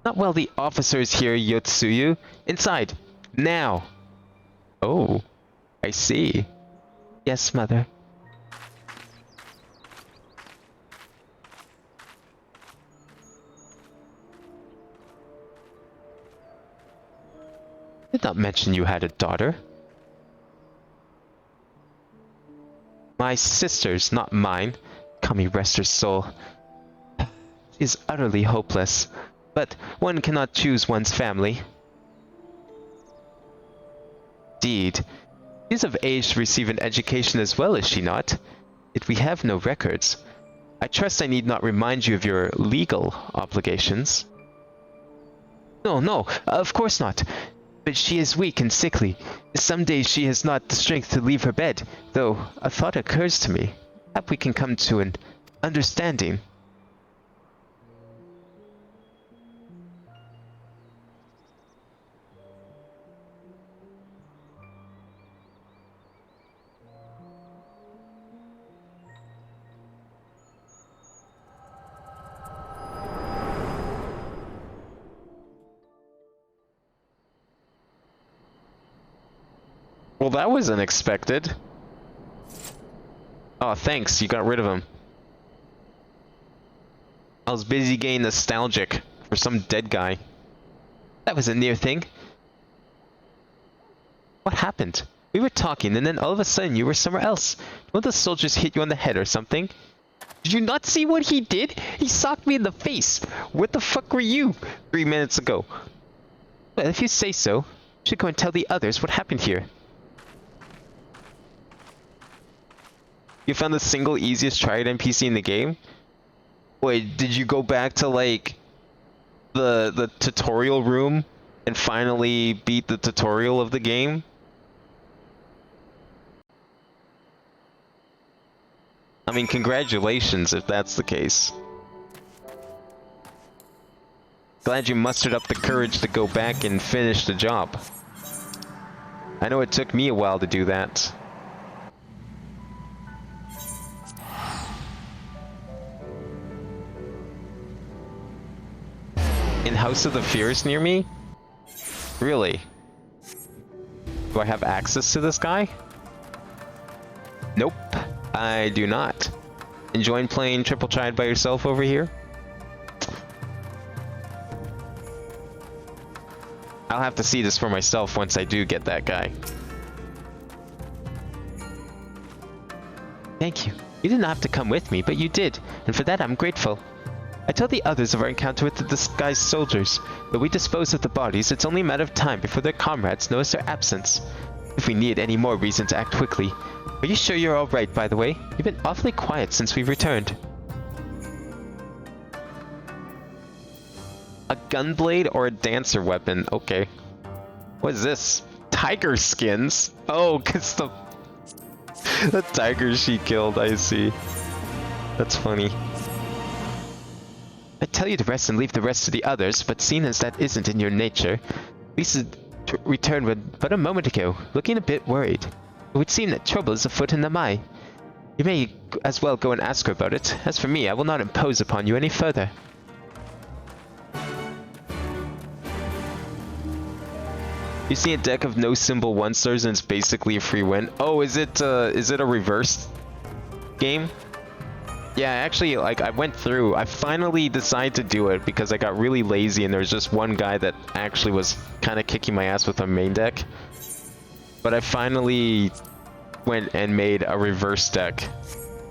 Not while the officer is here, Yotsuyu. Inside. Now. Oh, I see. Yes, Mother. Did not mention you had a daughter. My sister's, not mine. Kami rest her soul. Is utterly hopeless. But one cannot choose one's family. Indeed. She is of age to receive an education as well, is she not? Yet we have no records. I trust I need not remind you of your legal obligations. No, of course not. But she is weak and sickly. Some days she has not the strength to leave her bed, though a thought occurs to me. Perhaps we can come to an understanding. Well, that was unexpected. Oh, thanks, you got rid of him. I was busy getting nostalgic for some dead guy. That was a near thing. What happened? We were talking, and then all of a sudden you were somewhere else. One of the soldiers hit you on the head or something. Did you not see what he did? He socked me in the face. Where the fuck were you 3 minutes ago? Well, if you say so, you should go and tell the others what happened here. You found the single easiest triad NPC in the game? Wait, did you go back to like the tutorial room and finally beat the tutorial of the game? I mean, congratulations if that's the case. Glad you mustered up the courage to go back and finish the job. I know it took me a while to do that. in House of the Fierce near me? Really? Do I have access to this guy? Nope, I do not. Enjoying playing Triple Triad by yourself over here? I'll have to see this for myself once I do get that guy. Thank you. You didn't have to come with me, but you did, and for that I'm grateful. I told the others of our encounter with the disguised soldiers. Though we dispose of the bodies, it's only a matter of time before their comrades notice their absence. If we need any more reason to act quickly. Are you sure you're alright, by the way? You've been awfully quiet since we returned. A gunblade or a dancer weapon? Okay. What is this? Tiger skins? Oh, cause the tiger she killed, I see. That's funny. I tell you to rest and leave the rest to the others, but seeing as that isn't in your nature, Lisa returned but a moment ago, looking a bit worried. It would seem that trouble is afoot in the Mai. You may as well go and ask her about it. As for me, I will not impose upon you any further. You see a deck of no symbol 1-stars and it's basically a free win. Oh, is it a reverse game? Yeah, actually, like, I went through. I finally decided to do it because I got really lazy and there was just one guy that actually was kind of kicking my ass with a main deck. But I finally went and made a reverse deck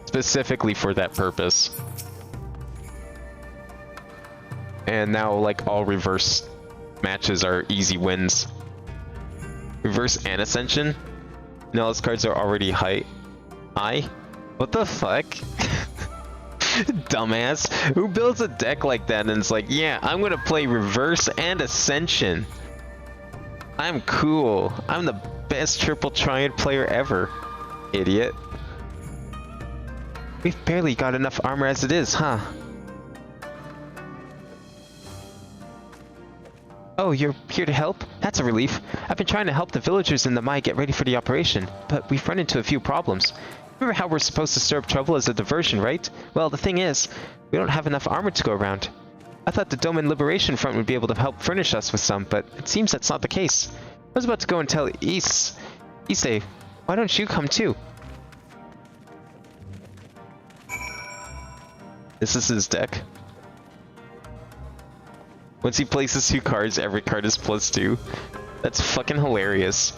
specifically for that purpose. And now, like, all reverse matches are easy wins. Reverse and Ascension? No, those cards are already high. What the fuck? Dumbass. Who builds a deck like that and it's like, yeah, I'm gonna play Reverse and Ascension. I'm cool. I'm the best Triple Triad player ever. Idiot. We've barely got enough armor as it is, huh? Oh, you're here to help? That's a relief. I've been trying to help the villagers in the Mai get ready for the operation, but we've run into a few problems. Remember how we're supposed to stir up trouble as a diversion, right? Well, the thing is, we don't have enough armor to go around. I thought the Doman Liberation Front would be able to help furnish us with some, but it seems that's not the case. I was about to go and tell Issei, why don't you come too? This is his deck. Once he places 2 cards, every card is +2. That's fucking hilarious.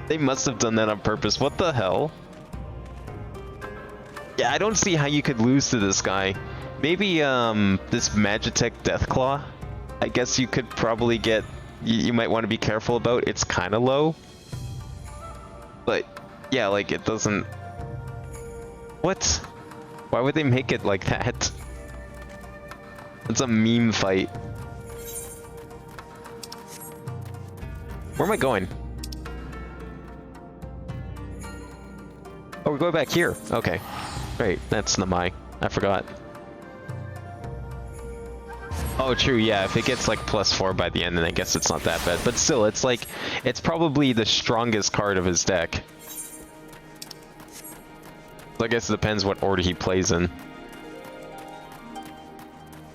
They must have done that on purpose. What the hell? Yeah, I don't see how you could lose to this guy. Maybe, this Magitech Deathclaw? I guess you could probably get... You might want to be careful about. It's kind of low. But, yeah, like, it doesn't... What? Why would they make it like that? It's a meme fight. Where am I going? Oh, we're going back here. Okay. Great, that's the Mai. I forgot. Oh, true, yeah, if it gets like +4 by the end, then I guess it's not that bad. But still, it's like, it's probably the strongest card of his deck. So I guess it depends what order he plays in.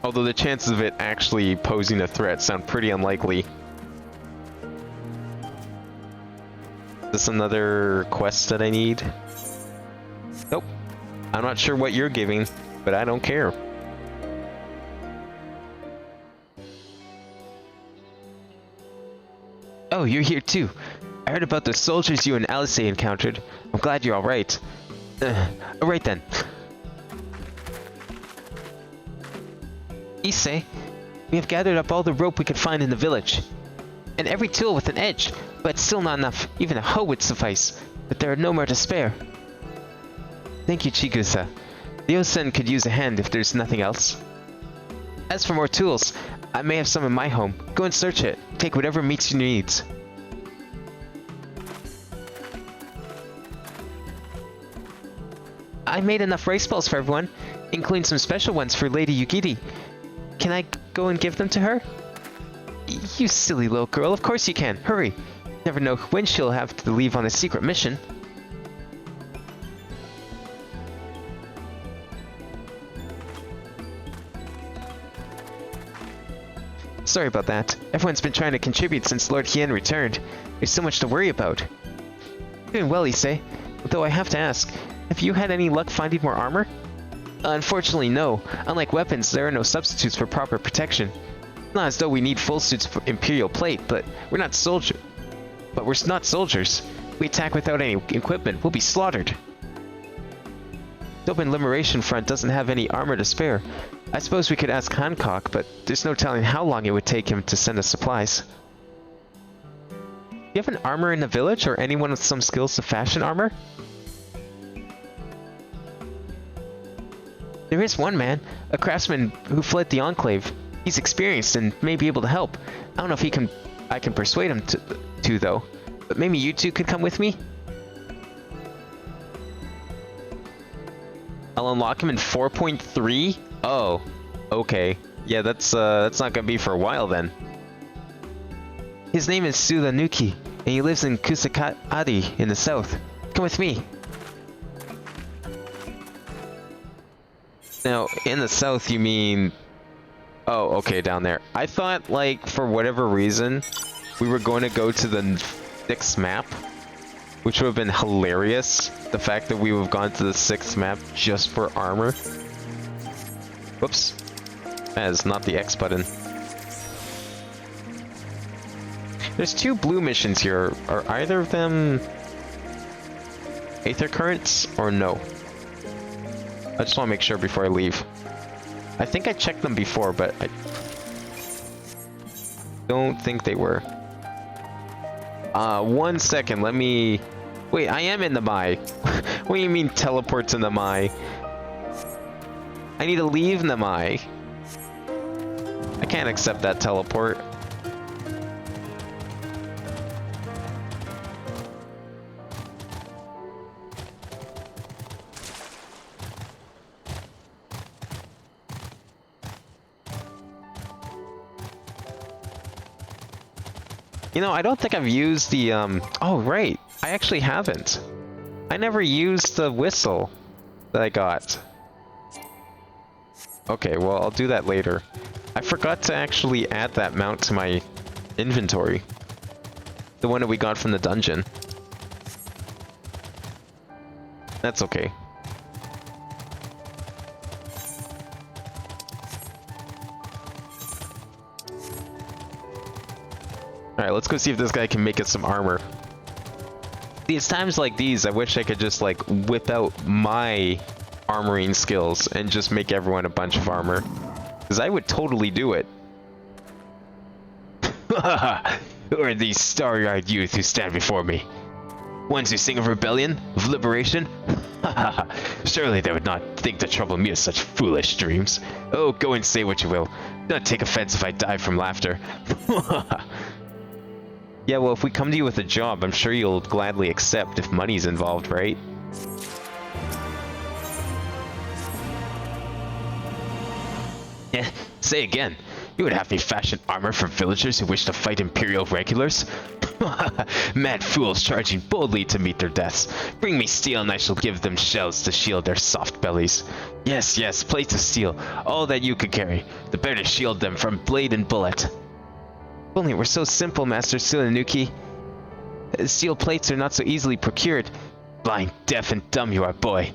Although the chances of it actually posing a threat sound pretty unlikely. Is this another quest that I need? Nope. I'm not sure what you're giving, but I don't care. Oh, you're here too. I heard about the soldiers you and Alice encountered. I'm glad you're alright. Alright then. Issei, we have gathered up all the rope we could find in the village. And every tool with an edge, but still not enough. Even a hoe would suffice. But there are no more to spare. Thank you, Chigusa. Ryo-sen could use a hand if there's nothing else. As for more tools, I may have some in my home. Go and search it. Take whatever meets your needs. I made enough rice balls for everyone, including some special ones for Lady Yugiri. Can I go and give them to her? You silly little girl, of course you can. Hurry. Never know when she'll have to leave on a secret mission. Sorry about that. Everyone's been trying to contribute since Lord Hien returned. There's so much to worry about. Doing well, Issei. Although I have to ask, have you had any luck finding more armor? Unfortunately, no. Unlike weapons, there are no substitutes for proper protection. Not as though we need full suits for Imperial plate, but we're not soldiers. We attack without any equipment, we'll be slaughtered. Doben Liberation Front doesn't have any armor to spare. I suppose we could ask Hancock, but there's no telling how long it would take him to send us supplies. Do you have an armor in the village, or anyone with some skills to fashion armor? There is one man, a craftsman who fled the Enclave. He's experienced and may be able to help. I don't know if I can persuade him to though. But maybe you two could come with me? I'll unlock him in 4.3? Oh, okay. Yeah, that's not gonna be for a while then. His name is Sulanuki, and he lives in Kusakadi in the south. Come with me. Now, in the south, you mean... Oh, okay, down there. I thought, like, for whatever reason, we were going to go to the 6th map, which would have been hilarious. The fact that we would have gone to the 6th map just for armor. Whoops. That is not the X button. There's 2 blue missions here. Are either of them Aether Currents or no? I just want to make sure before I leave. I think I checked them before, but I don't think they were. 1 second, let me... Wait, I am in the Mai. What do you mean teleport to the Mai? I need to leave the Mai. I can't accept that teleport. You know, I don't think I've used the, Oh, right. I actually haven't. I never used the whistle that I got. Okay, well, I'll do that later. I forgot to actually add that mount to my inventory. The one that we got from the dungeon. That's okay. Alright, let's go see if this guy can make us some armor. These times like these, I wish I could just, like, whip out my armoring skills and just make everyone a bunch of armor. Because I would totally do it. Who are these starry-eyed youth who stand before me? Ones who sing of rebellion? Of liberation? Surely they would not think to trouble me with such foolish dreams. Oh, go and say what you will. Don't take offense if I die from laughter. Yeah, well, if we come to you with a job, I'm sure you'll gladly accept if money's involved, right? Yeah, say again. You would have me fashion armor for villagers who wish to fight Imperial regulars? Mad fools charging boldly to meet their deaths. Bring me steel and I shall give them shells to shield their soft bellies. Yes, yes, plates of steel. All that you could carry. The better to shield them from blade and bullet. If only it were so simple, Master Sulanuki. Steel plates are not so easily procured. Blind, deaf, and dumb you are, boy.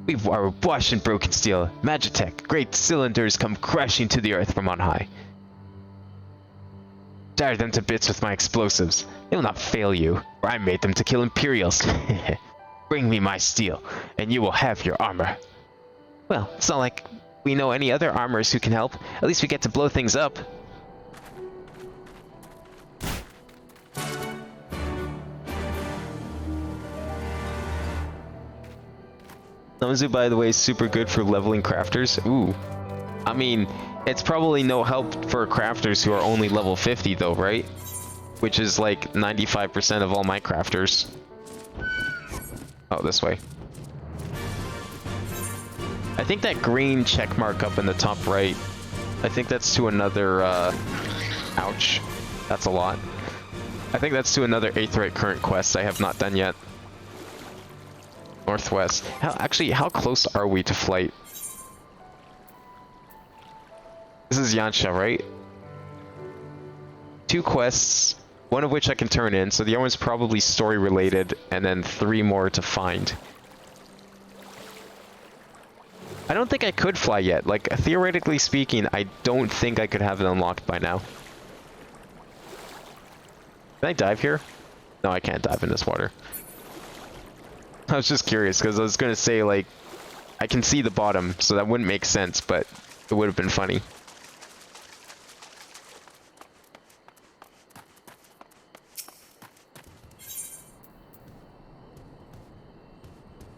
We are washed in broken steel. Magitech, great cylinders come crashing to the earth from on high. Shatter them to bits with my explosives. They will not fail you, for I made them to kill Imperials. Bring me my steel, and you will have your armor. Well, it's not like we know any other armorers who can help. At least we get to blow things up. Namazu, by the way, is super good for leveling crafters. Ooh. I mean, it's probably no help for crafters who are only level 50 though, right? Which is like 95% of all my crafters. Oh, this way. I think that green check mark up in the top right, I think that's to another, ouch. That's a lot. I think that's to another Aetherite Current quest I have not done yet. Northwest. Actually, how close are we to flight? This is Yansha, right? 2 quests, one of which I can turn in, so the other one's probably story related, and then 3 more to find. I don't think I could fly yet. Like, theoretically speaking, I don't think I could have it unlocked by now. Can I dive here? No, I can't dive in this water. I was just curious, because I was going to say, like, I can see the bottom, so that wouldn't make sense, but it would have been funny.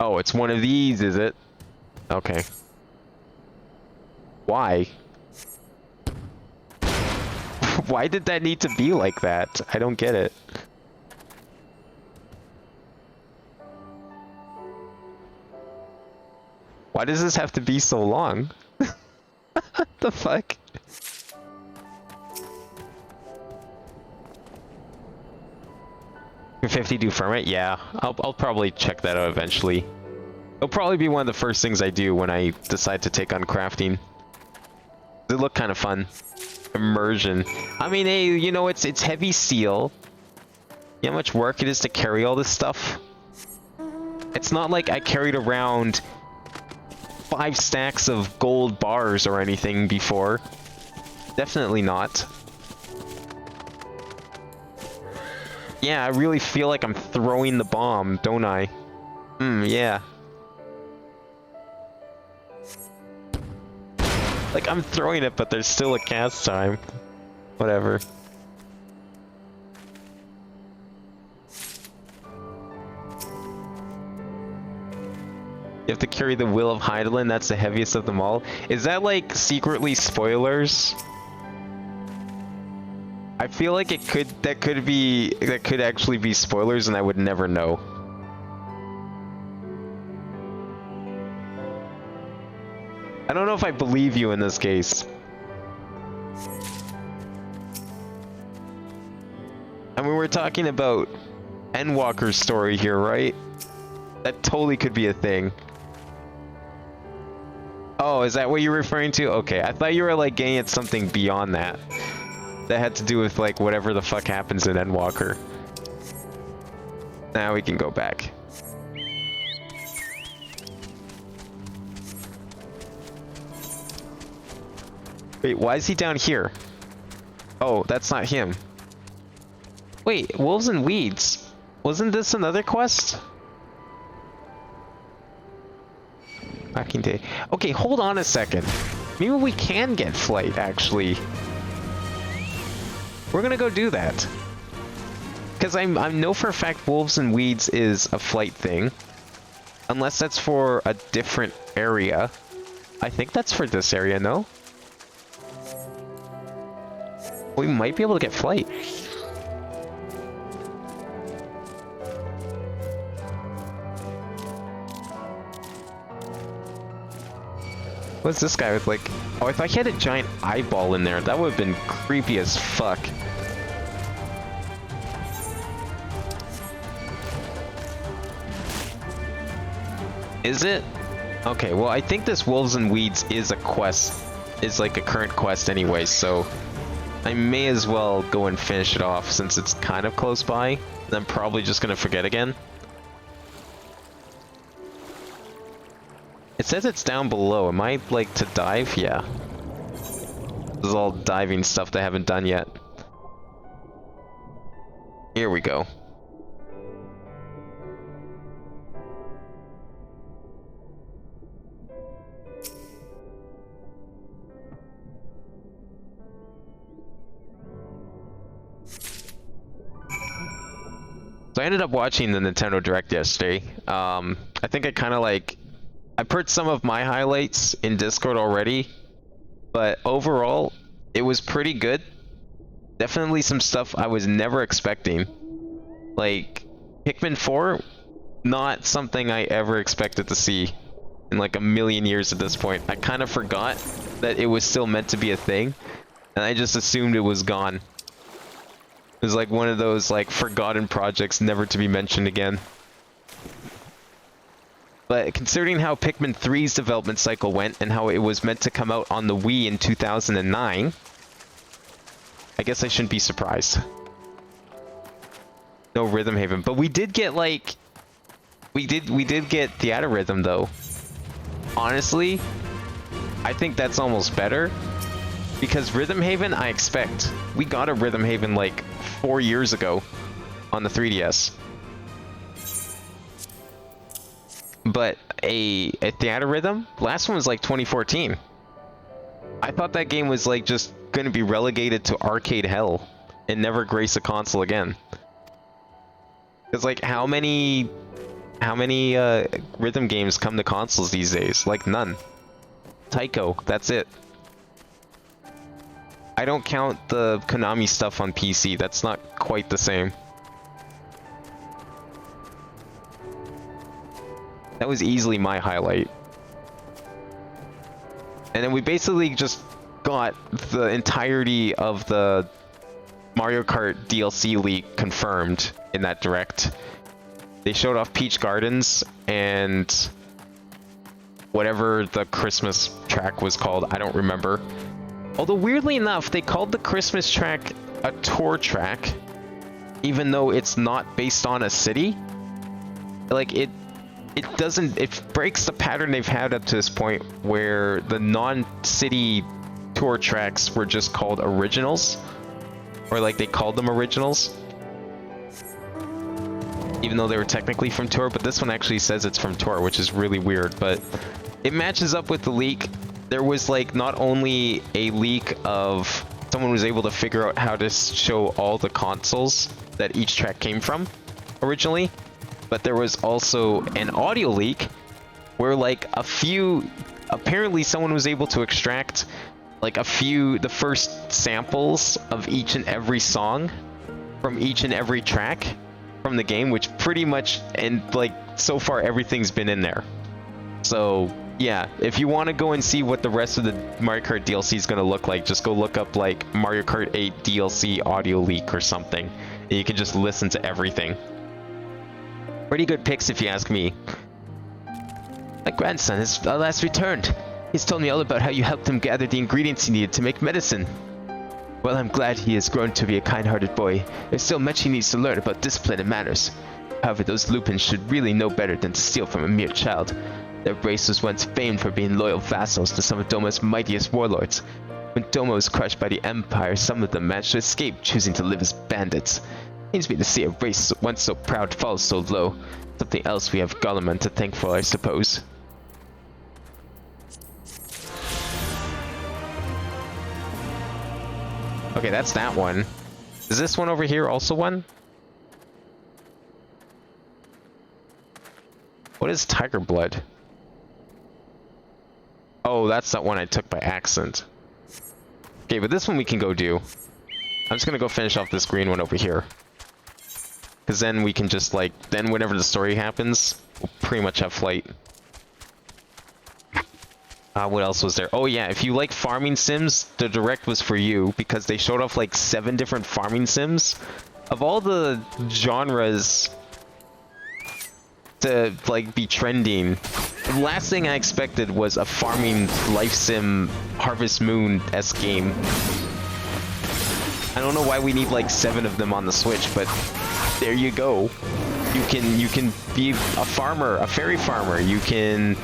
Oh, it's one of these, is it? Okay. Why? Why did that need to be like that? I don't get it. Why does this have to be so long? What the fuck? $50 do ferment? Yeah, I'll probably check that out eventually. It'll probably be one of the first things I do when I decide to take on crafting. They look kind of fun. Immersion. I mean, hey, you know, it's heavy steel. You know how much work it is to carry all this stuff? It's not like I carried around 5 stacks of gold bars or anything before. Definitely not. Yeah, I really feel like I'm throwing the bomb, don't I? Yeah. Like, I'm throwing it, but there's still a cast time. Whatever. You have to carry the Will of Hydaelyn, that's the heaviest of them all. Is that, like, secretly spoilers? I feel like that could actually be spoilers and I would never know. I don't know if I believe you in this case. I mean, we're talking about Endwalker's story here, right? That totally could be a thing. Oh, is that what you're referring to? Okay, I thought you were like getting at something beyond that. That had to do with like whatever the fuck happens in Endwalker. Now we can go back. Wait, why is he down here? Oh, that's not him. Wait, Wolves and Weeds. Wasn't this another quest? Fucking day. Okay, hold on a second. Maybe we can get flight, actually. We're gonna go do that. Because I know for a fact Wolves and Weeds is a flight thing. Unless that's for a different area. I think that's for this area, no? We might be able to get flight. What's this guy with like... Oh, I thought he had a giant eyeball in there. That would have been creepy as fuck. Is it? Okay, well I think this Wolves and Weeds is a quest. Is like a current quest anyway, so... I may as well go and finish it off since it's kind of close by. I'm probably just gonna forget again. It says it's down below. Am I like to dive? Yeah. This is all diving stuff that I haven't done yet. Here we go. So I ended up watching the Nintendo Direct yesterday. I think I kind of like... I put some of my highlights in Discord already, but overall, it was pretty good. Definitely some stuff I was never expecting. Like, Pikmin 4, not something I ever expected to see in like a million years at this point. I kind of forgot that it was still meant to be a thing, and I just assumed it was gone. It was like one of those like forgotten projects never to be mentioned again. But considering how Pikmin 3's development cycle went and how it was meant to come out on the Wii in 2009, I guess I shouldn't be surprised. No Rhythm Haven, but we did get like we did get Theatrhythm though. Honestly, I think that's almost better because Rhythm Haven I expect. We got a Rhythm Haven like 4 years ago on the 3DS. But a Theatrhythm, last one was like 2014. I thought that game was like just going to be relegated to arcade hell and never grace a console again. Cuz like how many rhythm games come to consoles these days? Like none. Taiko, that's it. I don't count the Konami stuff on PC. That's not quite the same. That was easily my highlight. And then we basically just got the entirety of the Mario Kart DLC leak confirmed in that direct. They showed off Peach Gardens and whatever the Christmas track was called, I don't remember. Although weirdly enough, they called the Christmas track a tour track, even though it's not based on a city. Like it breaks the pattern they've had up to this point where the non-city tour tracks were just called originals, or like they called them originals, even though they were technically from tour. But this one actually says it's from tour, which is really weird, but it matches up with the leak. There was like not only a leak of someone was able to figure out how to show all the consoles that each track came from originally, but there was also an audio leak where like apparently someone was able to extract like the first samples of each and every song from each and every track from the game, which pretty much, and like so far everything's been in there. So yeah, if you want to go and see what the rest of the Mario Kart DLC is going to look like, just go look up like Mario Kart 8 DLC audio leak or something, and you can just listen to everything. Pretty good picks if you ask me. My grandson has at last returned. He's told me all about how you helped him gather the ingredients he needed to make medicine. Well, I'm glad he has grown to be a kind-hearted boy. There's still much he needs to learn about discipline and manners. However, those Lupins should really know better than to steal from a mere child. Their race was once famed for being loyal vassals to some of Doma's mightiest warlords. When Doma was crushed by the Empire, some of them managed to escape, choosing to live as bandits. Pains me to see a race once so proud fall so low. Something else we have Goleman to thank for, I suppose. Okay, that's that one. Is this one over here also one? What is Tiger Blood? Oh, that's that one I took by accident. Okay, but this one we can go do. I'm just gonna go finish off this green one over here. Because then we can just like, then whenever the story happens, we'll pretty much have flight. What else was there? Oh yeah, if you like farming sims, the direct was for you because they showed off like 7 different farming sims. Of all the genres to like be trending, the last thing I expected was a farming life sim Harvest Moon-esque game. I don't know why we need like 7 of them on the Switch, but there you go. You can be a farmer, a fairy farmer. You can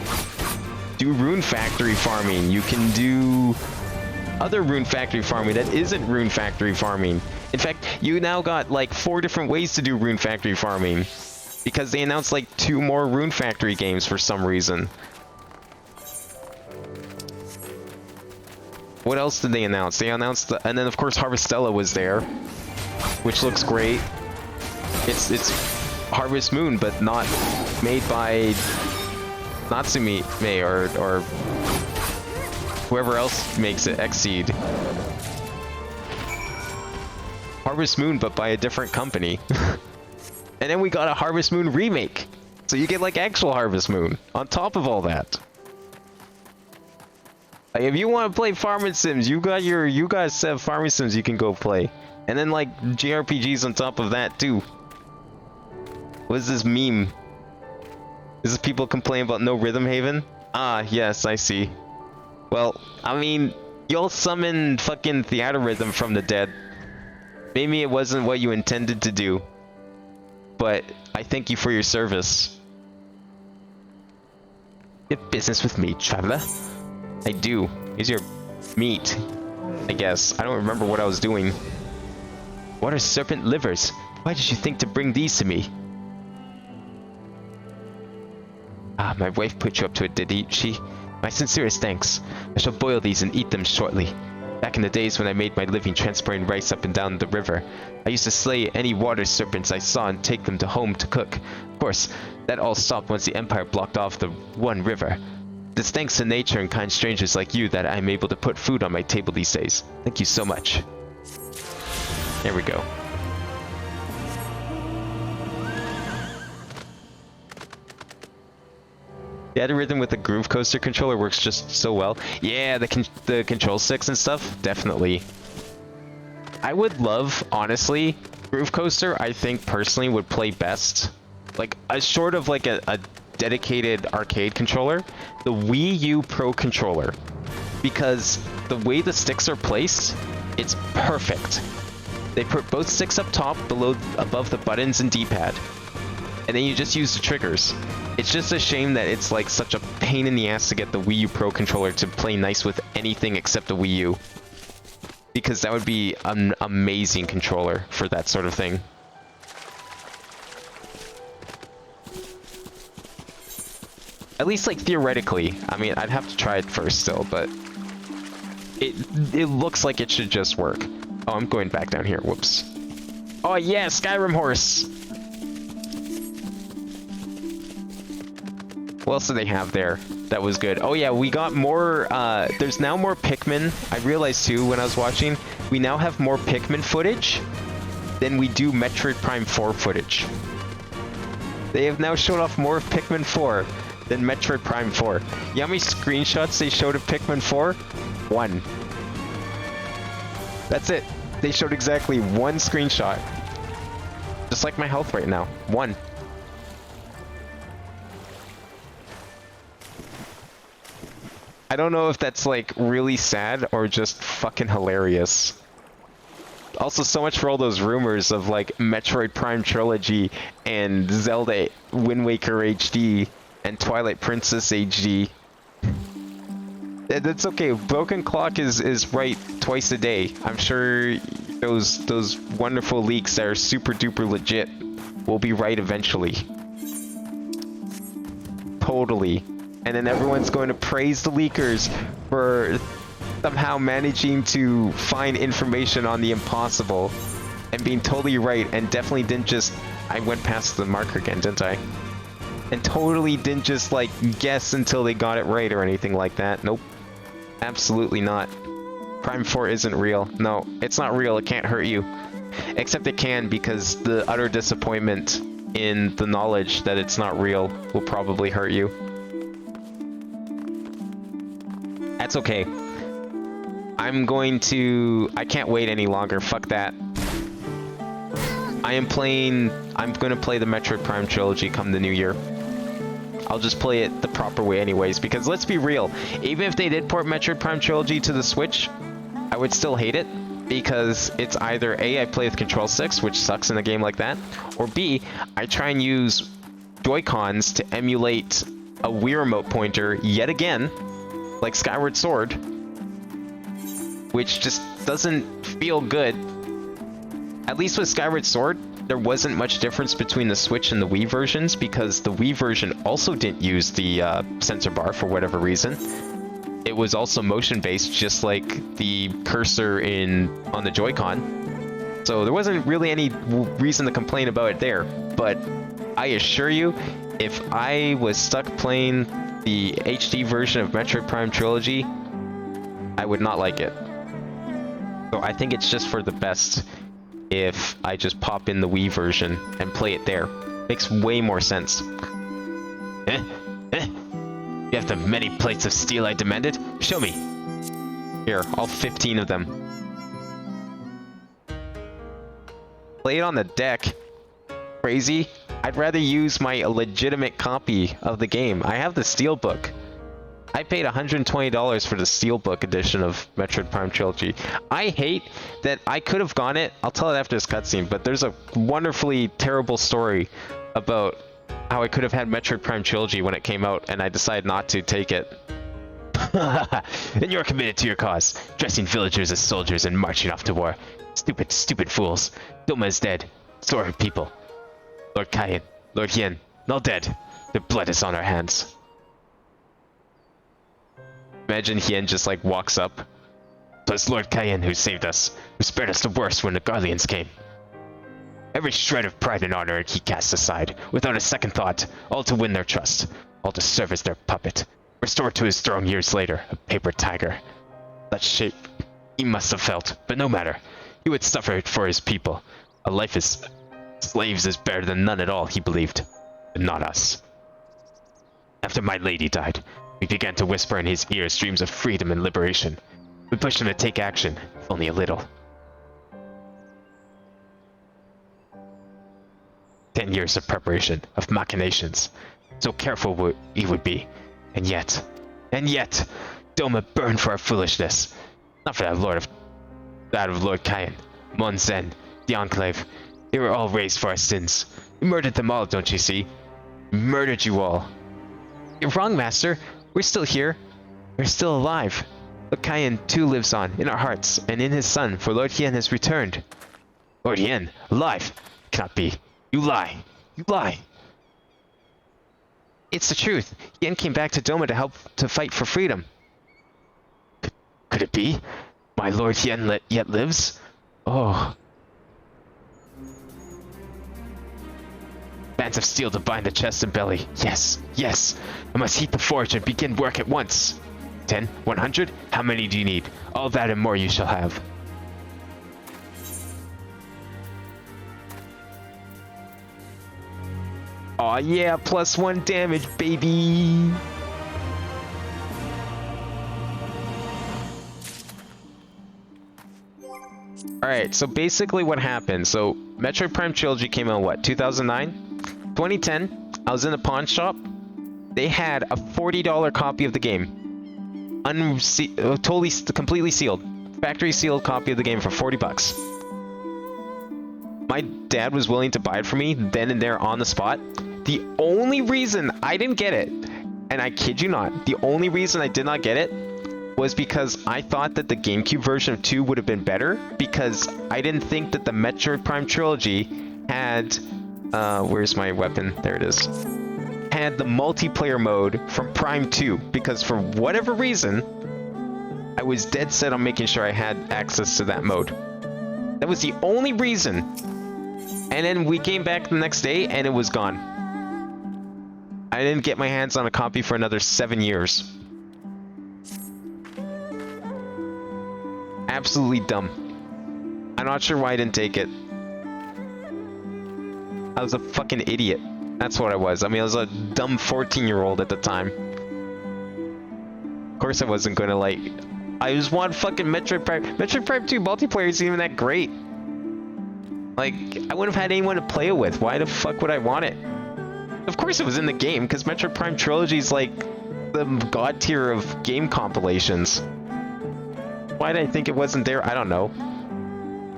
do Rune Factory farming. You can do other Rune Factory farming that isn't Rune Factory farming. In fact, you now got like 4 different ways to do Rune Factory farming because they announced like 2 more Rune Factory games for some reason. What else did they announce? They announced and then of course Harvestella was there, which looks great. It's Harvest Moon, but not made by Natsume or whoever else makes it, XIV. Harvest Moon, but by a different company. And then we got a Harvest Moon remake, so you get like actual Harvest Moon on top of all that. Like, if you want to play farming sims, you guys have farming sims you can go play, and then like JRPGs on top of that too. What is this meme? Is this people complaining about no Rhythm Haven? Ah, yes, I see. Well, I mean, you'll summon fucking Theatrhythm from the dead. Maybe it wasn't what you intended to do, but I thank you for your service. You have business with me, traveler? I do. Here's your meat, I guess. I don't remember what I was doing. What are serpent livers? Why did you think to bring these to me? Ah, my wife put you up to it, did she? My sincerest thanks. I shall boil these and eat them shortly. Back in the days when I made my living transporting rice up and down the river, I used to slay any water serpents I saw and take them to home to cook. Of course, that all stopped once the Empire blocked off the one river. It's thanks to nature and kind strangers like you that I'm able to put food on my table these days. Thank you so much. There we go. The algorithm with the Groove Coaster controller works just so well. Yeah, the control sticks and stuff, definitely. I would love, honestly, Groove Coaster, I think personally would play best. Like, short of like a dedicated arcade controller, the Wii U Pro controller. Because the way the sticks are placed, it's perfect. They put both sticks up top, above the buttons and D-pad. And then you just use the triggers. It's just a shame that it's like such a pain in the ass to get the Wii U Pro controller to play nice with anything except the Wii U. Because that would be an amazing controller for that sort of thing. At least like theoretically. I mean, I'd have to try it first still, but it looks like it should just work. Oh, I'm going back down here. Whoops. Oh yeah, Skyrim horse. What else do they have there? That was good. Oh yeah, we got more, there's now more Pikmin. I realized too when I was watching, we now have more Pikmin footage than we do Metroid Prime 4 footage. They have now shown off more of Pikmin 4 than Metroid Prime 4. You know how many screenshots they showed of Pikmin 4? 1. That's it. They showed exactly 1 screenshot. Just like my health right now. 1. I don't know if that's like really sad or just fucking hilarious. Also, so much for all those rumors of like Metroid Prime Trilogy and Zelda Wind Waker HD and Twilight Princess HD. That's okay. Broken Clock is right twice a day. I'm sure those wonderful leaks that are super duper legit will be right eventually. Totally. And then everyone's going to praise the leakers for somehow managing to find information on the impossible and being totally right, and definitely didn't just... I went past the marker again, didn't I? And totally didn't just like guess until they got it right or anything like that. Nope. Absolutely not. Prime 4 isn't real. No, it's not real. It can't hurt you. Except it can, because the utter disappointment in the knowledge that it's not real will probably hurt you. That's okay. I'm going to... I can't wait any longer. Fuck that. I'm going to play the Metroid Prime Trilogy come the new year. I'll just play it the proper way anyways, because let's be real. Even if they did port Metroid Prime Trilogy to the Switch, I would still hate it, because it's either A, I play with Control Sticks, which sucks in a game like that, or B, I try and use Joy-Cons to emulate a Wii Remote pointer yet again, like Skyward Sword, which just doesn't feel good. At least with Skyward Sword, there wasn't much difference between the Switch and the Wii versions, because the Wii version also didn't use the sensor bar for whatever reason. It was also motion-based, just like the cursor on the Joy-Con. So there wasn't really any reason to complain about it there. But I assure you, if I was stuck playing the HD version of Metroid Prime Trilogy, I would not like it. So I think it's just for the best if I just pop in the Wii version and play it there. Makes way more sense. You have the many plates of steel I demanded? Show me. Here, all 15 of them. Play it on the deck. Crazy? I'd rather use my legitimate copy of the game. I have the steelbook. I paid $120 for the Steelbook edition of Metroid Prime Trilogy. I hate that I could have gone it. I'll tell it after this cutscene, but there's a wonderfully terrible story about how I could have had Metroid Prime Trilogy when it came out, and I decided not to take it. And you're committed to your cause, dressing villagers as soldiers and marching off to war. Stupid, stupid fools. Doma is dead. So are people. Lord Kaien, Lord Hien, all dead. Their blood is on our hands. Imagine Hien just like walks up. It was Lord Kaien who saved us, who spared us the worst when the Garleans came. Every shred of pride and honor he cast aside, without a second thought, all to win their trust, all to serve as their puppet. Restored to his throne years later, a paper tiger. That shape he must have felt, but no matter. He would suffer for his people. A life as slaves is better than none at all, he believed. But not us. After my lady died, we began to whisper in his ears dreams of freedom and liberation. We pushed him to take action, if only a little. 10 years of preparation, of machinations. So careful he would be. And yet, Doma burned for our foolishness. Not for that of Lord Kaien, Mon Zen, the Enclave. They were all raised for our sins. We murdered them all, don't you see? We murdered you all. You're wrong, Master. We're still here. We're still alive. Lord Kaien too lives on, in our hearts, and in his son, for Lord Hien has returned. Lord Hien, alive? Cannot be. You lie. You lie. It's the truth. Hien came back to Doma to help to fight for freedom. Could it be? My Lord Hien yet lives? Oh. Bands of steel to bind the chest and belly. Yes, yes. I must heat the forge and begin work at once. 10, 100? How many do you need? All that and more you shall have. Aw yeah, +1 damage, baby! Alright, so basically what happened, so Metroid Prime Trilogy came out, what, 2009? 2010, I was in a pawn shop. They had a $40 copy of the game. Completely sealed. Factory sealed copy of the game for 40 bucks. My dad was willing to buy it for me then and there on the spot. The only reason I didn't get it, and I kid you not, the only reason I did not get it was because I thought that the GameCube version of 2 would have been better, because I didn't think that the Metroid Prime Trilogy had, where's my weapon? There it is. Had the multiplayer mode from Prime 2, because for whatever reason, I was dead set on making sure I had access to that mode. That was the only reason. And then we came back the next day and it was gone. I didn't get my hands on a copy for another 7 years. Absolutely dumb. I'm not sure why I didn't take it. I was a fucking idiot. That's what I was. I mean, I was a dumb 14-year-old at the time. Of course I wasn't gonna like... I just want fucking Metroid Prime. Metroid Prime 2 multiplayer isn't even that great. Like, I wouldn't have had anyone to play it with. Why the fuck would I want it? Of course it was in the game, because Metroid Prime Trilogy is like the god tier of game compilations. Why did I think it wasn't there? I don't know.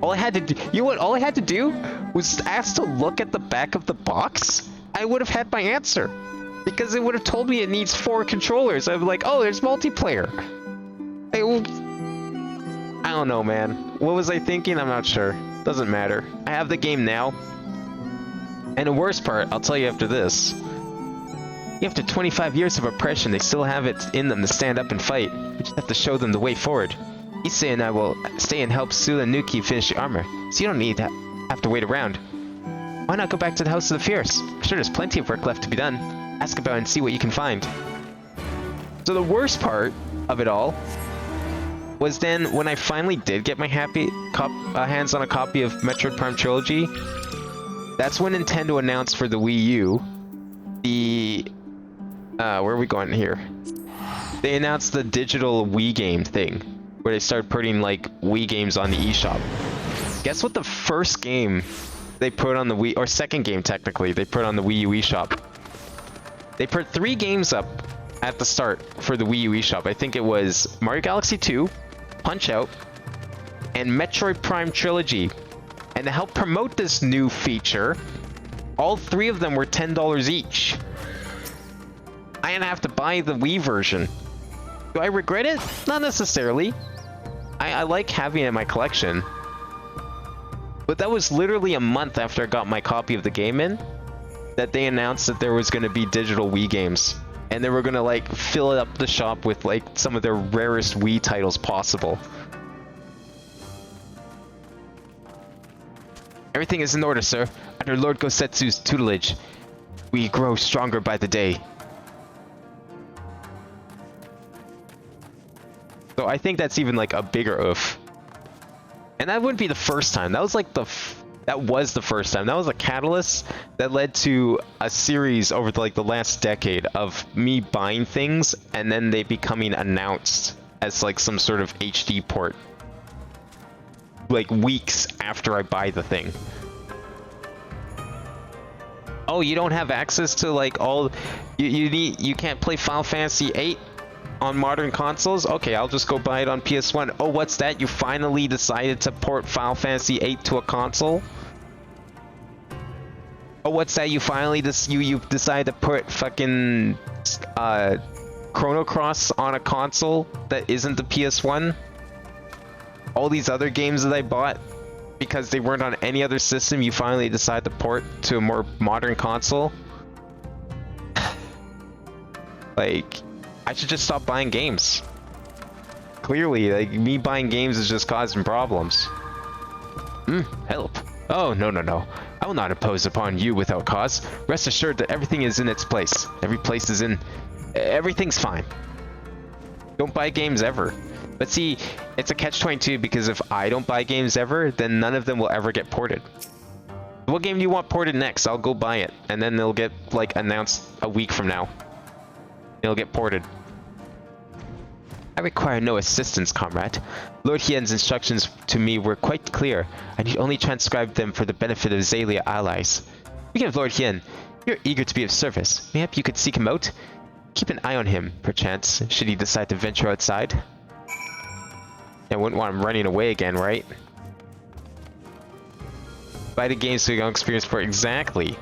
All I had to do, you know what? All I had to do was ask to look at the back of the box. I would have had my answer, because it would have told me it needs 4 controllers. I'd be like, oh, there's multiplayer. I don't know, man. What was I thinking? I'm not sure. Doesn't matter. I have the game now. And the worst part, I'll tell you after this. After 25 years of oppression, they still have it in them to stand up and fight. We just have to show them the way forward. Issa and I will stay and help Sula and Nuki finish the armor, so you don't need to have to wait around. Why not go back to the House of the Fierce? I'm sure there's plenty of work left to be done. Ask about it and see what you can find. So the worst part of it all was then when I finally did get my hands on a copy of Metroid Prime Trilogy. That's when Nintendo announced for the Wii U the where are we going here? They announced the digital Wii game thing, where they started putting like Wii games on the eShop. Guess what the first game they put on the Wii, or second game technically, they put on the Wii U eShop? They put 3 games up at the start for the Wii U eShop. I think it was Mario Galaxy 2, Punch-Out, and Metroid Prime Trilogy. And to help promote this new feature, all 3 of them were $10 each. I didn't have to buy the Wii version. Do I regret it? Not necessarily. I like having it in my collection. But that was literally a month after I got my copy of the game in, that they announced that there was going to be digital Wii games. And they were going to like fill up the shop with like some of their rarest Wii titles possible. Everything is in order, sir. Under Lord Gosetsu's tutelage, we grow stronger by the day. So I think that's even like a bigger oof. And that wouldn't be the first time. That was like that was the first time. That was a catalyst that led to a series over the last decade of me buying things and then they becoming announced as like some sort of HD port. Like weeks after I buy the thing. Oh, you don't have access to like all you can't play Final Fantasy VIII on modern consoles? Okay, I'll just go buy it on PS1. Oh, what's that? You finally decided to port Final Fantasy VIII to a console? Oh, what's that? You finally you decided to put fucking Chrono Cross on a console that isn't the PS1? All these other games that I bought because they weren't on any other system, you finally decide to port to a more modern console? Like, I should just stop buying games. Clearly, like, me buying games is just causing problems. Help. Oh, no. I will not impose upon you without cause. Rest assured that everything is in its place. Everything's fine. Don't buy games ever. But see, it's a catch-22 because if I don't buy games ever, then none of them will ever get ported. What game do you want ported next? I'll go buy it. And then they'll get, like, announced a week from now. It'll get ported. I require no assistance, comrade. Lord Hien's instructions to me were quite clear. I need only transcribe them for the benefit of Xalia allies. Speaking of Lord Hien, you're eager to be of service. Mayhap you could seek him out? Keep an eye on him, perchance, should he decide to venture outside. I wouldn't want him running away again, right? Buy the game so you don't experience for exactly.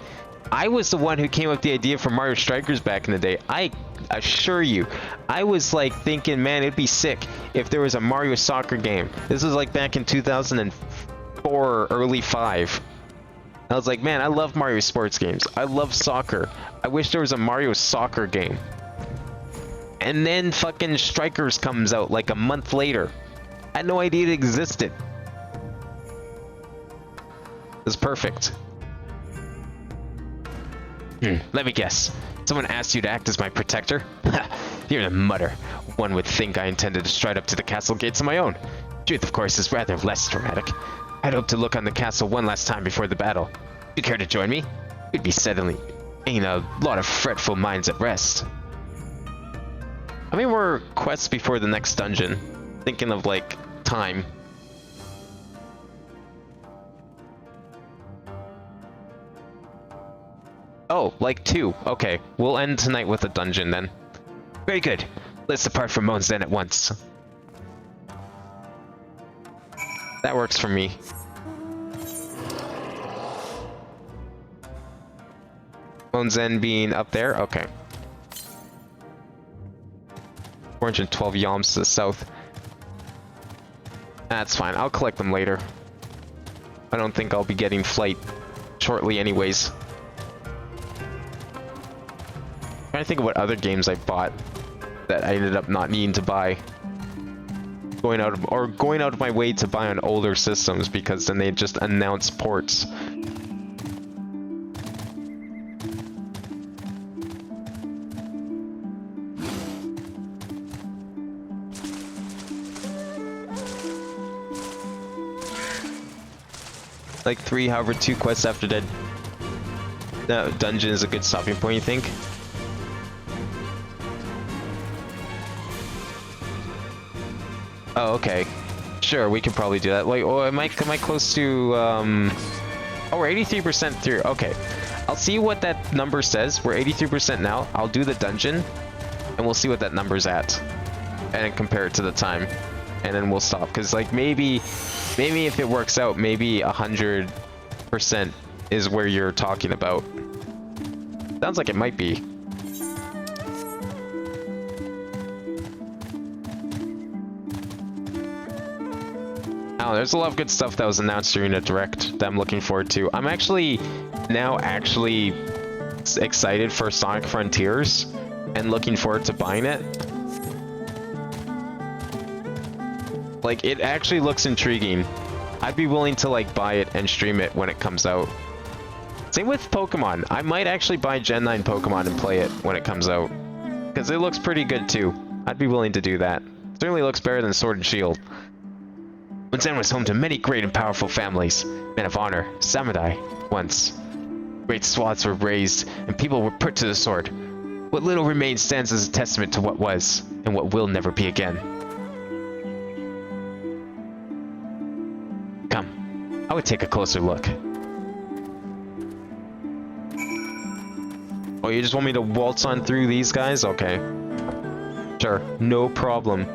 I was the one who came up with the idea for Mario Strikers back in the day. I assure you, I was like thinking, man, it'd be sick if there was a Mario soccer game. This was like back in 2004 or early 5. I was like, man, I love Mario sports games. I love soccer. I wish there was a Mario soccer game. And then fucking Strikers comes out like a month later. I had no idea it existed. It was perfect. Let me guess. Someone asked you to act as my protector? You're a mutter. One would think I intended to stride up to the castle gates on my own. Truth, of course, is rather less dramatic. I'd hoped to look on the castle one last time before the battle. You care to join me? We'd be settling a lot of fretful minds at rest. How many more quests before the next dungeon? Thinking of, like, time. Oh, like 2. Okay, we'll end tonight with a dungeon then. Very good. Let's depart from Mons Den at once. That works for me. Mons Den being up there? Okay. 412 yalms to the south. That's fine. I'll collect them later. I don't think I'll be getting flight shortly anyways. I'm trying to think of what other games I bought that I ended up not needing to buy. Going out of my way to buy on older systems because then they just announce ports. Like 3, however 2 quests after dead. The dungeon is a good stopping point, you think? Oh, okay. Sure, we can probably do that. Like, oh, am I close to, oh, we're 83% through. Okay. I'll see what that number says. We're 83% now. I'll do the dungeon. and we'll see what that number's at, and then compare it to the time, and then we'll stop. Because like maybe if it works out, maybe 100% is where you're talking about. Sounds like it might be. Oh, there's a lot of good stuff that was announced during a direct that I'm looking forward to. I'm actually excited for Sonic Frontiers and looking forward to buying it. Like, it actually looks intriguing. I'd be willing to like buy it and stream it when it comes out. Same with Pokemon. I might actually buy Gen 9 Pokemon and play it when it comes out, because it looks pretty good too. I'd be willing to do that. Certainly looks better than Sword and Shield. Zen was home to many great and powerful families, men of honor, samurai, once. Great swaths were raised, and people were put to the sword. What little remains stands as a testament to what was, and what will never be again. Come, I would take a closer look. Oh, you just want me to waltz on through these guys? Okay. Sure, no problem.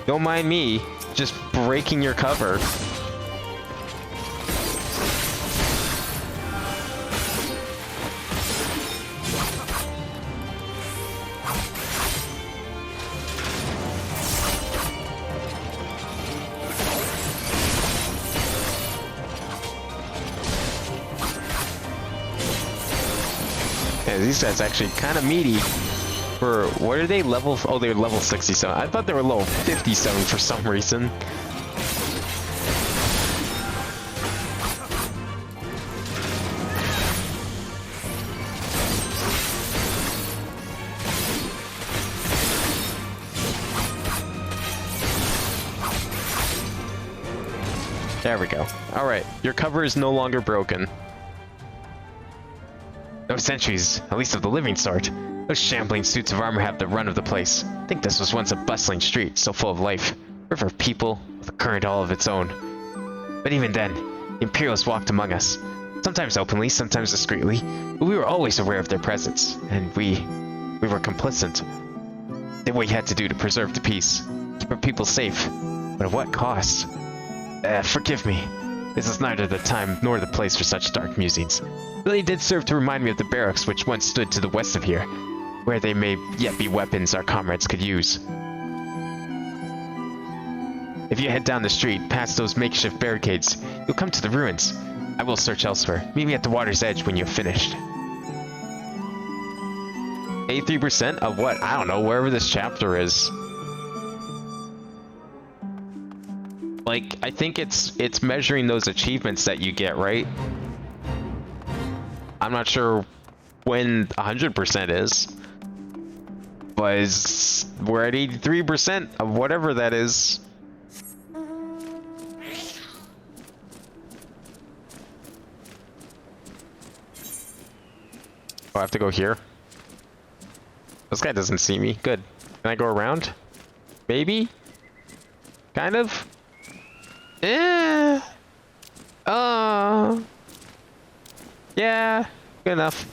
Don't mind me just breaking your cover. Yeah, these guys actually kind of meaty. For what are they level? Oh, they're level 67. I thought they were level 57 for some reason. There we go. All right, your cover is no longer broken. No sentries, at least of the living sort. Those shambling suits of armor have the run of the place. I think this was once a bustling street, so full of life. River of people, with a current all of its own. But even then, the Imperials walked among us. Sometimes openly, sometimes discreetly, but we were always aware of their presence, and we were complicit. Did what we had to do to preserve the peace, keep our people safe, but at what cost? Forgive me. This is neither the time nor the place for such dark musings. Really did serve to remind me of the barracks which once stood to the west of here, where they may yet be weapons our comrades could use. If you head down the street, past those makeshift barricades, you'll come to the ruins. I will search elsewhere. Meet me at the water's edge when you've finished. 83% of what? I don't know, wherever this chapter is. Like, I think it's measuring those achievements that you get, right? I'm not sure when 100% is. But we're at 83% of whatever that is. Oh, I have to go here? This guy doesn't see me. Good. Can I go around? Maybe? Kind of? Yeah. Yeah. Good enough.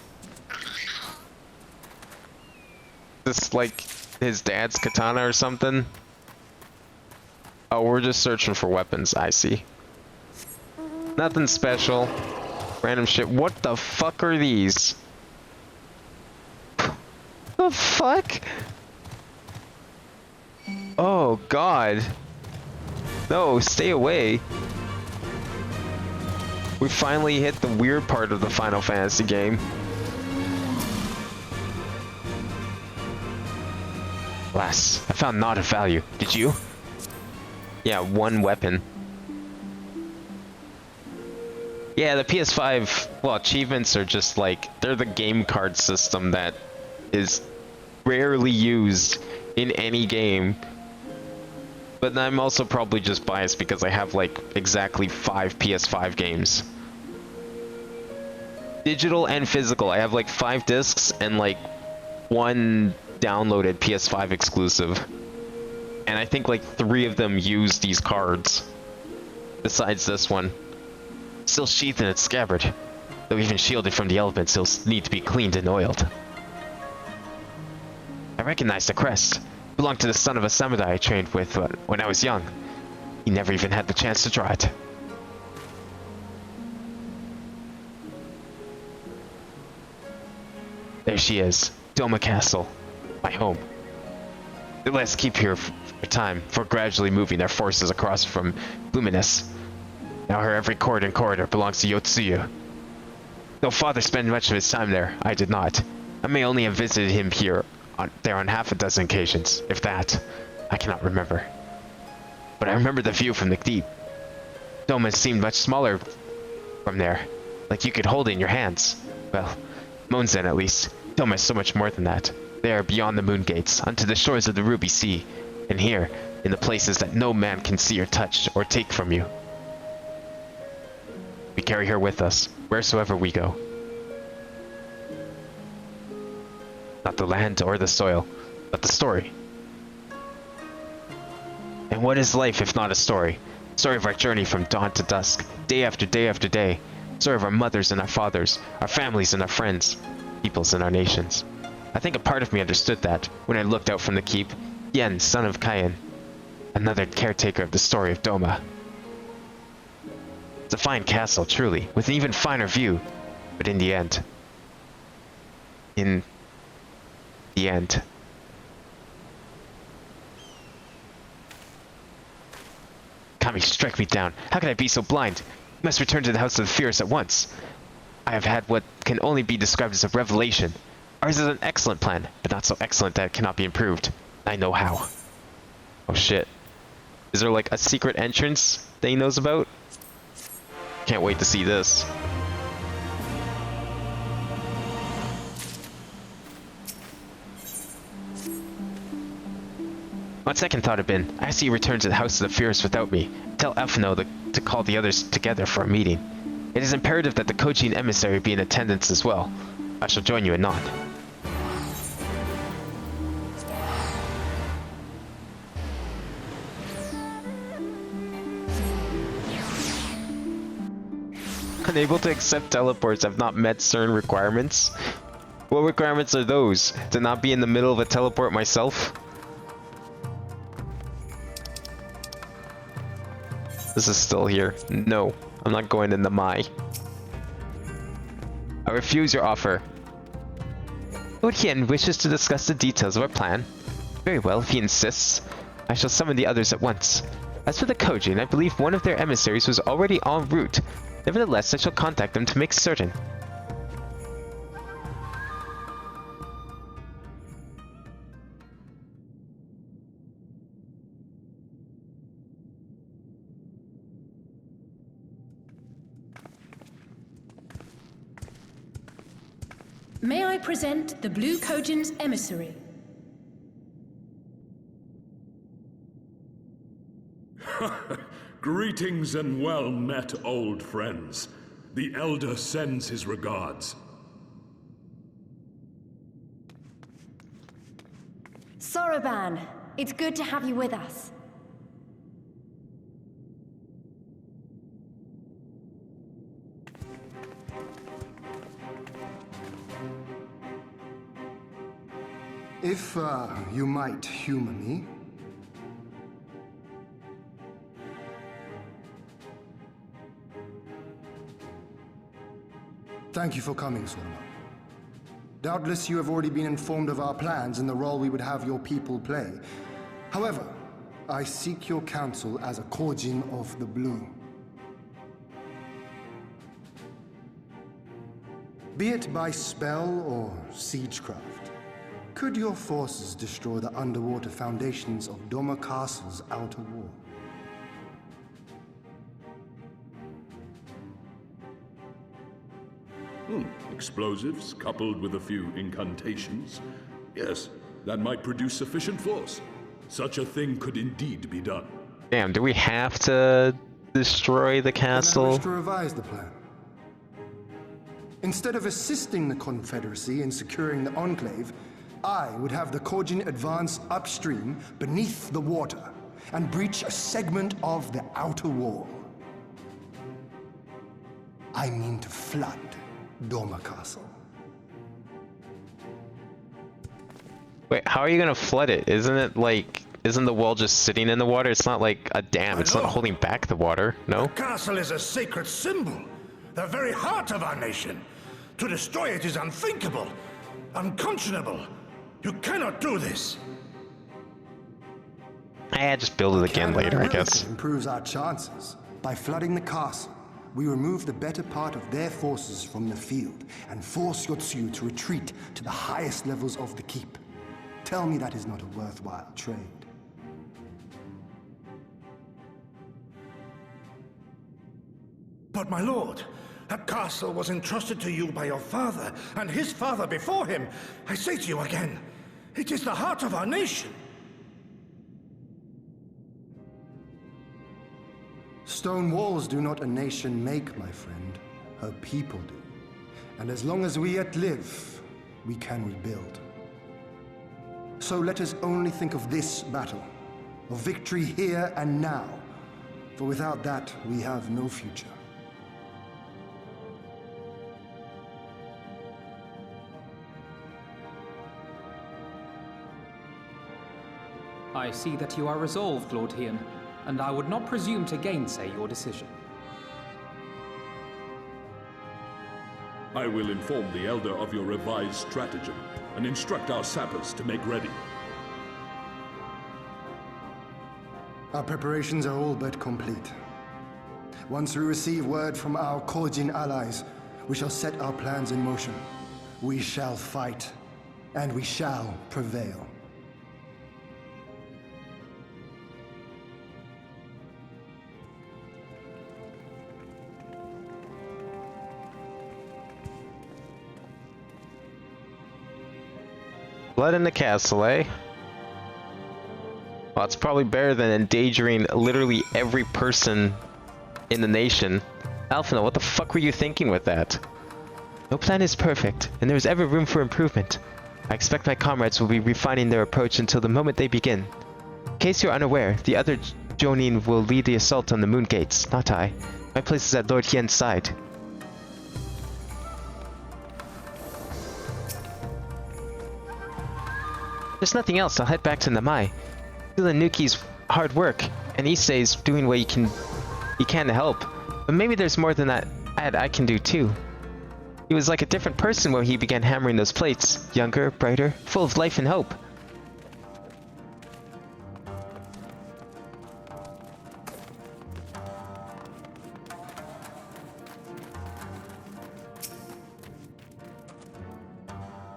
This like his dad's katana or something? Oh, we're just searching for weapons. I see. Nothing special. Random shit. What the fuck are these? The fuck? Oh god. No, stay away. We finally hit the weird part of the Final Fantasy game. Alas, I found not of value. Did you? Yeah, one weapon. Yeah, the PS5, well, achievements are just like, they're the game card system that is rarely used in any game. But I'm also probably just biased because I have like exactly 5 PS5 games. Digital and physical. I have like 5 discs and like 1 downloaded PS5 exclusive. And I think like 3 of them use these cards. Besides this one. still sheathed in its scabbard. Though even shielded from the elements, it'll need to be cleaned and oiled. I recognized the crest. It belonged to the son of a samurai I trained with when I was young. He never even had the chance to draw it. There she is, Doma Castle, my home. They let us keep here for a time, before gradually moving their forces across from Luminous. Now her every court and corridor belongs to Yotsuyu. Though father spent much of his time there, I did not. I may only have visited him there on half a dozen occasions, if that. I cannot remember. But I remember the view from the deep. Doma seemed much smaller from there, like you could hold it in your hands. Well, Monzen at least. Doma is so much more than that. They are beyond the moon gates, onto the shores of the Ruby Sea, and here, in the places that no man can see or touch or take from you. We carry her with us, wheresoever we go. Not the land or the soil, but the story. And what is life if not a story? Story of our journey from dawn to dusk, day after day after day. Story of our mothers and our fathers, our families and our friends, peoples and our nations. I think a part of me understood that when I looked out from the keep. Yen, son of Kaien, another caretaker of the story of Doma. It's a fine castle, truly, with an even finer view. But in the end... Kami, strike me down. How could I be so blind? You must return to the House of the Fierce at once. I have had what can only be described as a revelation. Ours is an excellent plan, but not so excellent that it cannot be improved. I know how. Oh shit. Is there like a secret entrance that he knows about? Can't wait to see this. On second thought had been, I see you return to the House of the Fierce without me. Tell Elfino to call the others together for a meeting. It is imperative that the Kojin emissary be in attendance as well. I shall join you anon. Unable to accept teleports, have not met certain requirements. What requirements are those? To not be in the middle of a teleport myself? This is still here. No, I'm not going in the Mai. I refuse your offer. Lord Hien wishes to discuss the details of our plan. Very well, if he insists. I shall summon the others at once. As for the Kojin, I believe one of their emissaries was already en route. Nevertheless, I shall contact them to make certain. May I present the Blue Kojin's emissary? Greetings and well met, old friends. The Elder sends his regards. Soroban, it's good to have you with us. If, you might humor me. Thank you for coming, Soroban. Doubtless you have already been informed of our plans and the role we would have your people play. However, I seek your counsel as a Kojin of the Blue. Be it by spell or siegecraft, could your forces destroy the underwater foundations of Doma Castle's outer wall? Explosives coupled with a few incantations. Yes, that might produce sufficient force. Such a thing could indeed be done. Damn, do we have to destroy the castle? I wish to revise the plan. Instead of assisting the Confederacy in securing the Enclave, I would have the Kojin advance upstream beneath the water and breach a segment of the outer wall. I mean to flood Doma Castle. Wait, how are you gonna flood it? Isn't the wall just sitting in the water? It's not like a dam. It's not holding back the water, no? The castle is a sacred symbol, the very heart of our nation. To destroy it is unthinkable, unconscionable. You cannot do this. Just build it again later, I guess. It improves our chances. By flooding the castle, we remove the better part of their forces from the field and force Yotsuyu to retreat to the highest levels of the keep. Tell me that is not a worthwhile trade. But my lord, that castle was entrusted to you by your father, and his father before him. I say to you again, it is the heart of our nation. Stone walls do not a nation make, my friend. Her people do. And as long as we yet live, we can rebuild. So let us only think of this battle, of victory here and now, for without that, we have no future. I see that you are resolved, Lord Hian, and I would not presume to gainsay your decision. I will inform the Elder of your revised stratagem and instruct our sappers to make ready. Our preparations are all but complete. Once we receive word from our Kojin allies, we shall set our plans in motion. We shall fight, and we shall prevail. Blood in the castle, eh? Well, it's probably better than endangering literally every person in the nation. Alphina, what the fuck were you thinking with that? No plan is perfect, and there is ever room for improvement. I expect my comrades will be refining their approach until the moment they begin. In case you're unaware, the other Jonin will lead the assault on the moon gates, not I. My place is at Lord Hien's side. There's nothing else, I'll head back to Namai. Feeling Nuki's hard work, and Issei's doing what he can to help. But maybe there's more than that I can do too. He was like a different person when he began hammering those plates. Younger, brighter, full of life and hope.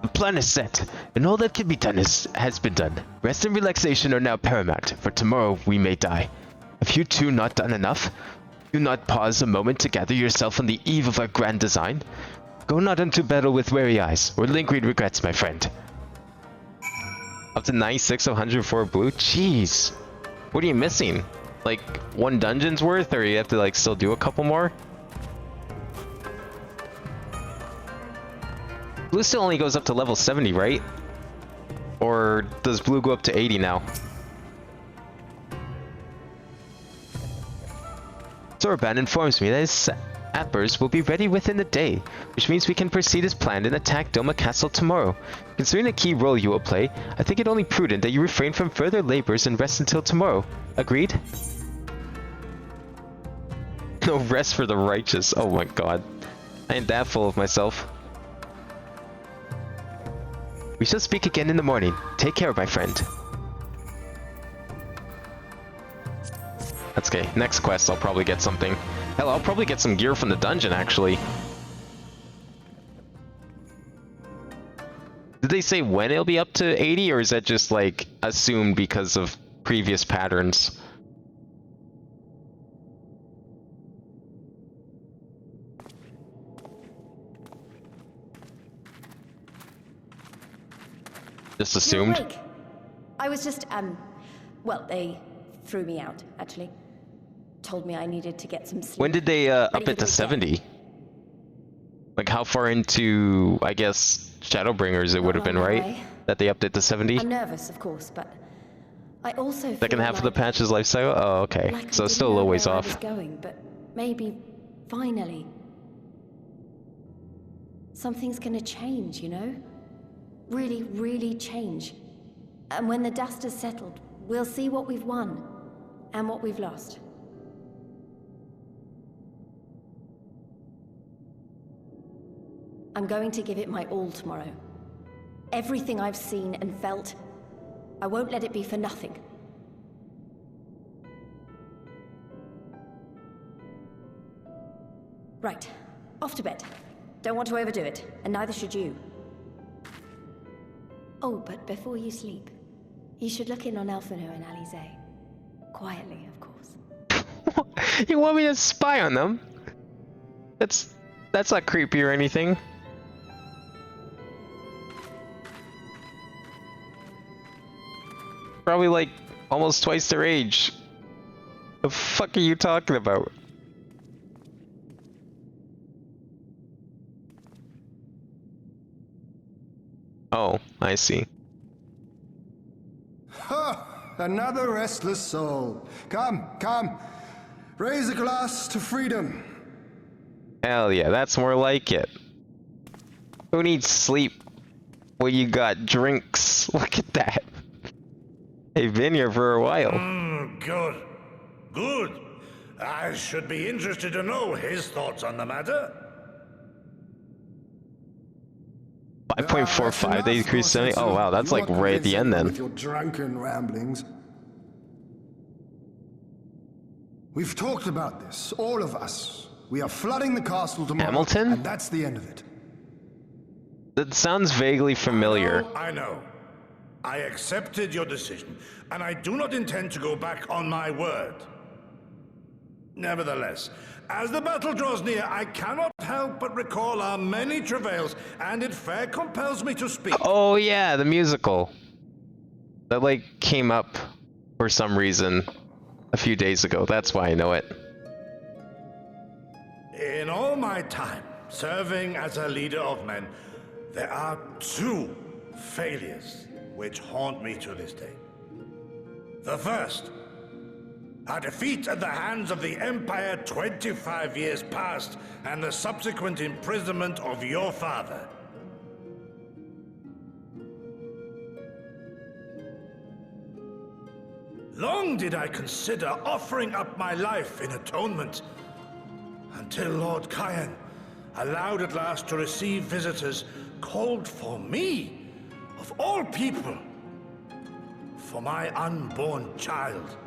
The plan is set, and all that can be done has been done. Rest and relaxation are now paramount, for tomorrow we may die. Have you two not done enough? Do not pause a moment to gather yourself on the eve of our grand design? Go not into battle with weary eyes, or lingering regrets, my friend. Up to 96 of 104 blue? Jeez. What are you missing? Like, one dungeon's worth, or you have to, like, still do a couple more? Blue still only goes up to level 70, right? Or does blue go up to 80 now? Zorban informs me that his sappers will be ready within the day, which means we can proceed as planned and attack Doma Castle tomorrow. Considering the key role you will play, I think it only prudent that you refrain from further labors and rest until tomorrow. Agreed? No rest for the righteous. Oh my god. I ain't that full of myself. We shall speak again in the morning. Take care, my friend. That's okay. Next quest, I'll probably get something. Hell, I'll probably get some gear from the dungeon, actually. Did they say when it'll be up to 80, or is that just, like, assumed because of previous patterns? Just assumed? You're awake. I was just, well, they threw me out, actually. Told me I needed to get some sleep. When did they up it to 70? Like how far into, I guess, Shadowbringers it would have been, right? That they upped it to 70? I'm nervous, of course, but I also Second half of the patch's life cycle? Oh, okay. Like So it's still a little ways off. I was going, but maybe, finally, something's gonna change, you know? Really, really change. And when the dust has settled, we'll see what we've won and what we've lost. I'm going to give it my all tomorrow. Everything I've seen and felt, I won't let it be for nothing. Right, off to bed. Don't want to overdo it, and neither should you. Oh, but before you sleep, you should look in on Elfino and Alize. Quietly, of course. You want me to spy on them? That's not creepy or anything. Probably like almost twice their age. The fuck are you talking about? Oh, I see. Ha! Another restless soul. Come, come. Raise a glass to freedom. Hell yeah, that's more like it. Who needs sleep when you got drinks? Look at that. They've been here for a while. Good. Good. I should be interested to know his thoughts on the matter. 5.45, they increased 70. Oh wow, that's like right at the end then. With your drunken ramblings. We've talked about this, all of us. We are flooding the castle tomorrow, Hamilton? and that's the end of it. That sounds vaguely familiar. I know. I accepted your decision, and I do not intend to go back on my word. Nevertheless, as the battle draws near, I cannot help but recall our many travails, and it fair compels me to speak. Oh yeah, the musical. That like came up for some reason a few days ago. That's why I know it. In all my time serving as a leader of men, there are two failures which haunt me to this day. The first, a defeat at the hands of the Empire 25 years past, and the subsequent imprisonment of your father. Long did I consider offering up my life in atonement, until Lord Cyan, allowed at last to receive visitors, called for me, of all people, for my unborn child,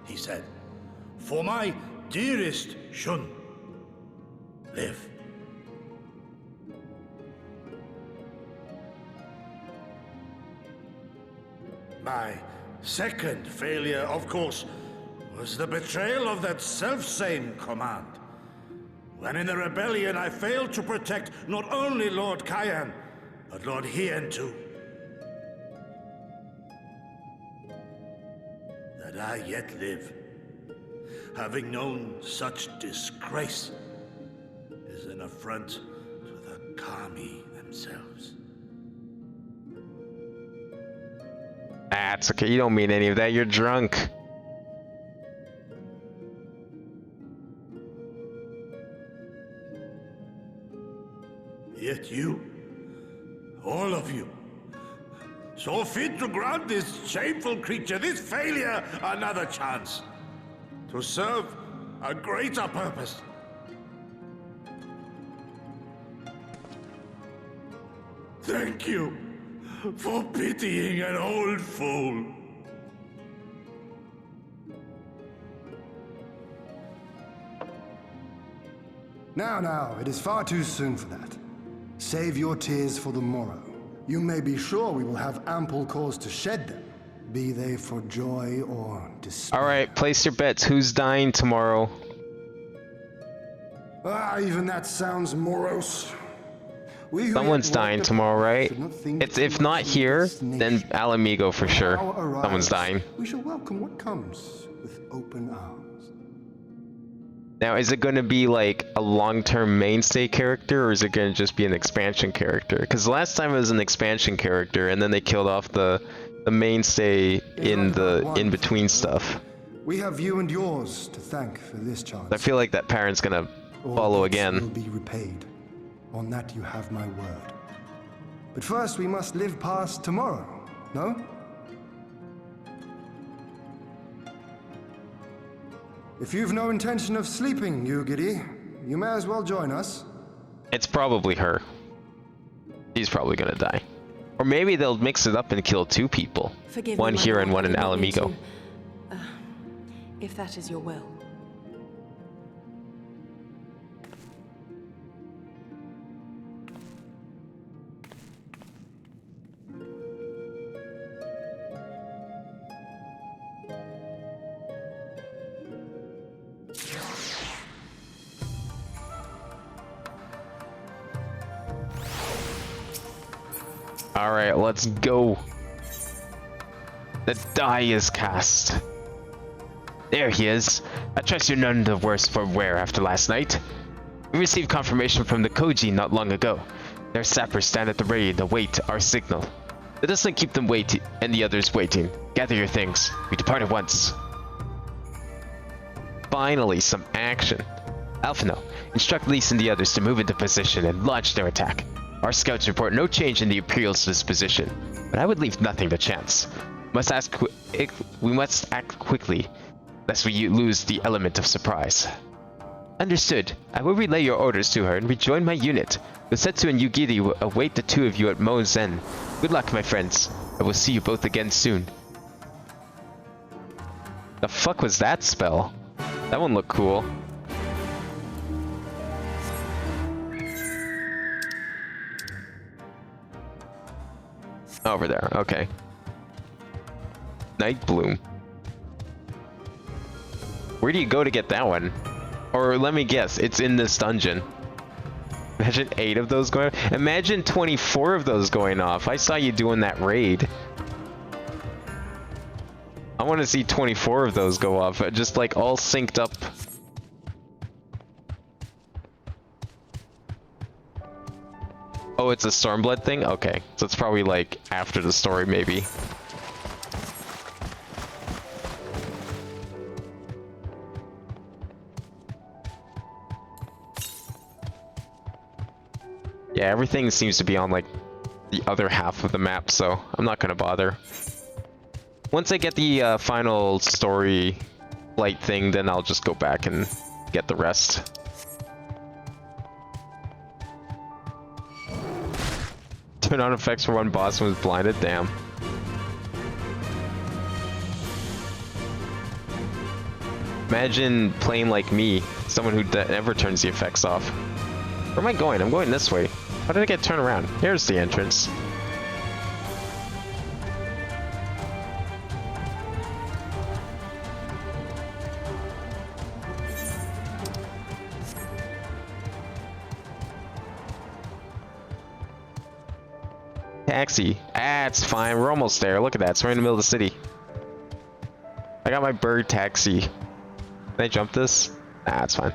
he said, for my dearest Shun, live. My second failure, of course, was the betrayal of that self-same command. When in the rebellion I failed to protect not only Lord Cyan, but Lord Hien too. That I yet live, having known such disgrace, is an affront to the Kami themselves. That's okay, you don't mean any of that, you're drunk. Yet you, all of you, so fit to grant this shameful creature, this failure, another chance to serve a greater purpose. Thank you for pitying an old fool. Now, it is far too soon for that. Save your tears for the morrow. You may be sure we will have ample cause to shed them, be they for joy or despair. Alright, place your bets. Who's dying tomorrow? Even that sounds morose. Someone's dying tomorrow, right? It's if not here, then Alamigo for sure. Someone's dying. We shall welcome what comes with open arms. Now, is it going to be like a long-term mainstay character, or is it going to just be an expansion character? Because last time it was an expansion character, and then they killed off the mainstay in the in-between stuff. We have you and yours to thank for this chance. I feel like that parent's going to follow again. Will be repaid. On that you have my word. But first we must live past tomorrow, no? If you've no intention of sleeping, Yugiri, you may as well join us. It's probably her. She's probably gonna die. Or maybe they'll mix it up and kill 2 people. Forgive one me, my here lord, and one I in did not mean Alamigo. to, if that is your will. Alright, let's go. The die is cast. There he is. I trust you're none the worse for wear after last night. We received confirmation from the Koji not long ago. Their sappers stand at the ready and await our signal. Let us not keep them waiting and the others waiting. Gather your things. We depart at once. Finally, some action. Alphino, instruct Lise and the others to move into position and launch their attack. Our scouts report no change in the Imperial's disposition, but I would leave nothing to chance. We must act quickly, lest we lose the element of surprise. Understood. I will relay your orders to her and rejoin my unit. Gosetsu and Yugiri will await the 2 of you at Mozen. Good luck, my friends. I will see you both again soon. The fuck was that spell? That one looked cool. Over there, okay. Night Bloom. Where do you go to get that one? Or let me guess, it's in this dungeon. Imagine 8 of those going off. Imagine 24 of those going off. I saw you doing that raid. I want to see 24 of those go off, just like all synced up. Oh, it's a Stormblood thing? Okay, so it's probably like after the story, maybe. Yeah, everything seems to be on like the other half of the map, so I'm not gonna bother. Once I get the final story light thing, then I'll just go back and get the rest. Turn on effects for one boss when was blinded, damn. Imagine playing like me, someone who never turns the effects off. Where am I going? I'm going this way. How did I get turned around? Here's the entrance. Taxi. Ah, it's fine. We're almost there. Look at that. It's right in the middle of the city. I got my bird taxi. Can I jump this? Nah, it's fine.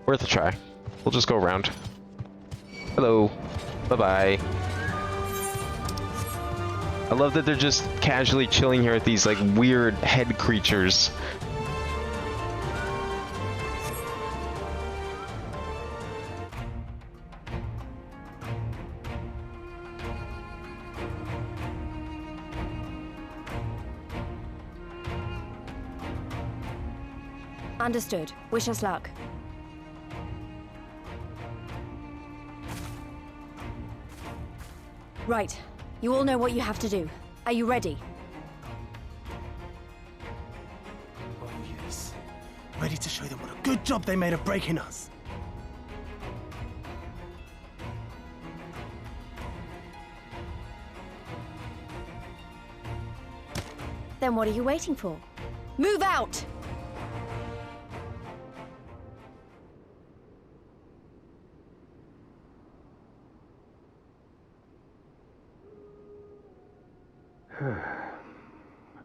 Worth a try. We'll just go around. Hello. Bye-bye. I love that they're just casually chilling here with these like weird head creatures. Understood. Wish us luck. Right. You all know what you have to do. Are you ready? Oh yes. Ready to show them what a good job they made of breaking us. Then what are you waiting for? Move out!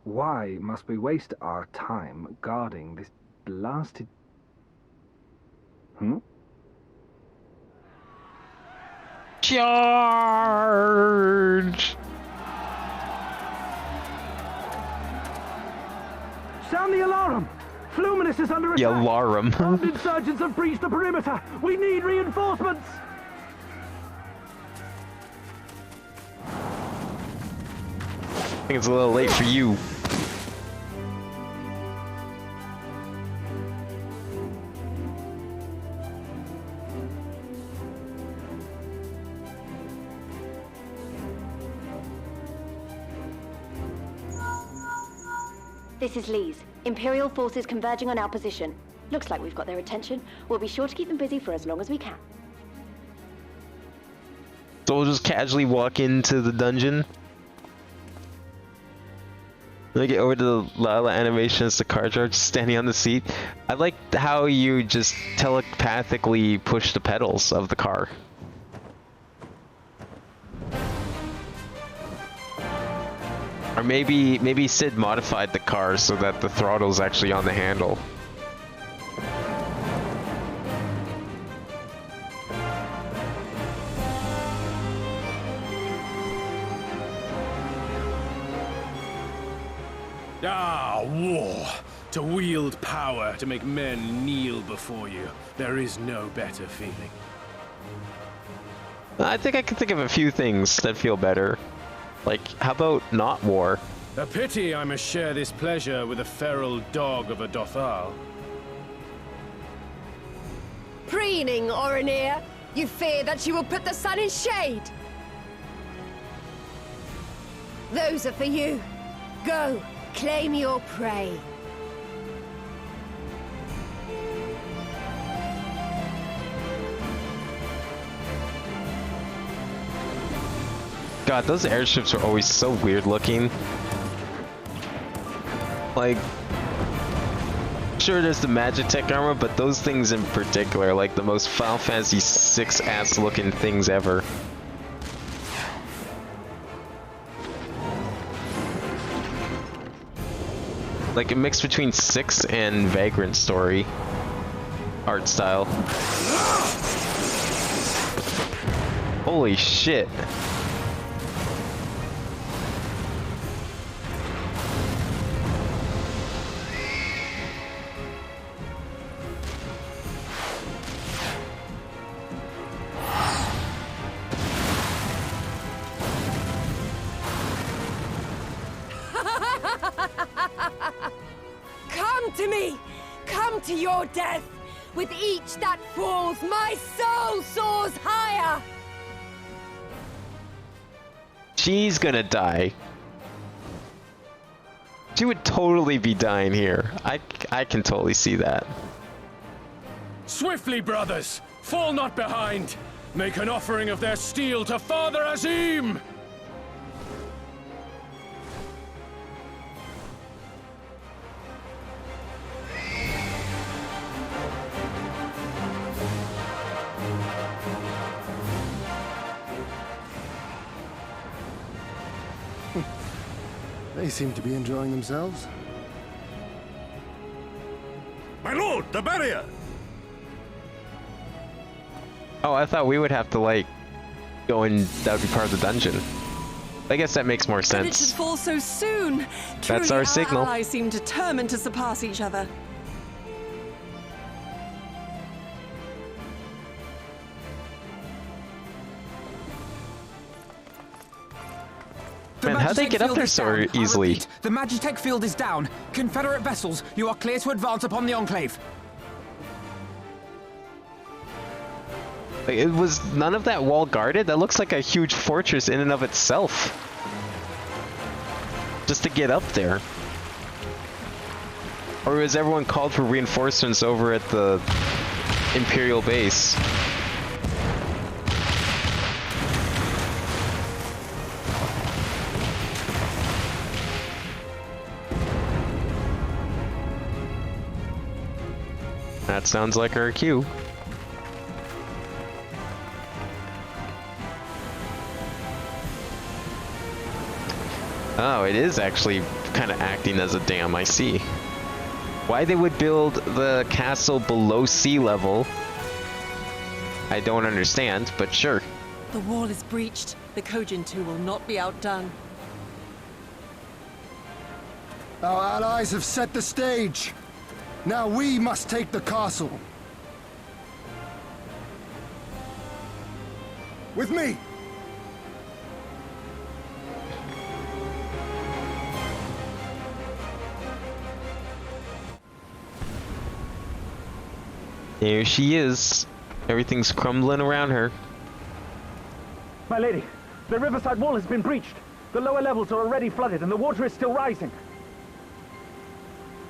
Why must we waste our time guarding this blasted... Charge! Sound the alarm! Fluminous is under attack! The alarm. Armed insurgents have breached the perimeter! We need reinforcements! think it's a little late for you. This is Lee's. Imperial forces converging on our position. Looks like we've got their attention. We'll be sure to keep them busy for as long as we can. So we'll just casually walk into the dungeon. Then I get over to the Lala animations, the car driver just standing on the seat. I like how you just telepathically push the pedals of the car. Or maybe Sid modified the car so that the throttle's actually on the handle. Ah, war! To wield power, to make men kneel before you. There is no better feeling. I think I can think of a few things that feel better. Like, how about not war? A pity I must share this pleasure with a feral dog of a Dothal. Preening, Oronir. You fear that you will put the sun in shade. Those are for you. Go, claim your prey. God, those airships are always so weird looking. Like, sure there's the Magitech armor, but those things in particular, like the most Final Fantasy VI ass looking things ever. Like a mix between 6 and Vagrant Story art style. Holy shit. Come to me! Come to your death! With each that falls, my soul soars higher! She's gonna die. She would totally be dying here. I can totally see that. Swiftly, brothers! Fall not behind! Make an offering of their steel to Father Azim! They seem to be enjoying themselves. My lord, the barrier! Oh, I thought we would have to, like, go and that would be part of the dungeon. I guess that makes more And it should sense. fall so soon. That's our signal. Allies seem determined to surpass each other. Man, how'd they get up there so easily? The Magitech field is down. Confederate vessels, you are clear to advance upon the Enclave. Like, it was none of that wall guarded? That looks like a huge fortress in and of itself. Just to get up there. Or was everyone called for reinforcements over at the Imperial base? That sounds like our cue. Oh, it is actually kind of acting as a dam, I see. Why they would build the castle below sea level, I don't understand, but sure. The wall is breached. The Kojin 2 will not be outdone. Our allies have set the stage. Now we must take the castle. With me! Here she is. Everything's crumbling around her. My lady, the riverside wall has been breached. The lower levels are already flooded and the water is still rising.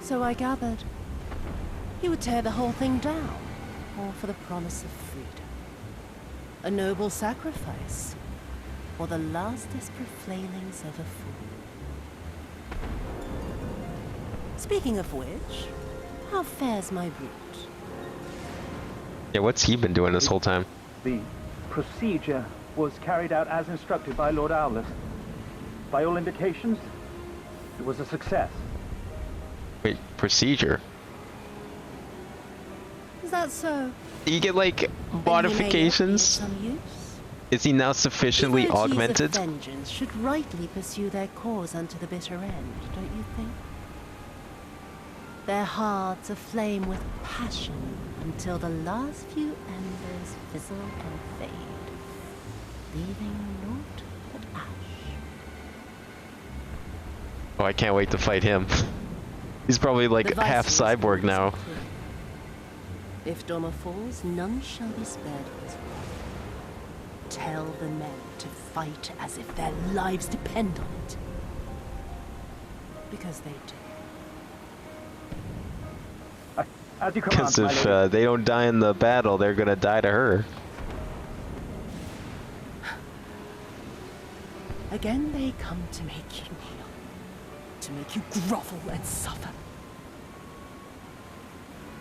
So I gathered. You would tear the whole thing down, all for the promise of freedom. A noble sacrifice, or the last desperate flailings of a fool. Speaking of which, how fares my route? Yeah, what's he been doing this whole time? The procedure was carried out as instructed by Lord Owless. By all indications, it was a success. Wait, procedure? Is that so? Do you get, like, modifications? Is he now sufficiently The virtues augmented? of vengeance should rightly pursue their cause unto the bitter end, don't you think? Their hearts aflame with passion until the last few embers fizzle and fade, leaving naught but ash. Oh, I can't wait to fight him. He's probably like half cyborg now. If Doma falls, none shall be spared his wrath. Tell the men to fight as if their lives depend on it. Because they do. As you command, Because my if lady. they don't die in the battle, they're gonna die to her. Again they come to make you kneel, to make you grovel and suffer.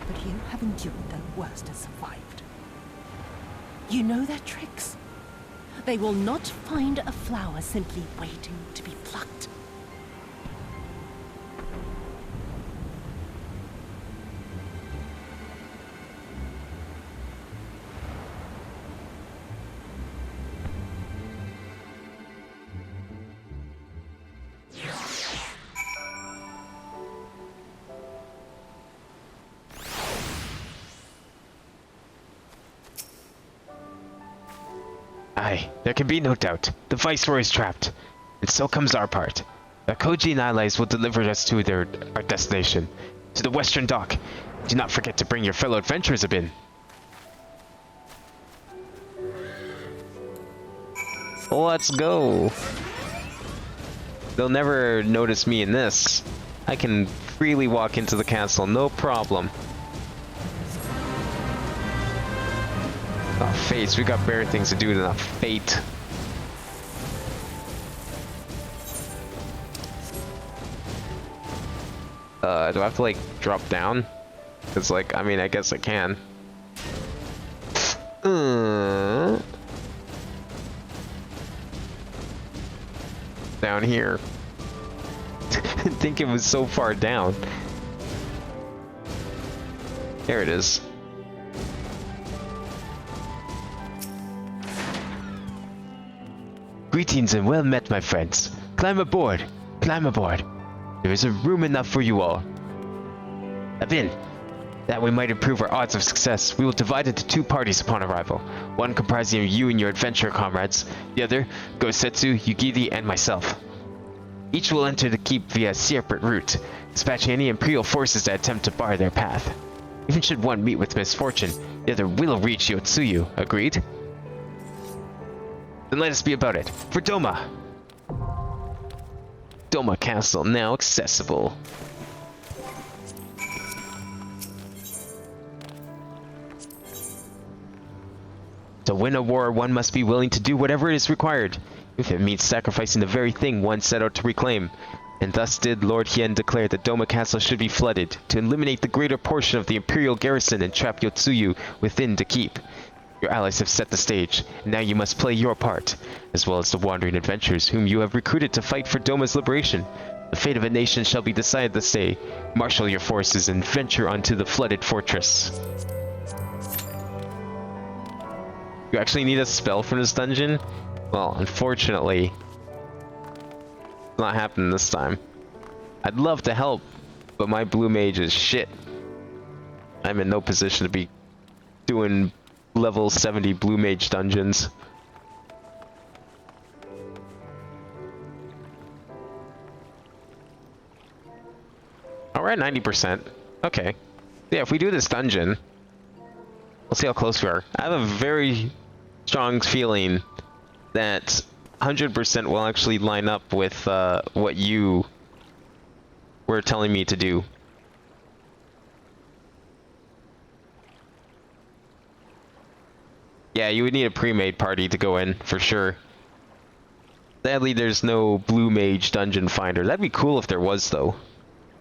But you have endured their worst and survived. You know their tricks. They will not find a flower simply waiting to be plucked. Aye, there can be no doubt. The Viceroy is trapped. And so comes our part. The Koji and allies will deliver us to our destination. To the Western Dock. Do not forget to bring your fellow adventurers in. Let's go. They'll never notice me in this. I can freely walk into the castle, no problem. Oh, Fates, we got better things to do than a fate. Do I have to, like, drop down? Because, like, I mean, I guess I can. Down here. I think it was so far down. There it is. Greetings and well met, my friends. Climb aboard. Climb aboard. There is a room enough for you all. Abin, that we might improve our odds of success, we will divide into two parties upon arrival. One comprising of you and your adventurer comrades. The other, Gosetsu, Yugiri, and myself. Each will enter the keep via a separate route, dispatching any Imperial forces that attempt to bar their path. Even should one meet with misfortune, the other will reach Yotsuyu. Agreed? Then let us be about it. For Doma! Doma Castle now accessible. To win a war, one must be willing to do whatever is required, if it means sacrificing the very thing one set out to reclaim. And thus did Lord Hien declare that Doma Castle should be flooded, to eliminate the greater portion of the Imperial garrison and trap Yotsuyu within the keep. Your allies have set the stage, and now you must play your part, as well as the wandering adventurers whom you have recruited to fight for Doma's liberation. The fate of a nation shall be decided this day. Marshal your forces and venture onto the flooded fortress. You actually need a spell from this dungeon? Well, unfortunately, it's not happening this time. I'd love to help, but my blue mage is shit. I'm in no position to be doing level 70 blue mage dungeons. Alright, 90%. Okay. Yeah, if we do this dungeon, We'll see how close we are. I have a very strong feeling that 100% will actually line up with what you were telling me to do. Yeah, you would need a pre-made party to go in, for sure. Sadly, there's no Blue Mage dungeon finder. That'd be cool if there was, though.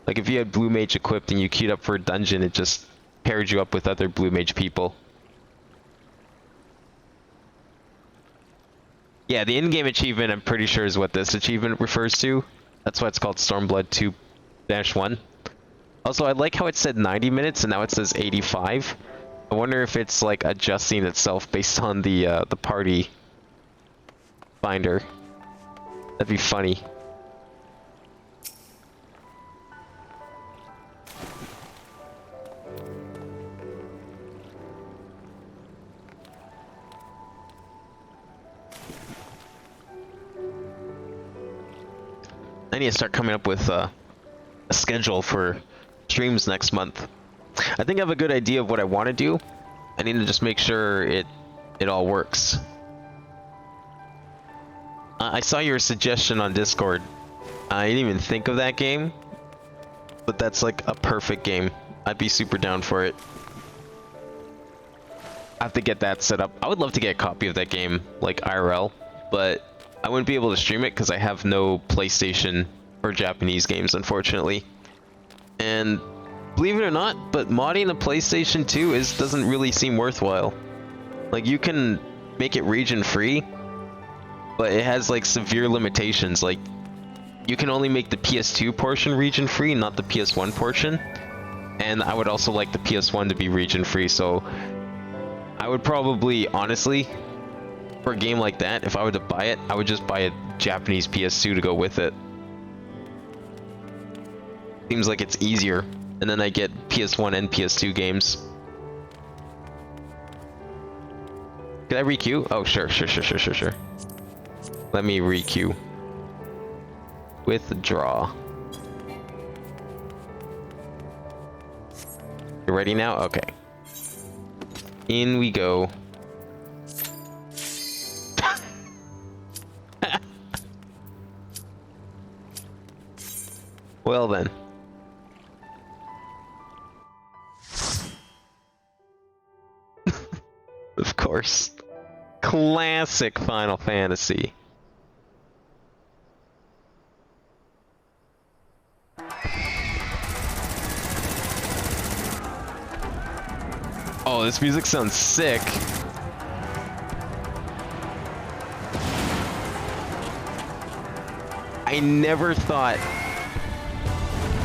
Like, if you had Blue Mage equipped and you queued up for a dungeon, it just paired you up with other Blue Mage people. Yeah, the in-game achievement, I'm pretty sure, is what this achievement refers to. That's why it's called Stormblood 2-1. Also, I like how it said 90 minutes and now it says 85. I wonder if it's like adjusting itself based on the party finder. That'd be funny. I need to start coming up with a schedule for streams next month. I think I have a good idea of what I want to do. I need to just make sure it all works. I saw your suggestion on Discord. I didn't even think of that game, but that's like a perfect game. I'd be super down for it. I have to get that set up. I would love to get a copy of that game, like IRL, but I wouldn't be able to stream it because I have no PlayStation or Japanese games, unfortunately. And believe it or not, but modding a PlayStation 2 doesn't really seem worthwhile. Like, you can make it region free, but it has like severe limitations. Like, you can only make the PS2 portion region free, not the PS1 portion. And I would also like the PS1 to be region free, so I would probably, honestly, for a game like that, if I were to buy it, I would just buy a Japanese PS2 to go with it. Seems like it's easier. And then I get PS1 and PS2 games. Can I re-queue? Oh, sure. Let me re-queue. Withdraw. You ready now? Okay. In we go. Well then. Of course. Classic Final Fantasy. Oh, this music sounds sick. I never thought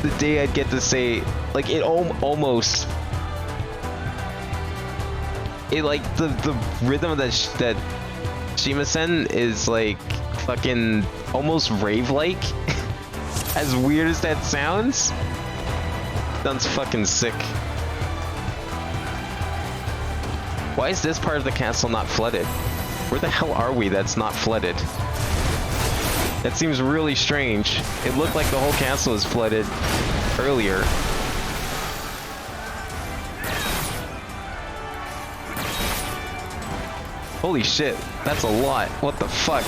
the day I'd get to say, like, it almost... It, like, the rhythm of that Shima-sen is, like, fucking almost rave-like. As weird as that sounds fucking sick. Why is this part of the castle not flooded? Where the hell are we that's not flooded? That seems really strange. It looked like the whole castle was flooded earlier. Holy shit, that's a lot. What the fuck?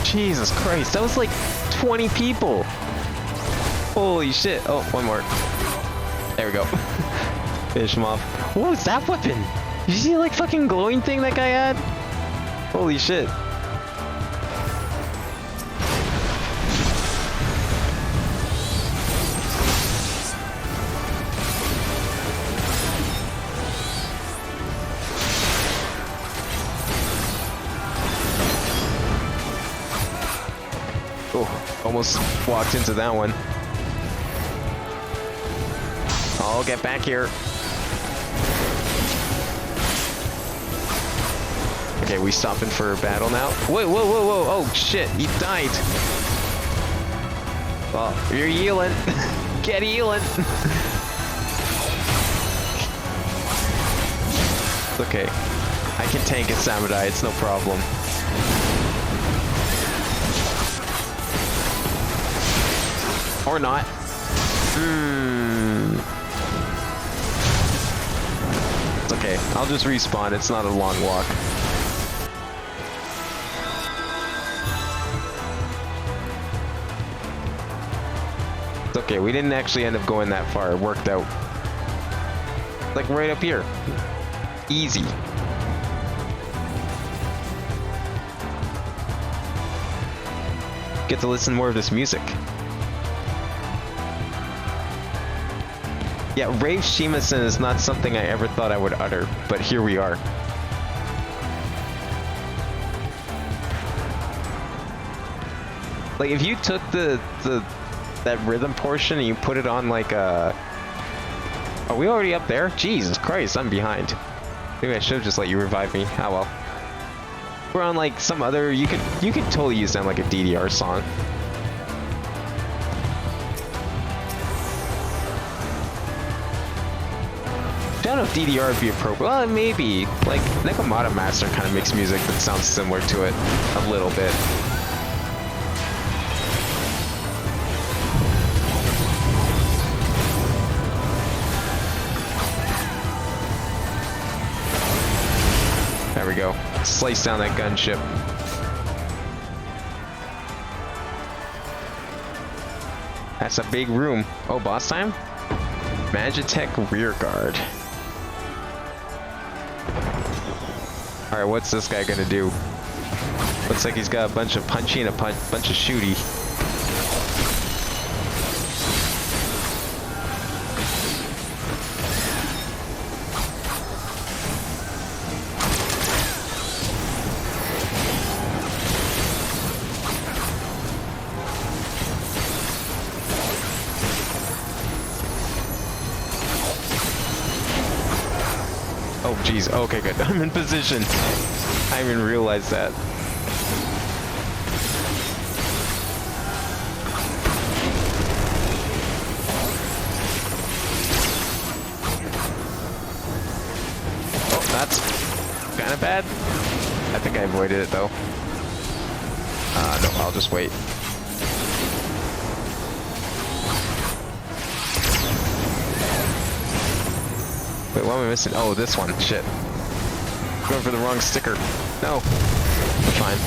Jesus Christ, that was like 20 people. Holy shit. Oh, one more. There we go. Finish him off. What was that weapon? Did you see the, like, fucking glowing thing that guy had? Holy shit. Oh, almost walked into that one. Oh, get back here. Okay, we stopping for battle now? Whoa, whoa, whoa, whoa. Oh, shit. He died. Well, you're healing. Get healing. It's okay. I can tank a Samurai, it's no problem. Or not. It's okay. I'll just respawn. It's not a long walk. It's okay. We didn't actually end up going that far. It worked out. Like right up here. Easy. Get to listen more of this music. Yeah, Rave Shimasen is not something I ever thought I would utter, but here we are. Like, if you took that rhythm portion and you put it on like a... Are we already up there? Jesus Christ, I'm behind. Maybe I should have just let you revive me. Oh well. We're on like some other... You could totally use them like a DDR song. I don't know if DDR would be appropriate. Well, maybe. Like, Nekomata Master kind of makes music that sounds similar to it a little bit. There we go. Slice down that gunship. That's a big room. Oh, boss time? Magitech Rearguard. Alright, what's this guy gonna do? Looks like he's got a bunch of punchy and a bunch of shooty. Oh geez, okay good, I'm in position. I didn't even realize that. Oh, that's kind of bad. I think I avoided it though. No, I'll just wait. Wait, what am I missing? Oh, this one. Shit. Going for the wrong sticker. No. Fine.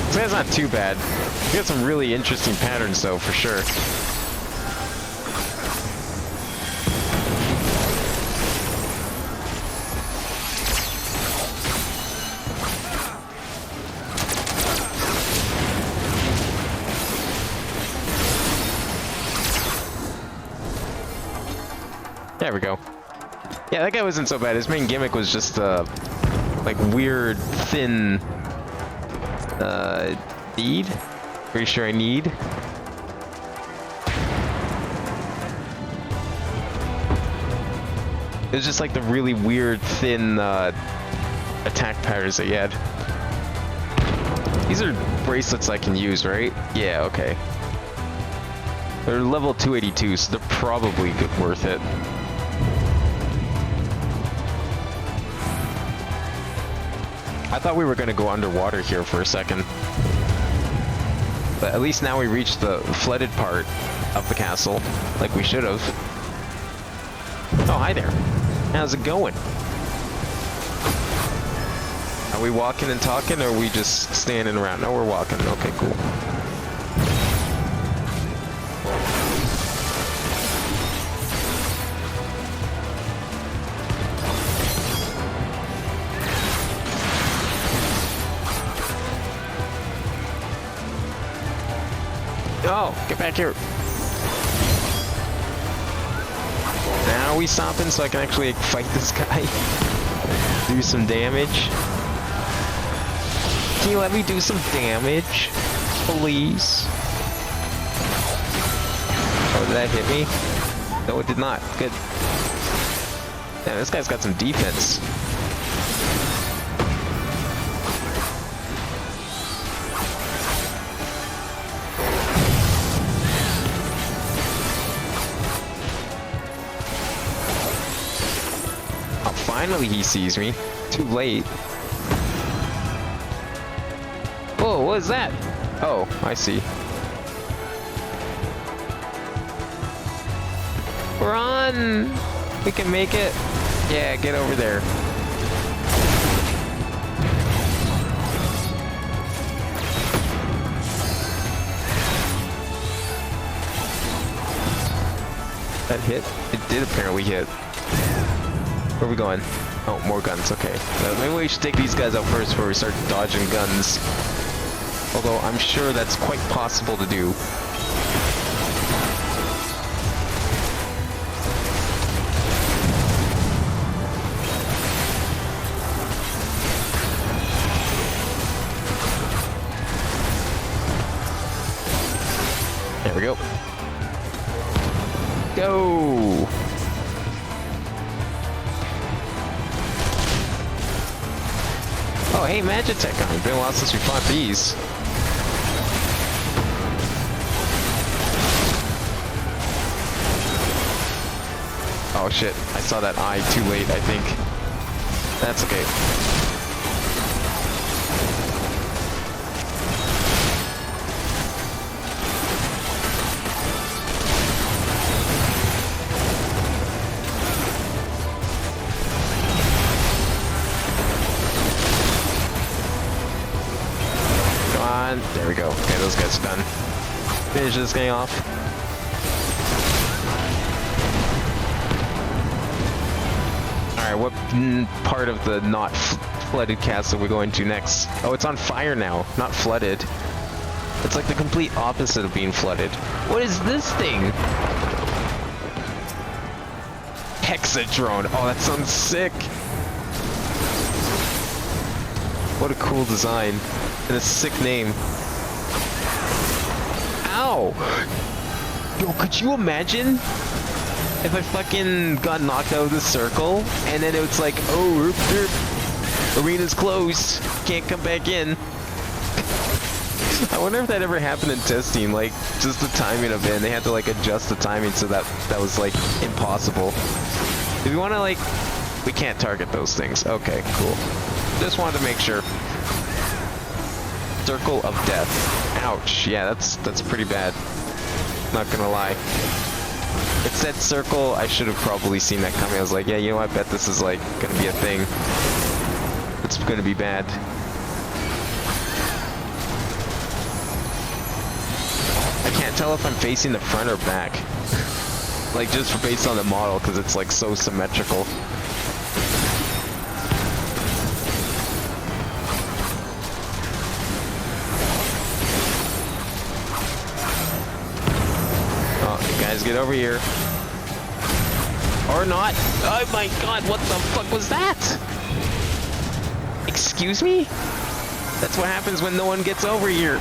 This guy's not too bad. He got some really interesting patterns though, for sure. There we go. Yeah, that guy wasn't so bad. His main gimmick was just like weird, thin need. Pretty sure I need. It was just like the really weird, thin attack patterns that he had. These are bracelets I can use, right? Yeah, okay. They're level 282, so they're probably worth it. I thought we were going to go underwater here for a second. But at least now we reached the flooded part of the castle, like we should have. Oh, hi there. How's it going? Are we walking and talking, or are we just standing around? No, we're walking. Okay, cool. Oh, get back here. Now we stopping so I can actually fight this guy. Do some damage. Can you let me do some damage? Please? Oh, did that hit me? No, it did not. Good. Yeah, this guy's got some defense. Oh, finally he sees me. Too late. Whoa, what is that? Oh, I see. Run! We can make it. Yeah, get over there. That hit? It did apparently hit. Where are we going? Oh, more guns. Okay. Maybe we should take these guys out first before we start dodging guns. Although I'm sure that's quite possible to do. There we go. Go! Oh, hey, Magitech on. It's been a while since we fought these. Oh shit, I saw that eye too late, I think. That's okay. There we go. Okay, those guys are done. Finish this guy off. Alright, what part of the not flooded castle are we going to next? Oh, it's on fire now, not flooded. It's like the complete opposite of being flooded. What is this thing? Hexadrone. Oh, that sounds sick. What a cool design. And a sick name. Ow! Yo, could you imagine if I fucking got knocked out of the circle and then it's like, oh, arena's closed, can't come back in. I wonder if that ever happened in testing, like just the timing of it, and they had to like adjust the timing so that was like impossible. Do we want to like, we can't target those things. Okay, cool. Just wanted to make sure. Circle of Death. Ouch. Yeah, that's pretty bad. Not gonna lie. It said circle. I should have probably seen that coming. I was like, yeah, you know what? I bet this is like gonna be a thing. It's gonna be bad. I can't tell if I'm facing the front or back. Like just based on the model, because it's like so symmetrical. Guys, get over here. Or not. Oh my god, what the fuck was that? Excuse me? That's what happens when no one gets over here.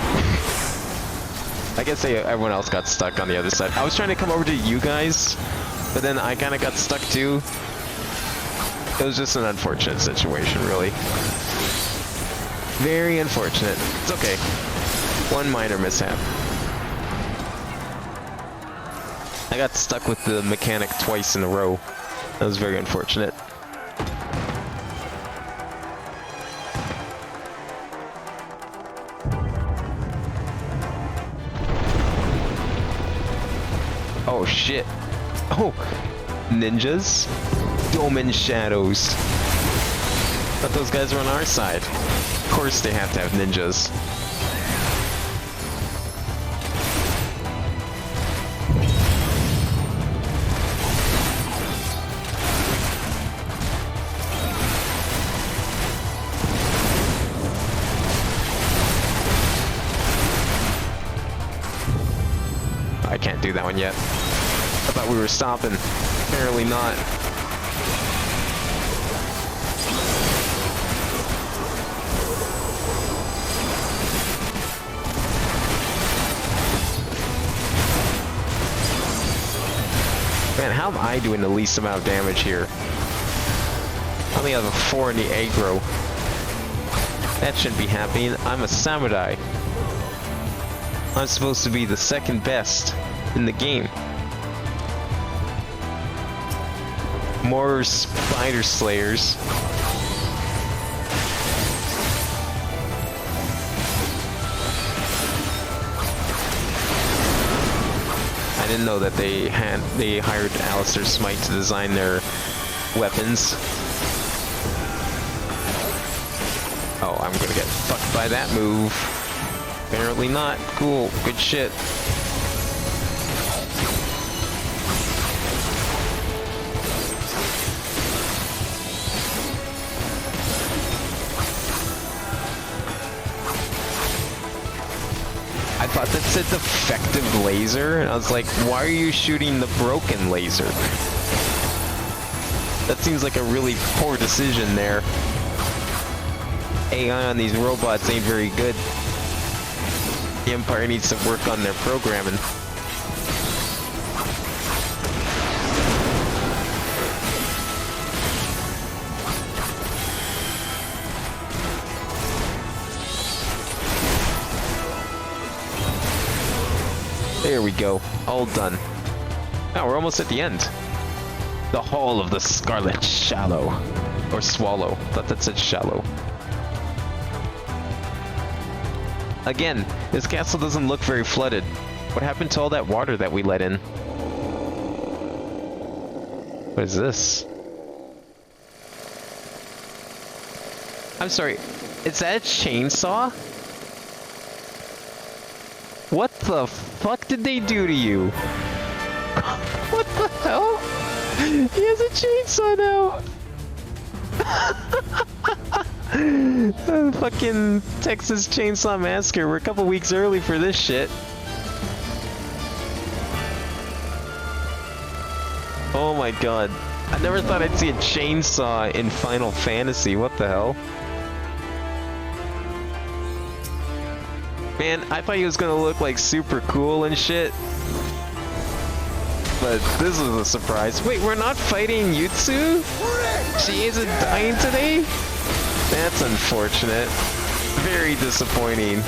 I guess everyone else got stuck on the other side. I was trying to come over to you guys, but then I kind of got stuck too. It was just an unfortunate situation, really. Very unfortunate. It's okay. One minor mishap. I got stuck with the mechanic twice in a row. That was very unfortunate. Oh shit. Oh, ninjas? Doman shadows. But those guys are on our side. Of course they have to have ninjas. I can't do that one yet. I thought we were stopping. Apparently not. Man, how am I doing the least amount of damage here? I only have a 4 in the aggro. That shouldn't be happening. I'm a samurai. I'm supposed to be the second best in the game. More spider slayers. I didn't know that they hired Alistair Smite to design their weapons. Oh, I'm gonna get fucked by that move. Apparently not. Cool. Good shit. I thought that said defective laser, and I was like, why are you shooting the broken laser? That seems like a really poor decision there. AI on these robots ain't very good. The Empire needs to work on their programming. There we go. All done. Now we're almost at the end. The Hall of the Scarlet Shallow. Or Swallow. Thought that said shallow. Again, this castle doesn't look very flooded. What happened to all that water that we let in? What is this? I'm sorry, is that a chainsaw? What the fuck did they do to you? What the hell? He has a chainsaw now! Fucking Texas Chainsaw Massacre. We're a couple weeks early for this shit. Oh my god. I never thought I'd see a chainsaw in Final Fantasy. What the hell? Man, I thought he was gonna look like super cool and shit. But this is a surprise. Wait, we're not fighting Yutsu? She isn't dying today? That's unfortunate. Very disappointing.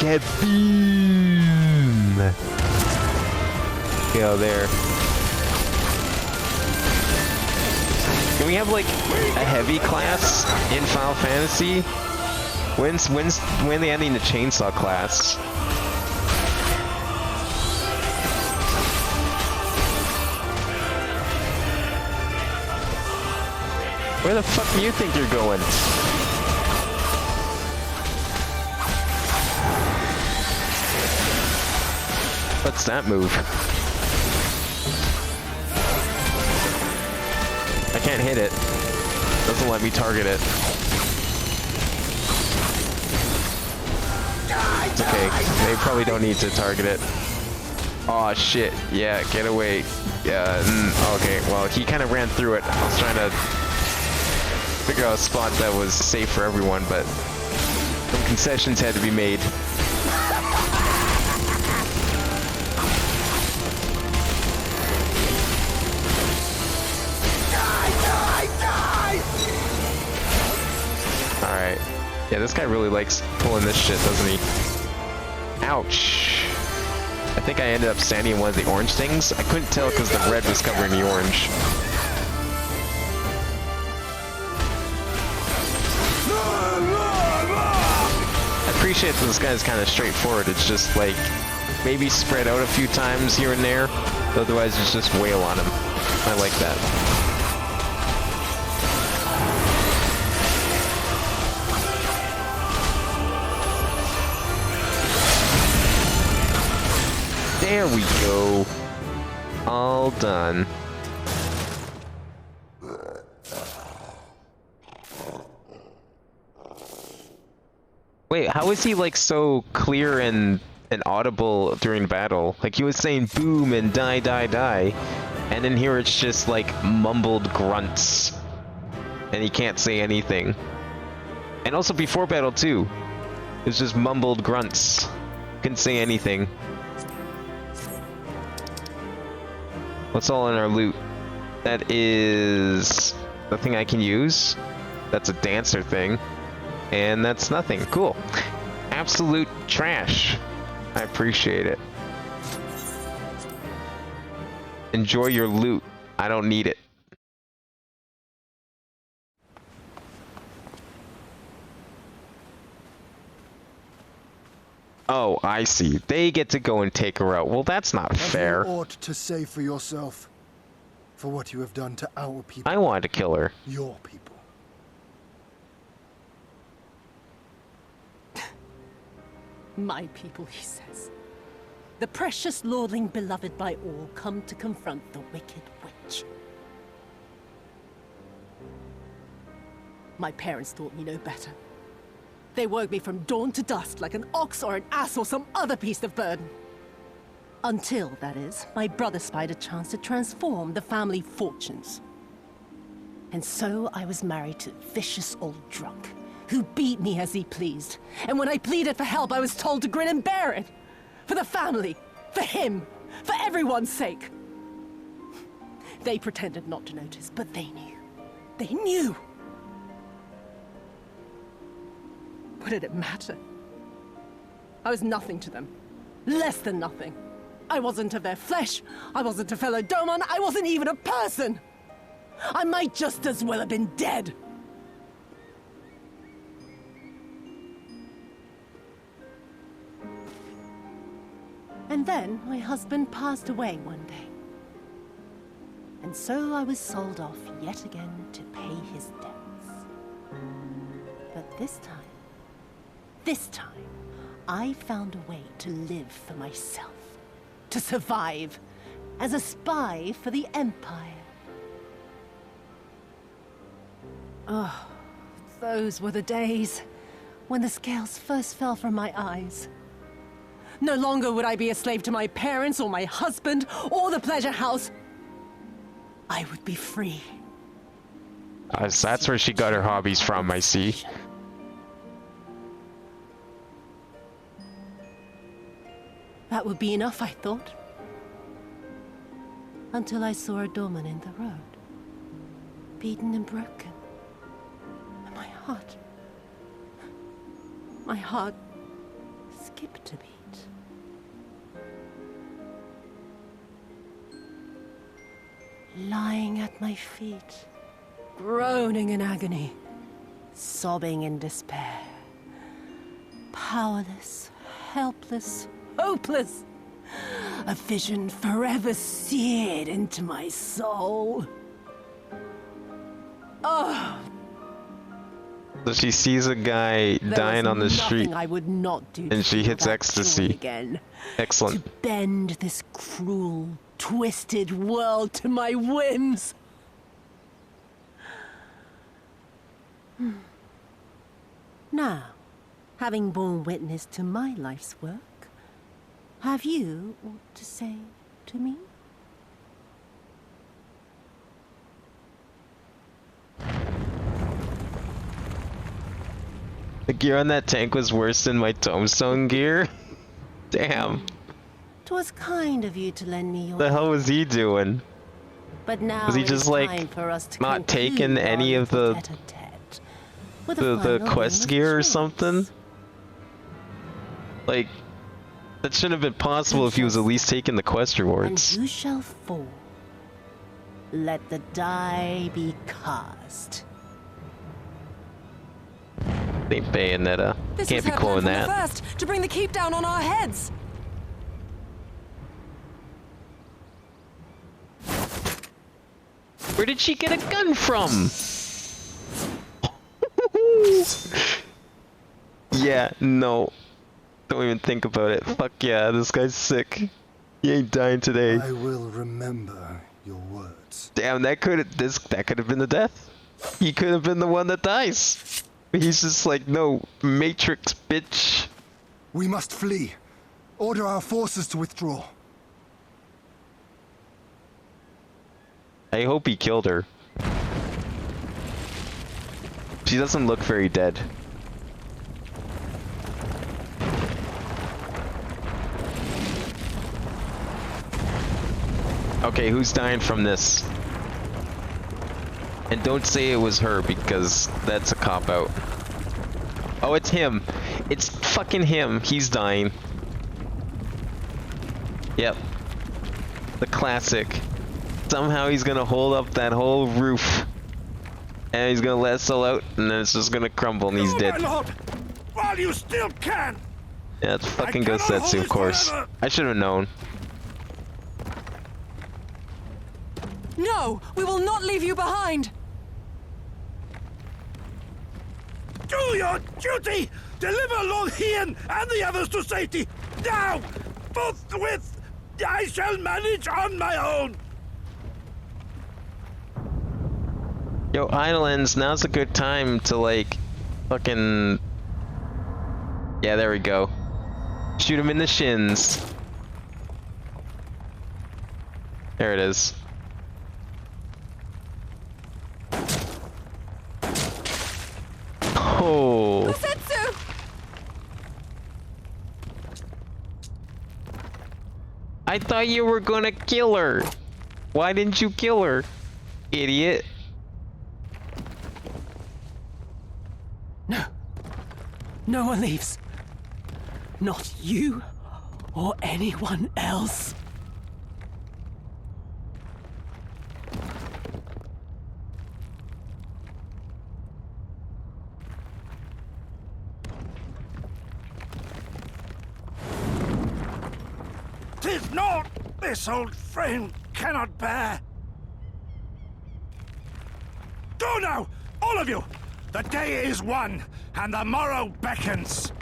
Get beam! Go there. Can we have like a heavy class in Final Fantasy? When they ending the chainsaw class? Where the fuck do you think you're going? What's that move? I can't hit it. Doesn't let me target it. It's okay. They probably don't need to target it. Aw, shit. Yeah, get away. Yeah, okay. Well, he kind of ran through it. I was trying to figure out a spot that was safe for everyone, but some concessions had to be made. Alright. Yeah, this guy really likes pulling this shit, doesn't he? Ouch. I think I ended up standing in one of the orange things. I couldn't tell because the red was covering the orange. I appreciate that this guy's kind of straightforward. It's just like, maybe spread out a few times here and there. Otherwise, it's just wail on him. I like that. There we go. All done. Wait, how is he like so clear and audible during battle? Like he was saying boom and die, die, die. And in here it's just like mumbled grunts. And he can't say anything. And also before battle too. It's just mumbled grunts. Couldn't say anything. What's all in our loot? That is the thing I can use. That's a dancer thing. And that's nothing. Cool. Absolute trash. I appreciate it. Enjoy your loot. I don't need it. Oh, I see. They get to go and take her out. Well, that's not fair. Have you aught to say for yourself? For what you have done to our people? I wanted to kill her. Your people. My people, he says. The precious lordling beloved by all, come to confront the wicked witch. My parents taught me no better. They woke me from dawn to dusk like an ox or an ass or some other beast of burden. Until, that is, my brother spied a chance to transform the family fortunes. And so I was married to a vicious old drunk, who beat me as he pleased. And when I pleaded for help, I was told to grin and bear it. For the family, for him, for everyone's sake. They pretended not to notice, but they knew. They knew! What did it matter? I was nothing to them. Less than nothing. I wasn't of their flesh. I wasn't a fellow Doman. I wasn't even a person. I might just as well have been dead. And then my husband passed away one day. And so I was sold off yet again to pay his debts. But this time, I found a way to live for myself. To survive as a spy for the Empire. Oh, those were the days when the scales first fell from my eyes. No longer would I be a slave to my parents or my husband or the pleasure house. I would be free. That's where she got her hobbies from, I see. That would be enough, I thought. Until I saw a doorman in the road. Beaten and broken. And my heart skipped a beat. Lying at my feet, groaning in agony, sobbing in despair. Powerless, helpless, hopeless. A vision forever seared into my soul. Oh. So she sees a guy dying on the street, I would not do and she hits ecstasy. Again. Excellent. To bend this cruel, twisted world to my whims. Now, having borne witness to my life's work, have you aught to say to me? The gear on that tank was worse than my tombstone gear? Damn. 'Twas kind of you to lend me your... The hell was he doing? But now was he just like not taking any of the quest gear or something? Like, that shouldn't have been possible if he was at least taking the quest rewards. And you shall fall. Let the die be cast. Ain't Bayonetta. Can't be calling that. First, to bring the keep down on our heads. Where did she get a gun from? Yeah, no. Don't even think about it. Fuck yeah, this guy's sick. He ain't dying today. I will remember your words. Damn, that could have been the death. He could have been the one that dies. He's just like, no, Matrix, bitch. We must flee. Order our forces to withdraw. I hope he killed her. She doesn't look very dead. Okay, who's dying from this? And don't say it was her, because that's a cop-out. Oh, it's him. It's fucking him. He's dying. Yep. The classic. Somehow he's gonna hold up that whole roof. And he's gonna let us all out, and then it's just gonna crumble, and he's dead. My lord, while you still can. Yeah, it's fucking Gosetsu, of course. I should have known. No! We will not leave you behind! Do your duty! Deliver Lord Hien and the others to safety! Now! Forthwith! I shall manage on my own! Yo, Idolens, now's a good time to, like, fucking... Yeah, there we go. Shoot him in the shins. There it is. Oh. Gosetsu! I thought you were gonna kill her. Why didn't you kill her, idiot? No. No one leaves. Not you or anyone else. "'Tis not this old frame cannot bear. Go now, all of you! The day is won, and the morrow beckons.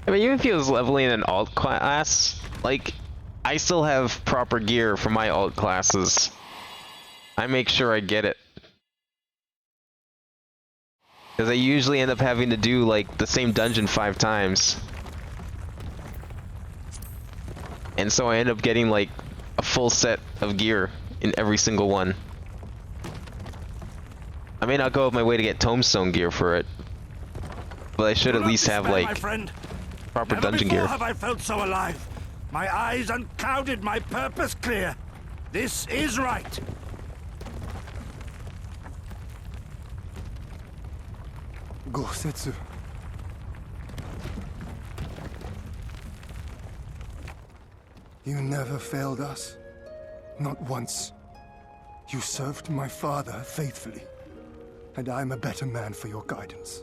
I mean, even if he was leveling an alt class, like, I still have proper gear for my alt classes. I make sure I get it. Because I usually end up having to do, like, the same dungeon 5 times. And so I end up getting, like, a full set of gear in every single one. I may not go out my way to get tombstone gear for it, but I should at least have, Despair, like, my friend. proper Never dungeon before gear. have I felt so alive. My eyes unclouded, my purpose clear. This is right. Gosetsu. You never failed us. Not once. You served my father faithfully, and I'm a better man for your guidance.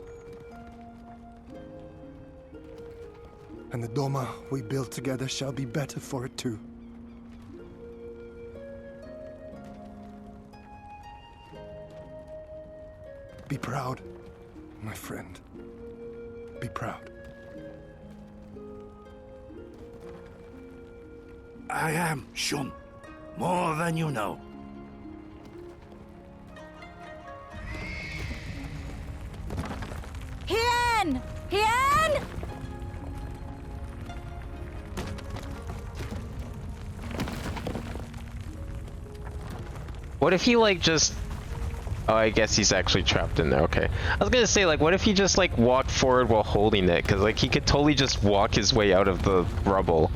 And the Doma we built together shall be better for it too. Be proud, my friend. Be proud. I am, Shun. More than you know. Hien! Hien! What if he, like, just... Oh, I guess he's actually trapped in there, okay. I was gonna say, like, what if he just, like, walked forward while holding it? Because, like, he could totally just walk his way out of the rubble.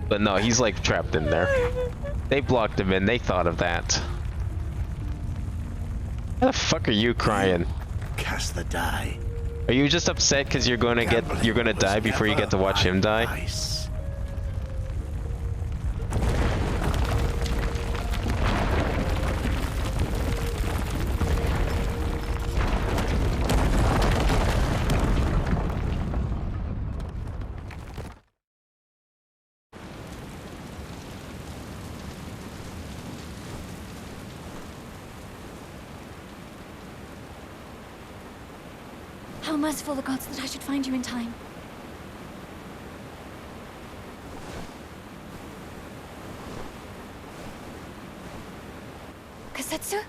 But no, he's, like, trapped in there. They blocked him in, they thought of that. Why the fuck are you crying? Cast the die. Are you just upset because you're gonna die before you get to watch him die? How merciful the gods that I should find you in time. Gosetsu?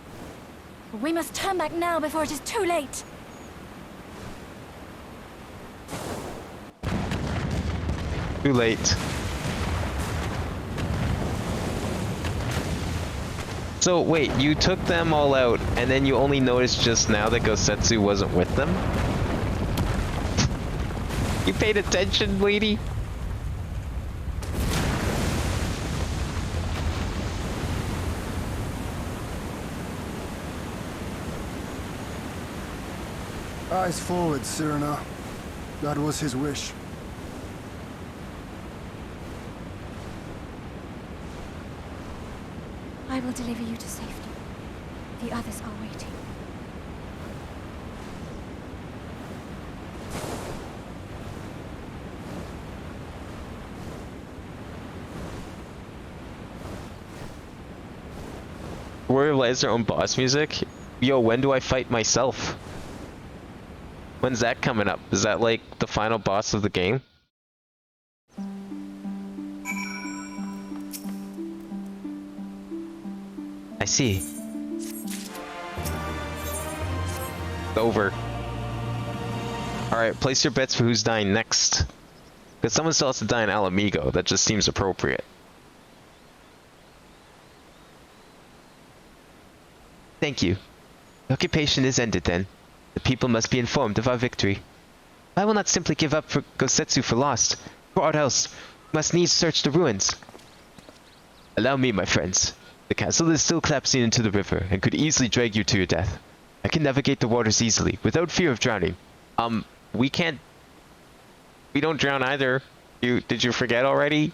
We must turn back now before it is too late. Too late. So wait, you took them all out, and then you only noticed just now that Gosetsu wasn't with them? You paid attention, lady? Eyes forward, Cyrano. That was his wish. I will deliver you to safety. The others are waiting. Warrior has their own boss music? Yo, when do I fight myself? When's that coming up? Is that like the final boss of the game? I see. Over. Alright, place your bets for who's dying next. Because someone still has to die in Alamigo. That just seems appropriate. Thank you. The occupation is ended then. The people must be informed of our victory. I will not simply give up for Gosetsu for lost. For aught else, we must needs search the ruins. Allow me, my friends. The castle is still collapsing into the river and could easily drag you to your death. I can navigate the waters easily, without fear of drowning. We can't... We don't drown either. Did you forget already?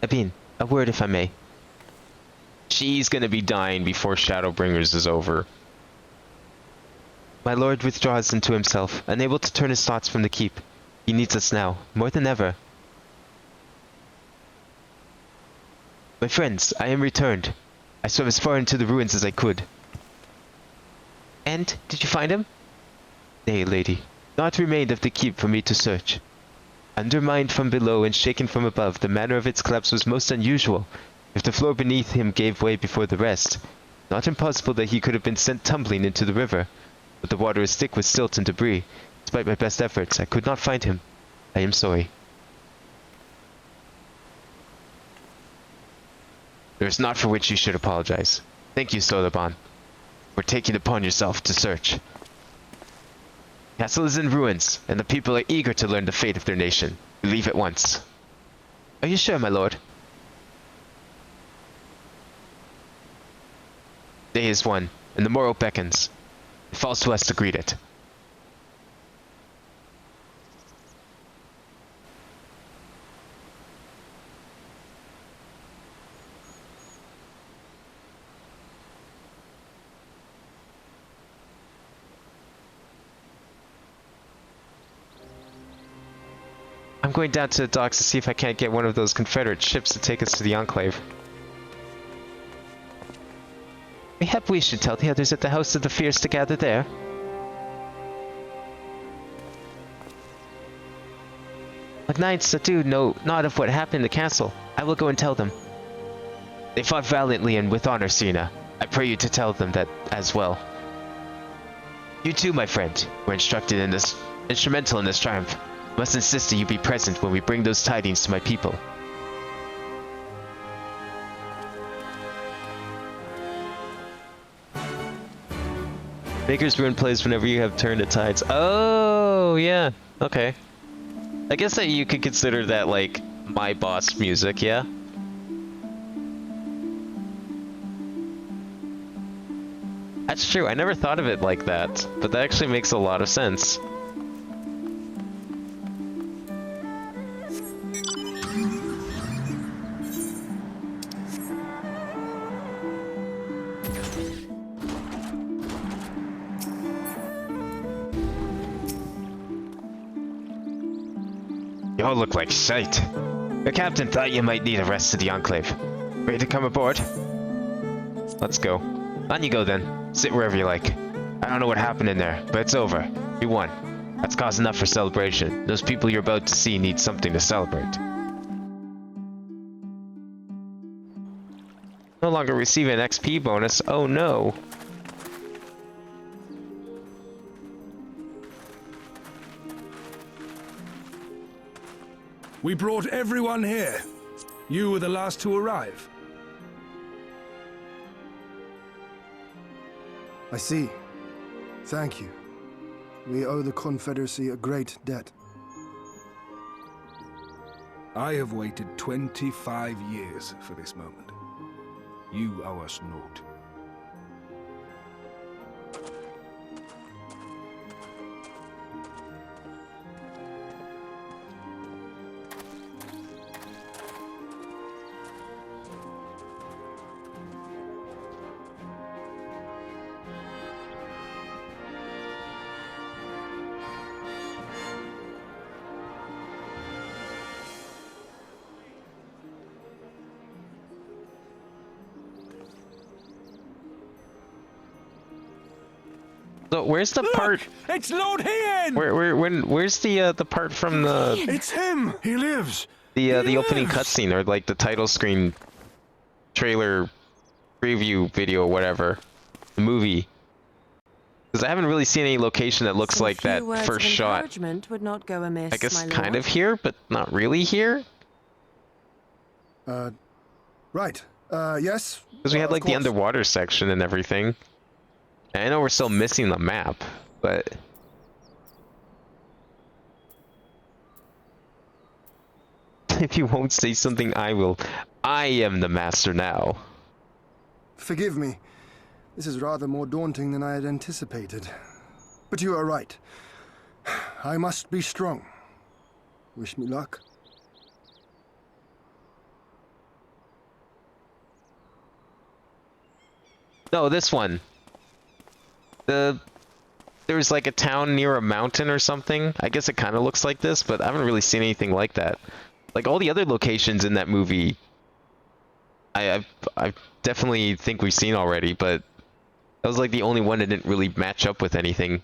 Abin, a word if I may. She's gonna be dying before Shadowbringers is over. My lord withdraws into himself, unable to turn his thoughts from the keep. He needs us now, more than ever. My friends, I am returned. I swam as far into the ruins as I could. And, did you find him? Nay, lady. Naught remained of the keep for me to search. Undermined from below and shaken from above, the manner of its collapse was most unusual. If the floor beneath him gave way before the rest, not impossible that he could have been sent tumbling into the river. But the water is thick with silt and debris. Despite my best efforts, I could not find him. I am sorry. There is naught for which you should apologize. Thank you, Sodaban, for taking upon yourself to search. The castle is in ruins, and the people are eager to learn the fate of their nation. We leave at once. Are you sure, my lord? Day is won, and the morrow beckons. It falls to us to greet it. I'm going down to the docks to see if I can't get one of those Confederate ships to take us to the Enclave. Mayhap we should tell the others at the House of the Fierce to gather there. Like knights that do know not of what happened in the castle, I will go and tell them. They fought valiantly and with honor, Sina. I pray you to tell them that as well. You too, my friend, were instrumental in this triumph. I must insist that you be present when we bring those tidings to my people. Baker's Ruin plays whenever you have turned the tides. Oh, yeah. Okay. I guess that you could consider that, like, my boss music, yeah? That's true. I never thought of it like that, but that actually makes a lot of sense. You all look like shite. Your captain thought you might need a rest to the Enclave. Ready to come aboard? Let's go. On you go then. Sit wherever you like. I don't know what happened in there, but it's over. You won. That's cause enough for celebration. Those people you're about to see need something to celebrate. No longer receiving an XP bonus. Oh no. We brought everyone here. You were the last to arrive. I see. Thank you. We owe the Confederacy a great debt. I have waited 25 years for this moment. You owe us naught. So where's the part? It's Lord Hien! Where's the part from the? It's him! He lives! The opening cutscene, or like the title screen, trailer, preview video, whatever, the movie. Because I haven't really seen any location that looks like that first shot. Encouragement would not go amiss, I guess my kind lord. of here, but not really here. Right. Yes. Because we had like the course. underwater section and everything. And I know we're still missing the map, but if you won't say something, I will. I am the master now. Forgive me. This is rather more daunting than I had anticipated. But you are right. I must be strong. Wish me luck. No, this one. There's like a town near a mountain or something. I guess it kind of looks like this, but I haven't really seen anything like that. Like all the other locations in that movie, I definitely think we've seen already, but that was like the only one that didn't really match up with anything.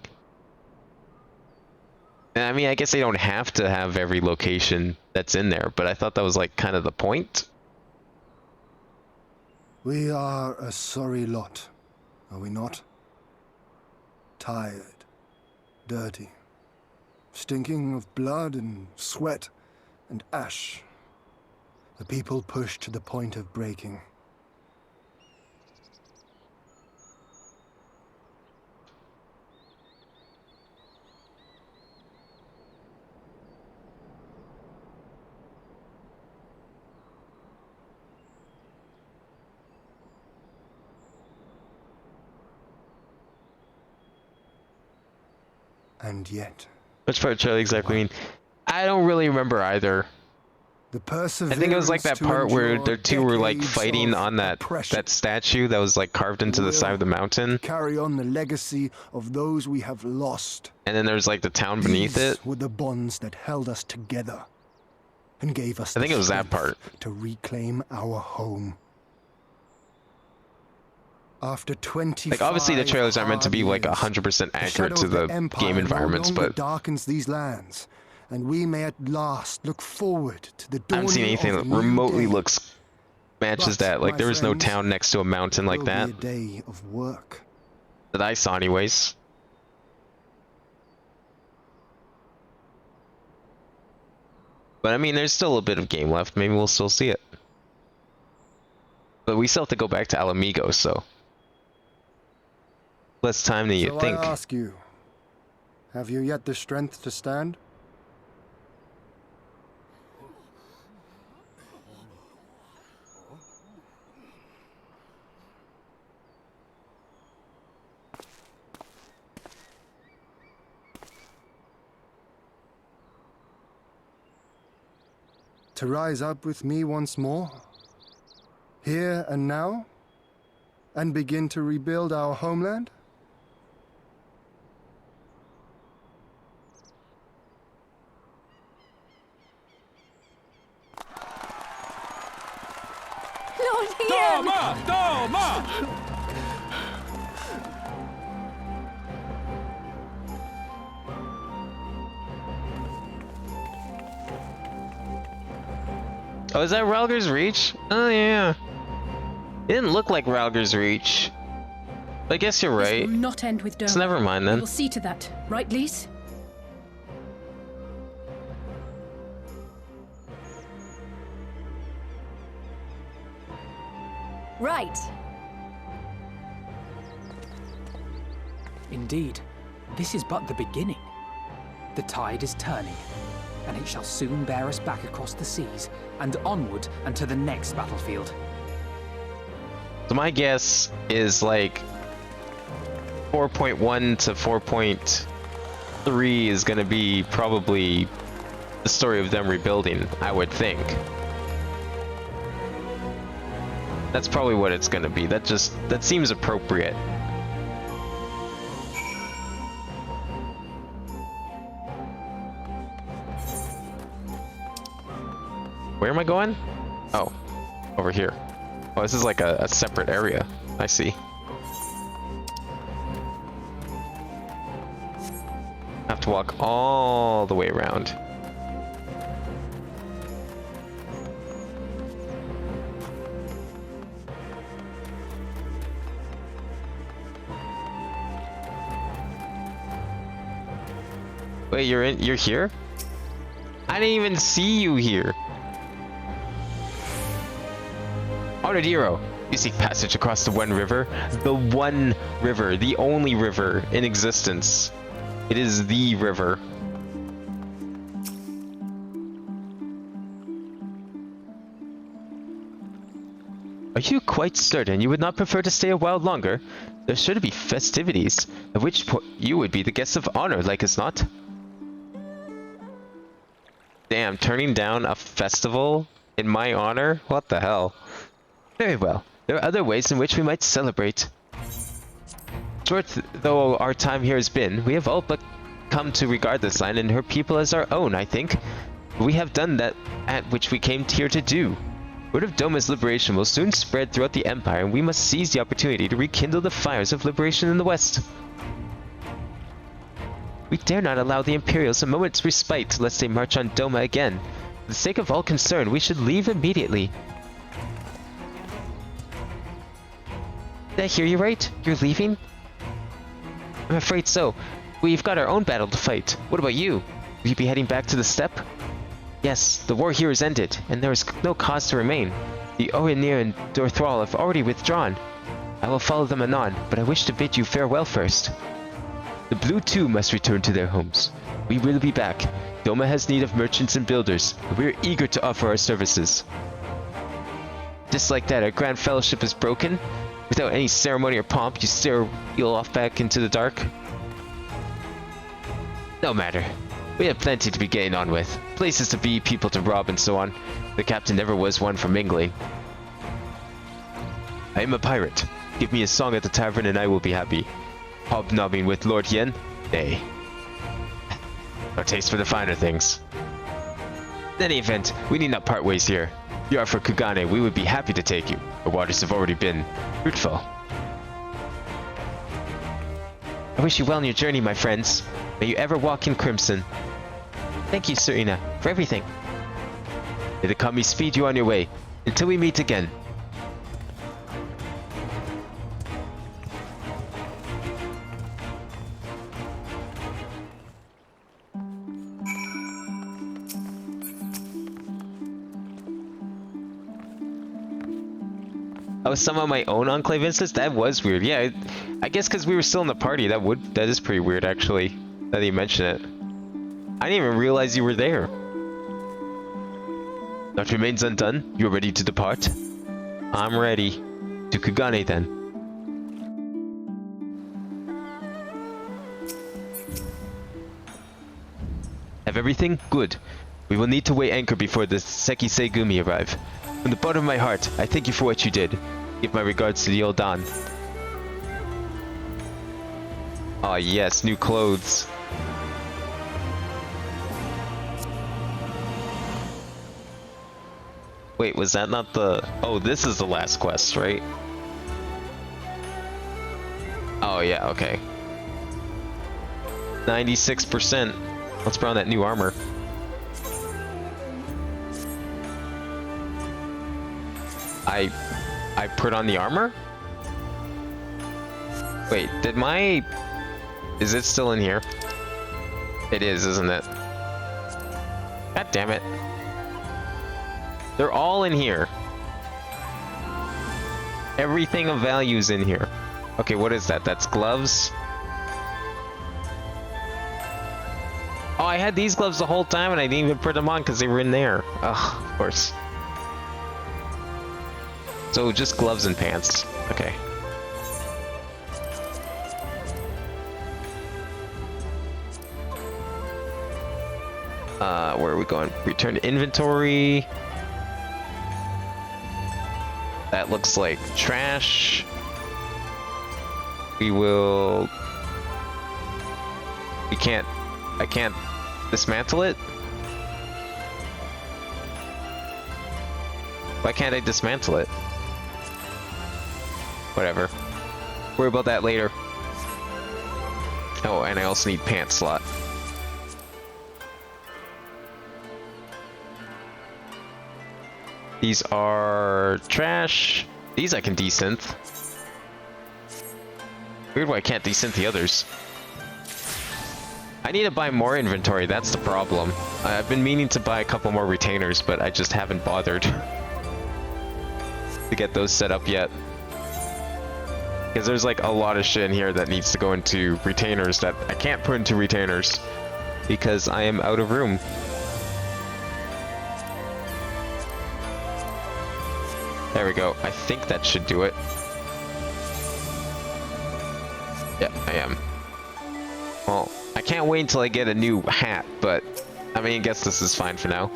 And I mean, I guess they don't have to have every location that's in there, but I thought that was like kind of the point. We are a sorry lot, are we not? Tired, dirty, stinking of blood and sweat and ash. The people pushed to the point of breaking. And yet... Which part, Charlie, exactly mean? I don't really remember either. The I think it was like that part where the two were like fighting on that statue that was like carved into the side of the mountain. Carry on the legacy of those we have lost. And then there's like the town beneath it. These were the bonds that held us together and gave us I think it was that part. To reclaim our home. After 25 like obviously the trailers aren't meant to be like 100% accurate to the game environments, but darkens these lands, and we may at last look forward to the I haven't seen anything that remotely matches that. Like there was no friends, town next to a mountain like that. A day of work. That I saw anyways. But I mean, there's still a bit of game left. Maybe we'll still see it. But we still have to go back to Alamigo, so less time than you think. I ask you, have you yet the strength to stand? To rise up with me once more? Here and now? And begin to rebuild our homeland? Lord Hien! Doma! Oh, is that Ralger's Reach? Oh yeah. It didn't look like Ralger's Reach. But I guess you're right. This will not end with Doma. So never mind then. We'll see to that, right, Lise? Right. Indeed. This is but the beginning. The tide is turning, and it shall soon bear us back across the seas and onward and to the next battlefield. So my guess is like 4.1 to 4.3 is going to be probably the story of them rebuilding, I would think. That's probably what it's going to be. That seems appropriate. Where am I going? Oh, over here. Oh, this is like a separate area. I see. I have to walk all the way around. Wait, you're here? I didn't even see you here. Honored hero, you seek passage across the One River. The One River, the only river in existence. It is the river. Are you quite certain you would not prefer to stay a while longer? There's sure to be festivities, of which you would be the guest of honor, like as not. Damn, turning down a festival in my honor? What the hell? Very well. There are other ways in which we might celebrate. Short though our time here has been, we have all but come to regard this land and her people as our own, I think. We have done that at which we came here to do. Word of Doma's liberation will soon spread throughout the Empire, and we must seize the opportunity to rekindle the fires of liberation in the West. We dare not allow the Imperials a moment's respite, lest they march on Doma again. For the sake of all concerned, we should leave immediately. Did I hear you right? You're leaving? I'm afraid so. We've got our own battle to fight. What about you? Will you be heading back to the steppe? Yes, the war here is ended, and there is no cause to remain. The Oenir and Dorthral have already withdrawn. I will follow them anon, but I wish to bid you farewell first. The Blue too must return to their homes. We will be back. Doma has need of merchants and builders, and we are eager to offer our services. Just like that, our grand fellowship is broken. Without any ceremony or pomp, you stare off back into the dark. No matter. We have plenty to be getting on with. Places to be, people to rob, and so on. The captain never was one for mingling. I am a pirate. Give me a song at the tavern and I will be happy. Hobnobbing with Lord Yen? Nay. No taste for the finer things. In any event, we need not part ways here. If you are for Kugane, we would be happy to take you. Our waters have already been fruitful. I wish you well on your journey, my friends. May you ever walk in crimson. Thank you, Serena, for everything. May the Kami speed you on your way. Until we meet again. Oh, some of my own Enclave instance? That was weird. Yeah, I guess because we were still in the party, that is pretty weird, actually, that you mention it. I didn't even realize you were there. Naught remains undone. You are ready to depart? I'm ready. To Kugane, then. Have everything? Good. We will need to weigh anchor before the Sekisei Gumi arrive. From the bottom of my heart, I thank you for what you did. Give my regards to the old Don. Ah, yes, new clothes. Wait, was that not the... Oh, this is the last quest, right? Oh, yeah, okay. 96%. Let's put on that new armor. I put on the armor? Wait, did my... Is it still in here? It is, isn't it? God damn it. They're all in here. Everything of value's in here. Okay, what is that? That's gloves? Oh, I had these gloves the whole time and I didn't even put them on because they were in there. Ugh, of course. So just gloves and pants. Okay. Where are we going? Return to inventory. That looks like trash. We will... We can't... I can't dismantle it? Why can't I dismantle it? Whatever. Worry about that later. Oh, and I also need pants slot. These are trash. These I can desynth. Weird why I can't desynth the others. I need to buy more inventory, that's the problem. I've been meaning to buy a couple more retainers, but I just haven't bothered to get those set up yet. Because there's like a lot of shit in here that needs to go into retainers that I can't put into retainers because I am out of room. There we go. I think that should do it. Yeah, I am. Well, I can't wait until I get a new hat, but I mean, I guess this is fine for now.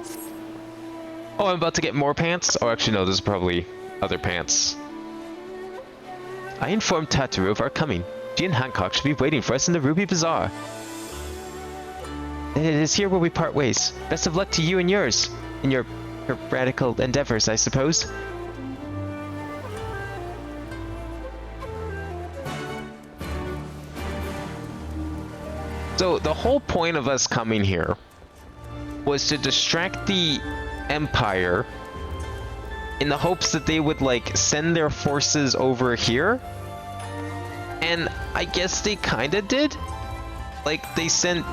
Oh, I'm about to get more pants? Oh, actually, no, there's probably other pants. I informed Tataru of our coming. She and Hancock should be waiting for us in the Ruby Bazaar. It is here where we part ways. Best of luck to you and yours. In your radical endeavors, I suppose. So the whole point of us coming here was to distract the Empire in the hopes that they would like send their forces over here. And I guess they kinda did. Like they sent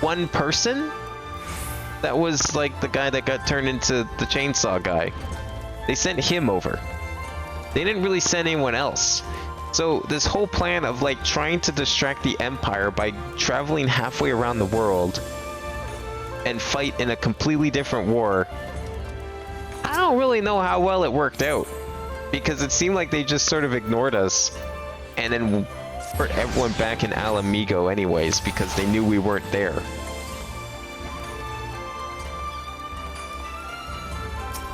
one person that was like the guy that got turned into the chainsaw guy. They sent him over. They didn't really send anyone else. So this whole plan of like trying to distract the Empire by traveling halfway around the world and fight in a completely different war, I don't really know how well it worked out, because it seemed like they just sort of ignored us and then put everyone back in Alamigo anyways because they knew we weren't there.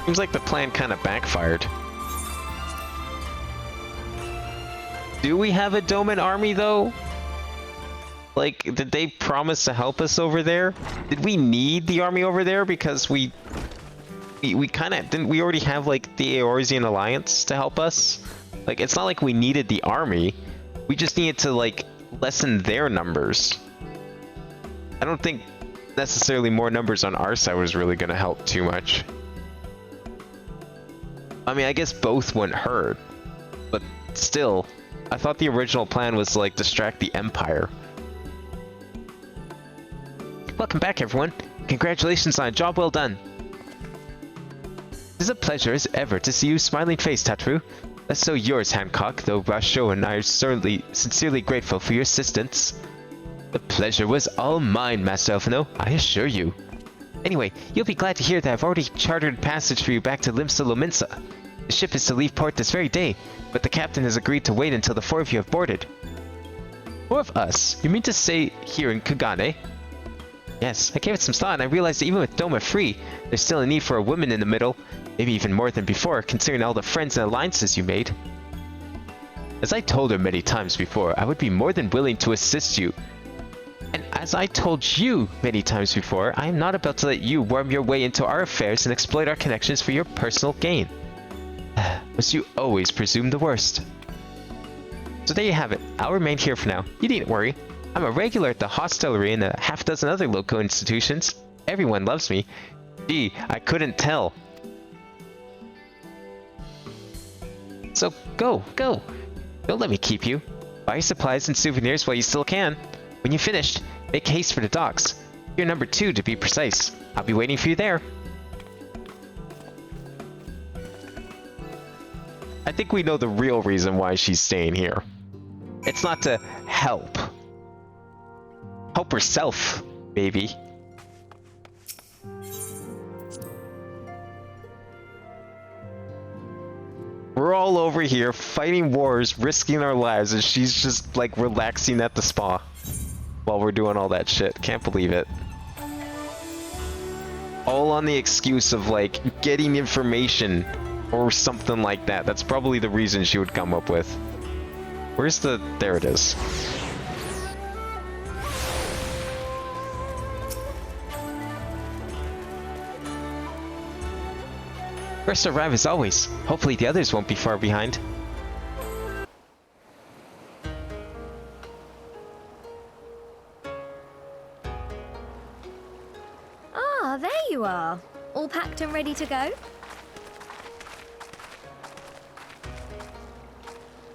Seems like the plan kind of backfired. Do we have a Doman army though? Like, did they promise to help us over there? Did we need the army over there because we kind of didn't? We already have like the Eorzean Alliance to help us. Like, it's not like we needed the army. We just needed to like lessen their numbers. I don't think necessarily more numbers on our side was really gonna help too much. I mean, I guess both wouldn't hurt, but still. I thought the original plan was to, like, distract the Empire. Welcome back, everyone. Congratulations on a job well done. It is a pleasure as ever to see you smiling face, Tataru. That's so yours, Hancock, though Rasho and I are sincerely grateful for your assistance. The pleasure was all mine, Master Elfino, I assure you. Anyway, you'll be glad to hear that I've already chartered passage for you back to Limsa Lominsa. The ship is to leave port this very day, but the captain has agreed to wait until the four of you have boarded. Four of us? You mean to say here in Kagane? Yes, I gave it some thought and I realized that even with Doma free, there's still a need for a woman in the middle, maybe even more than before, considering all the friends and alliances you made. As I told her many times before, I would be more than willing to assist you. And as I told you many times before, I am not about to let you worm your way into our affairs and exploit our connections for your personal gain. Must you always presume the worst? So there you have it. I'll remain here for now. You needn't worry. I'm a regular at the hostelry and a half-dozen other local institutions. Everyone loves me. Gee, I couldn't tell. So go. Don't let me keep you. Buy your supplies and souvenirs while you still can. When you're finished, make haste for the docks. You're number 2 to be precise. I'll be waiting for you there. I think we know the real reason why she's staying here. It's not to help herself. Baby. We're all over here fighting wars, risking our lives, and she's just like relaxing at the spa while we're doing all that shit. Can't believe it. All on the excuse of like getting information or something like that. That's probably the reason she would come up with. Where's the... there it is. First to arrive as always. Hopefully the others won't be far behind. Ah, there you are. All packed and ready to go?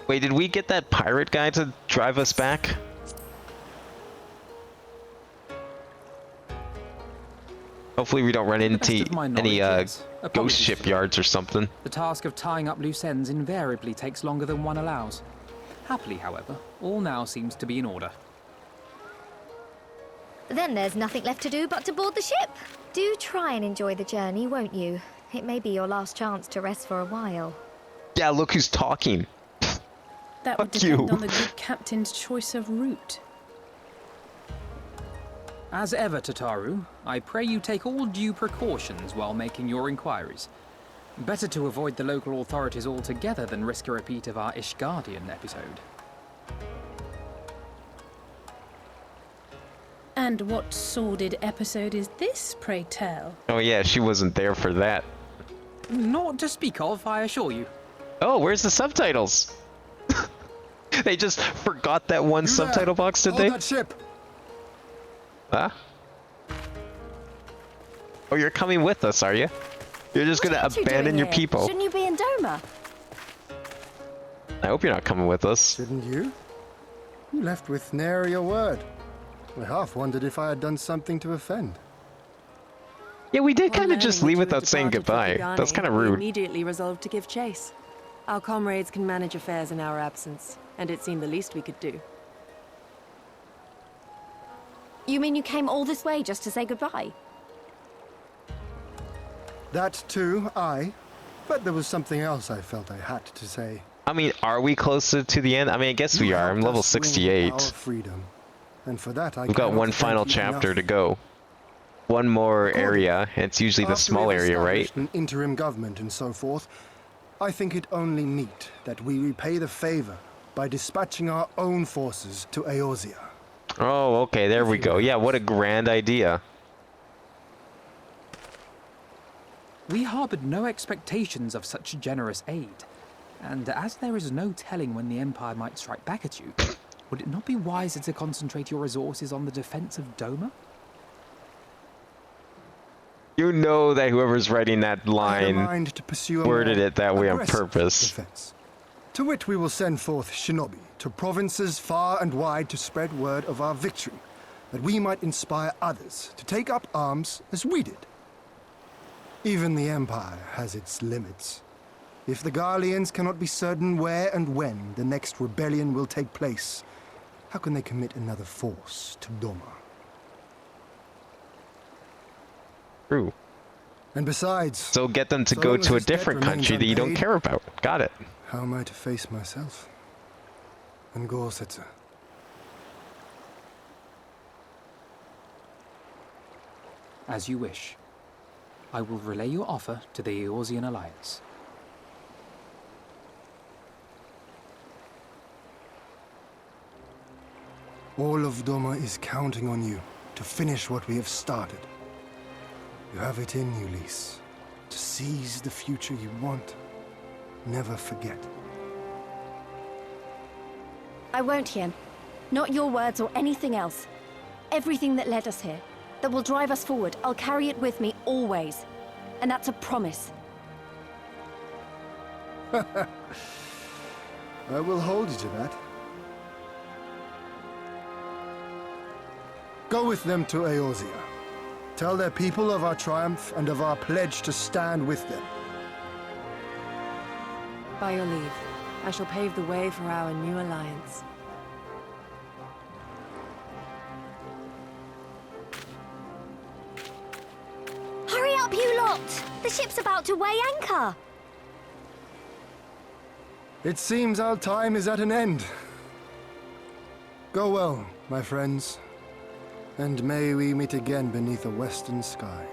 Wait, did we get that pirate guy to drive us back? Hopefully we don't run into any ghost shipyards or something. The task of tying up loose ends invariably takes longer than one allows. Happily, however, all now seems to be in order. Then there's nothing left to do but to board the ship. Do try and enjoy the journey, won't you? It may be your last chance to rest for a while. Yeah, look who's talking. That would depend on the good captain's choice of route. As ever, Tataru, I pray you take all due precautions while making your inquiries. Better to avoid the local authorities altogether than risk a repeat of our Ishgardian episode. And what sordid episode is this, pray tell? Oh yeah, she wasn't there for that. Not to speak of, I assure you. Oh, where's the subtitles? They just forgot that one subtitle box, did they? That ship. Huh? Oh, you're coming with us, are you? You're just gonna abandon your people. Shouldn't you be in Doma? I hope you're not coming with us. Shouldn't you? You left with nary a word. I half wondered if I had done something to offend. Yeah, we did kind of just leave without saying goodbye. That's kind of We rude. immediately resolved to give chase. Our comrades can manage affairs in our absence, and it seemed the least we could do. You mean you came all this way just to say goodbye? That too, aye. But there was something else I felt I had to say. I mean, are we closer to the end? I mean, I guess we are. I'm level 68. Our freedom. And for that, We've got one final chapter to go. One more area, and it's usually the small area, right? An interim government and so forth. I think it only meet that we repay the favor by dispatching our own forces to Eorzea. Oh, okay, there we go. Yeah, what a grand idea. We harbored no expectations of such generous aid, and as there is no telling when the Empire might strike back at you, would it not be wiser to concentrate your resources on the defense of Doma? You know that whoever's writing that line worded it that way on purpose. Defense. To which we will send forth shinobi to provinces far and wide to spread word of our victory, that we might inspire others to take up arms as we did. Even the Empire has its limits. If the Garleans cannot be certain where and when the next rebellion will take place, how can they commit another force to Doma? True. And besides... So get them to go to a different country that you don't care about. Got it. How am I to face myself? And Gorsetzer? As you wish. I will relay your offer to the Eorzean Alliance. All of Doma is counting on you to finish what we have started. You have it in you, Lys, to seize the future you want. Never forget. I won't, Hien. Not your words or anything else. Everything that led us here, that will drive us forward, I'll carry it with me always. And that's a promise. I will hold you to that. Go with them to Eorzea. Tell their people of our triumph and of our pledge to stand with them. By your leave, I shall pave the way for our new alliance. What? The ship's about to weigh anchor. It seems our time is at an end. Go well, my friends, and may we meet again beneath a western sky.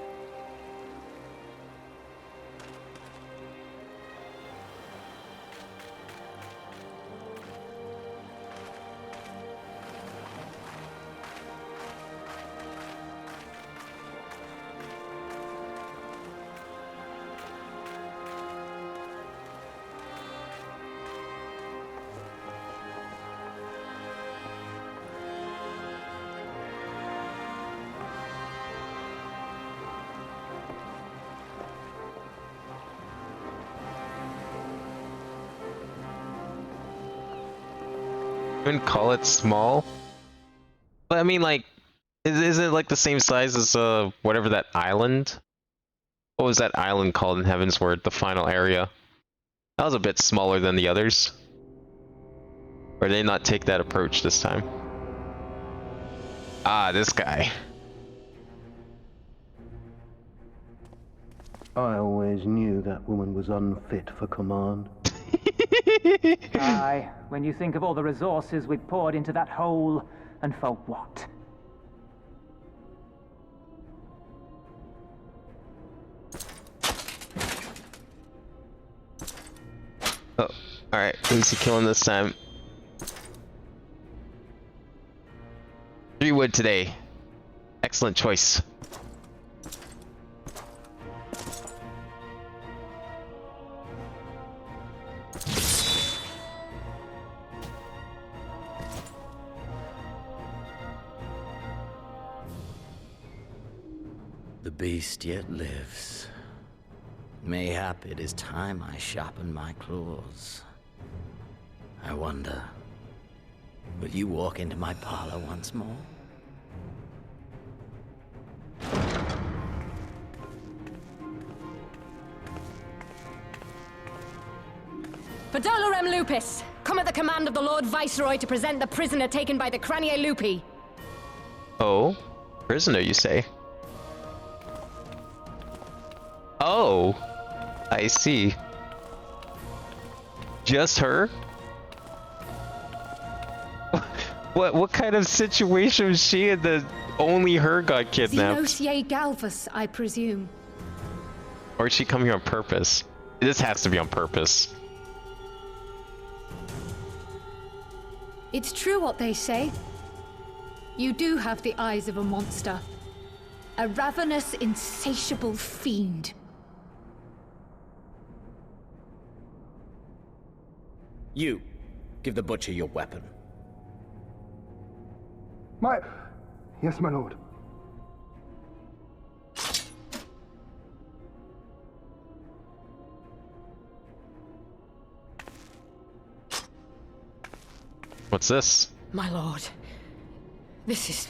Wouldn't call it small, but I mean, like, is it like the same size as whatever that island? What was that island called in Heavensward? The final area. That was a bit smaller than the others. Or did they not take that approach this time? Ah, this guy. I always knew that woman was unfit for command. Aye, when you think of all the resources we've poured into that hole, and for what? Oh, alright. Who's he killing this time? 3 wood today. Excellent choice. The beast yet lives. Mayhap it is time I sharpen my claws. I wonder, will you walk into my parlor once more? Pedolorem Lupus! Come at the command of the Lord Viceroy to present the prisoner taken by the Cranie Lupi. Oh? Prisoner, you say? Oh! I see. Just her? What kind of situation was she in that only her got kidnapped? Xenosie Galvus, I presume. Or did she come here on purpose? This has to be on purpose. It's true what they say. You do have the eyes of a monster. A ravenous, insatiable fiend. You, give the butcher your weapon. Yes, my lord. What's this? My lord, this is...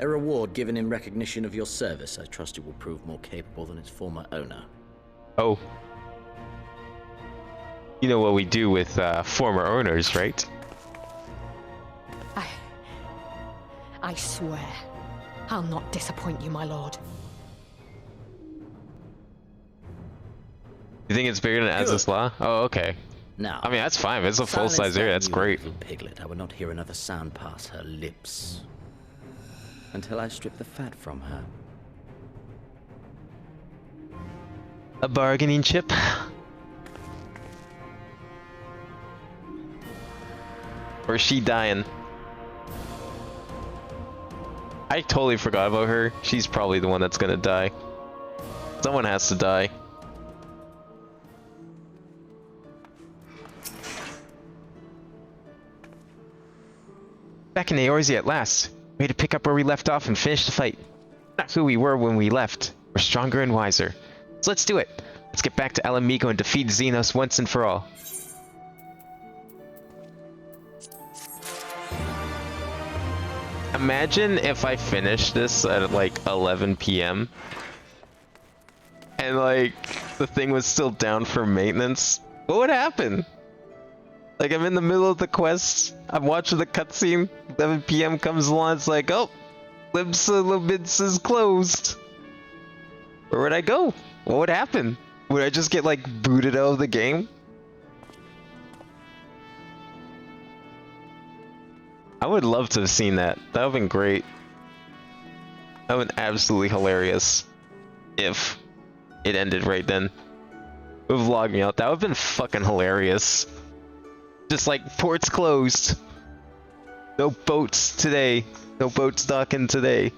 A reward given in recognition of your service. I trust it will prove more capable than its former owner. Oh. You know what we do with former owners, right? I swear, I'll not disappoint you, my lord. You think it's bigger than Az's Law? Oh, okay. Now, I mean, that's fine. It's a silence full-size area. that That's new great. little piglet. I would not hear another sound pass her lips until I strip the fat from her. A bargaining chip. Or is she dying? I totally forgot about her. She's probably the one that's gonna die. Someone has to die. Back in Eorzea at last. Way to pick up where we left off and finish the fight. Not who we were when we left. We're stronger and wiser. So let's do it. Let's get back to Alamigo and defeat Xenos once and for all. Imagine if I finished this at like 11 p.m. and like the thing was still down for maintenance. What would happen? Like I'm in the middle of the quest, I'm watching the cutscene, 11 p.m. comes along, it's like, oh, Libs is closed. Where would I go? What would happen? Would I just get like booted out of the game? I would love to have seen that. That would have been great. That would have been absolutely hilarious if it ended right then. It would have logged me out. That would have been fucking hilarious. Just like, ports closed. No boats today. No boats docking today.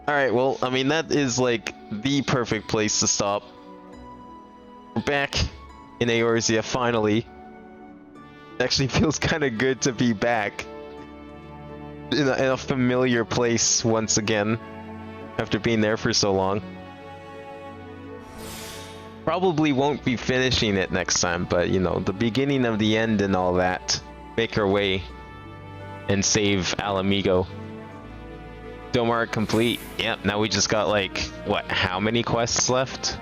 Alright, well, I mean, that is like the perfect place to stop. We're back in Eorzea finally. It actually feels kind of good to be back in a familiar place once again after being there for so long. Probably won't be finishing it next time, but you know, the beginning of the end and all that. Make our way and save Alamigo. Domar complete. Yep, now we just got like, what, how many quests left?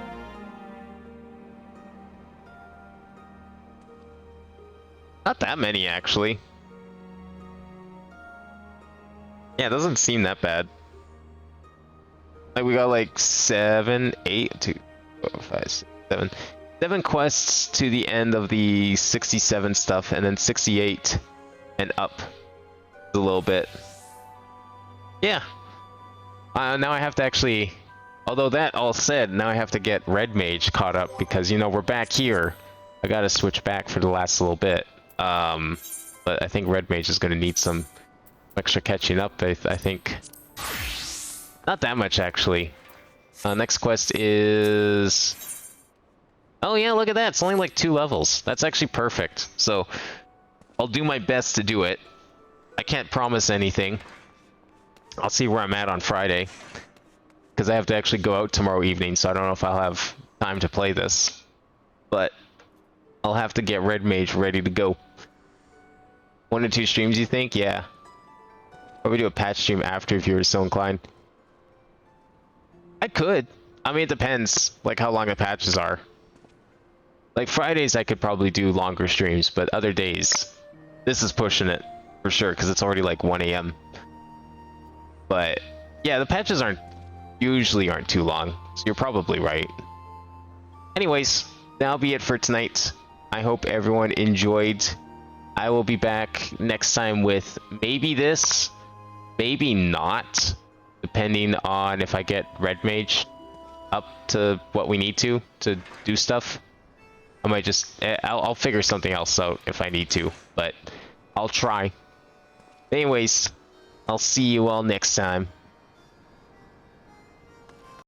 Not that many, actually. Yeah, it doesn't seem that bad. Like, we got like 7, 8, 2, 4, 5, 6, 7. 7 quests to the end of the 67 stuff, and then 68 and up a little bit. Yeah. Now I have to actually... Although that all said, now I have to get Red Mage caught up, because, you know, we're back here. I gotta switch back for the last little bit. But I think Red Mage is gonna need some extra catching up, I think. Not that much, actually. Next quest is... Oh yeah, look at that, it's only like 2 levels. That's actually perfect. So, I'll do my best to do it. I can't promise anything. I'll see where I'm at on Friday. Because I have to actually go out tomorrow evening, so I don't know if I'll have time to play this. But, I'll have to get Red Mage ready to go. 1 to 2 streams, you think? Yeah. Probably do a patch stream after if you were so inclined. I could. I mean, it depends, like, how long the patches are. Like, Fridays I could probably do longer streams, but other days, this is pushing it, for sure, because it's already like 1 AM. But, yeah, the patches usually aren't too long, so you're probably right. Anyways, that'll be it for tonight. I hope everyone enjoyed. I will be back next time with maybe this, maybe not, depending on if I get Red Mage up to what we need to do stuff. I might just... I'll figure something else out if I need to, but I'll try. Anyways, I'll see you all next time.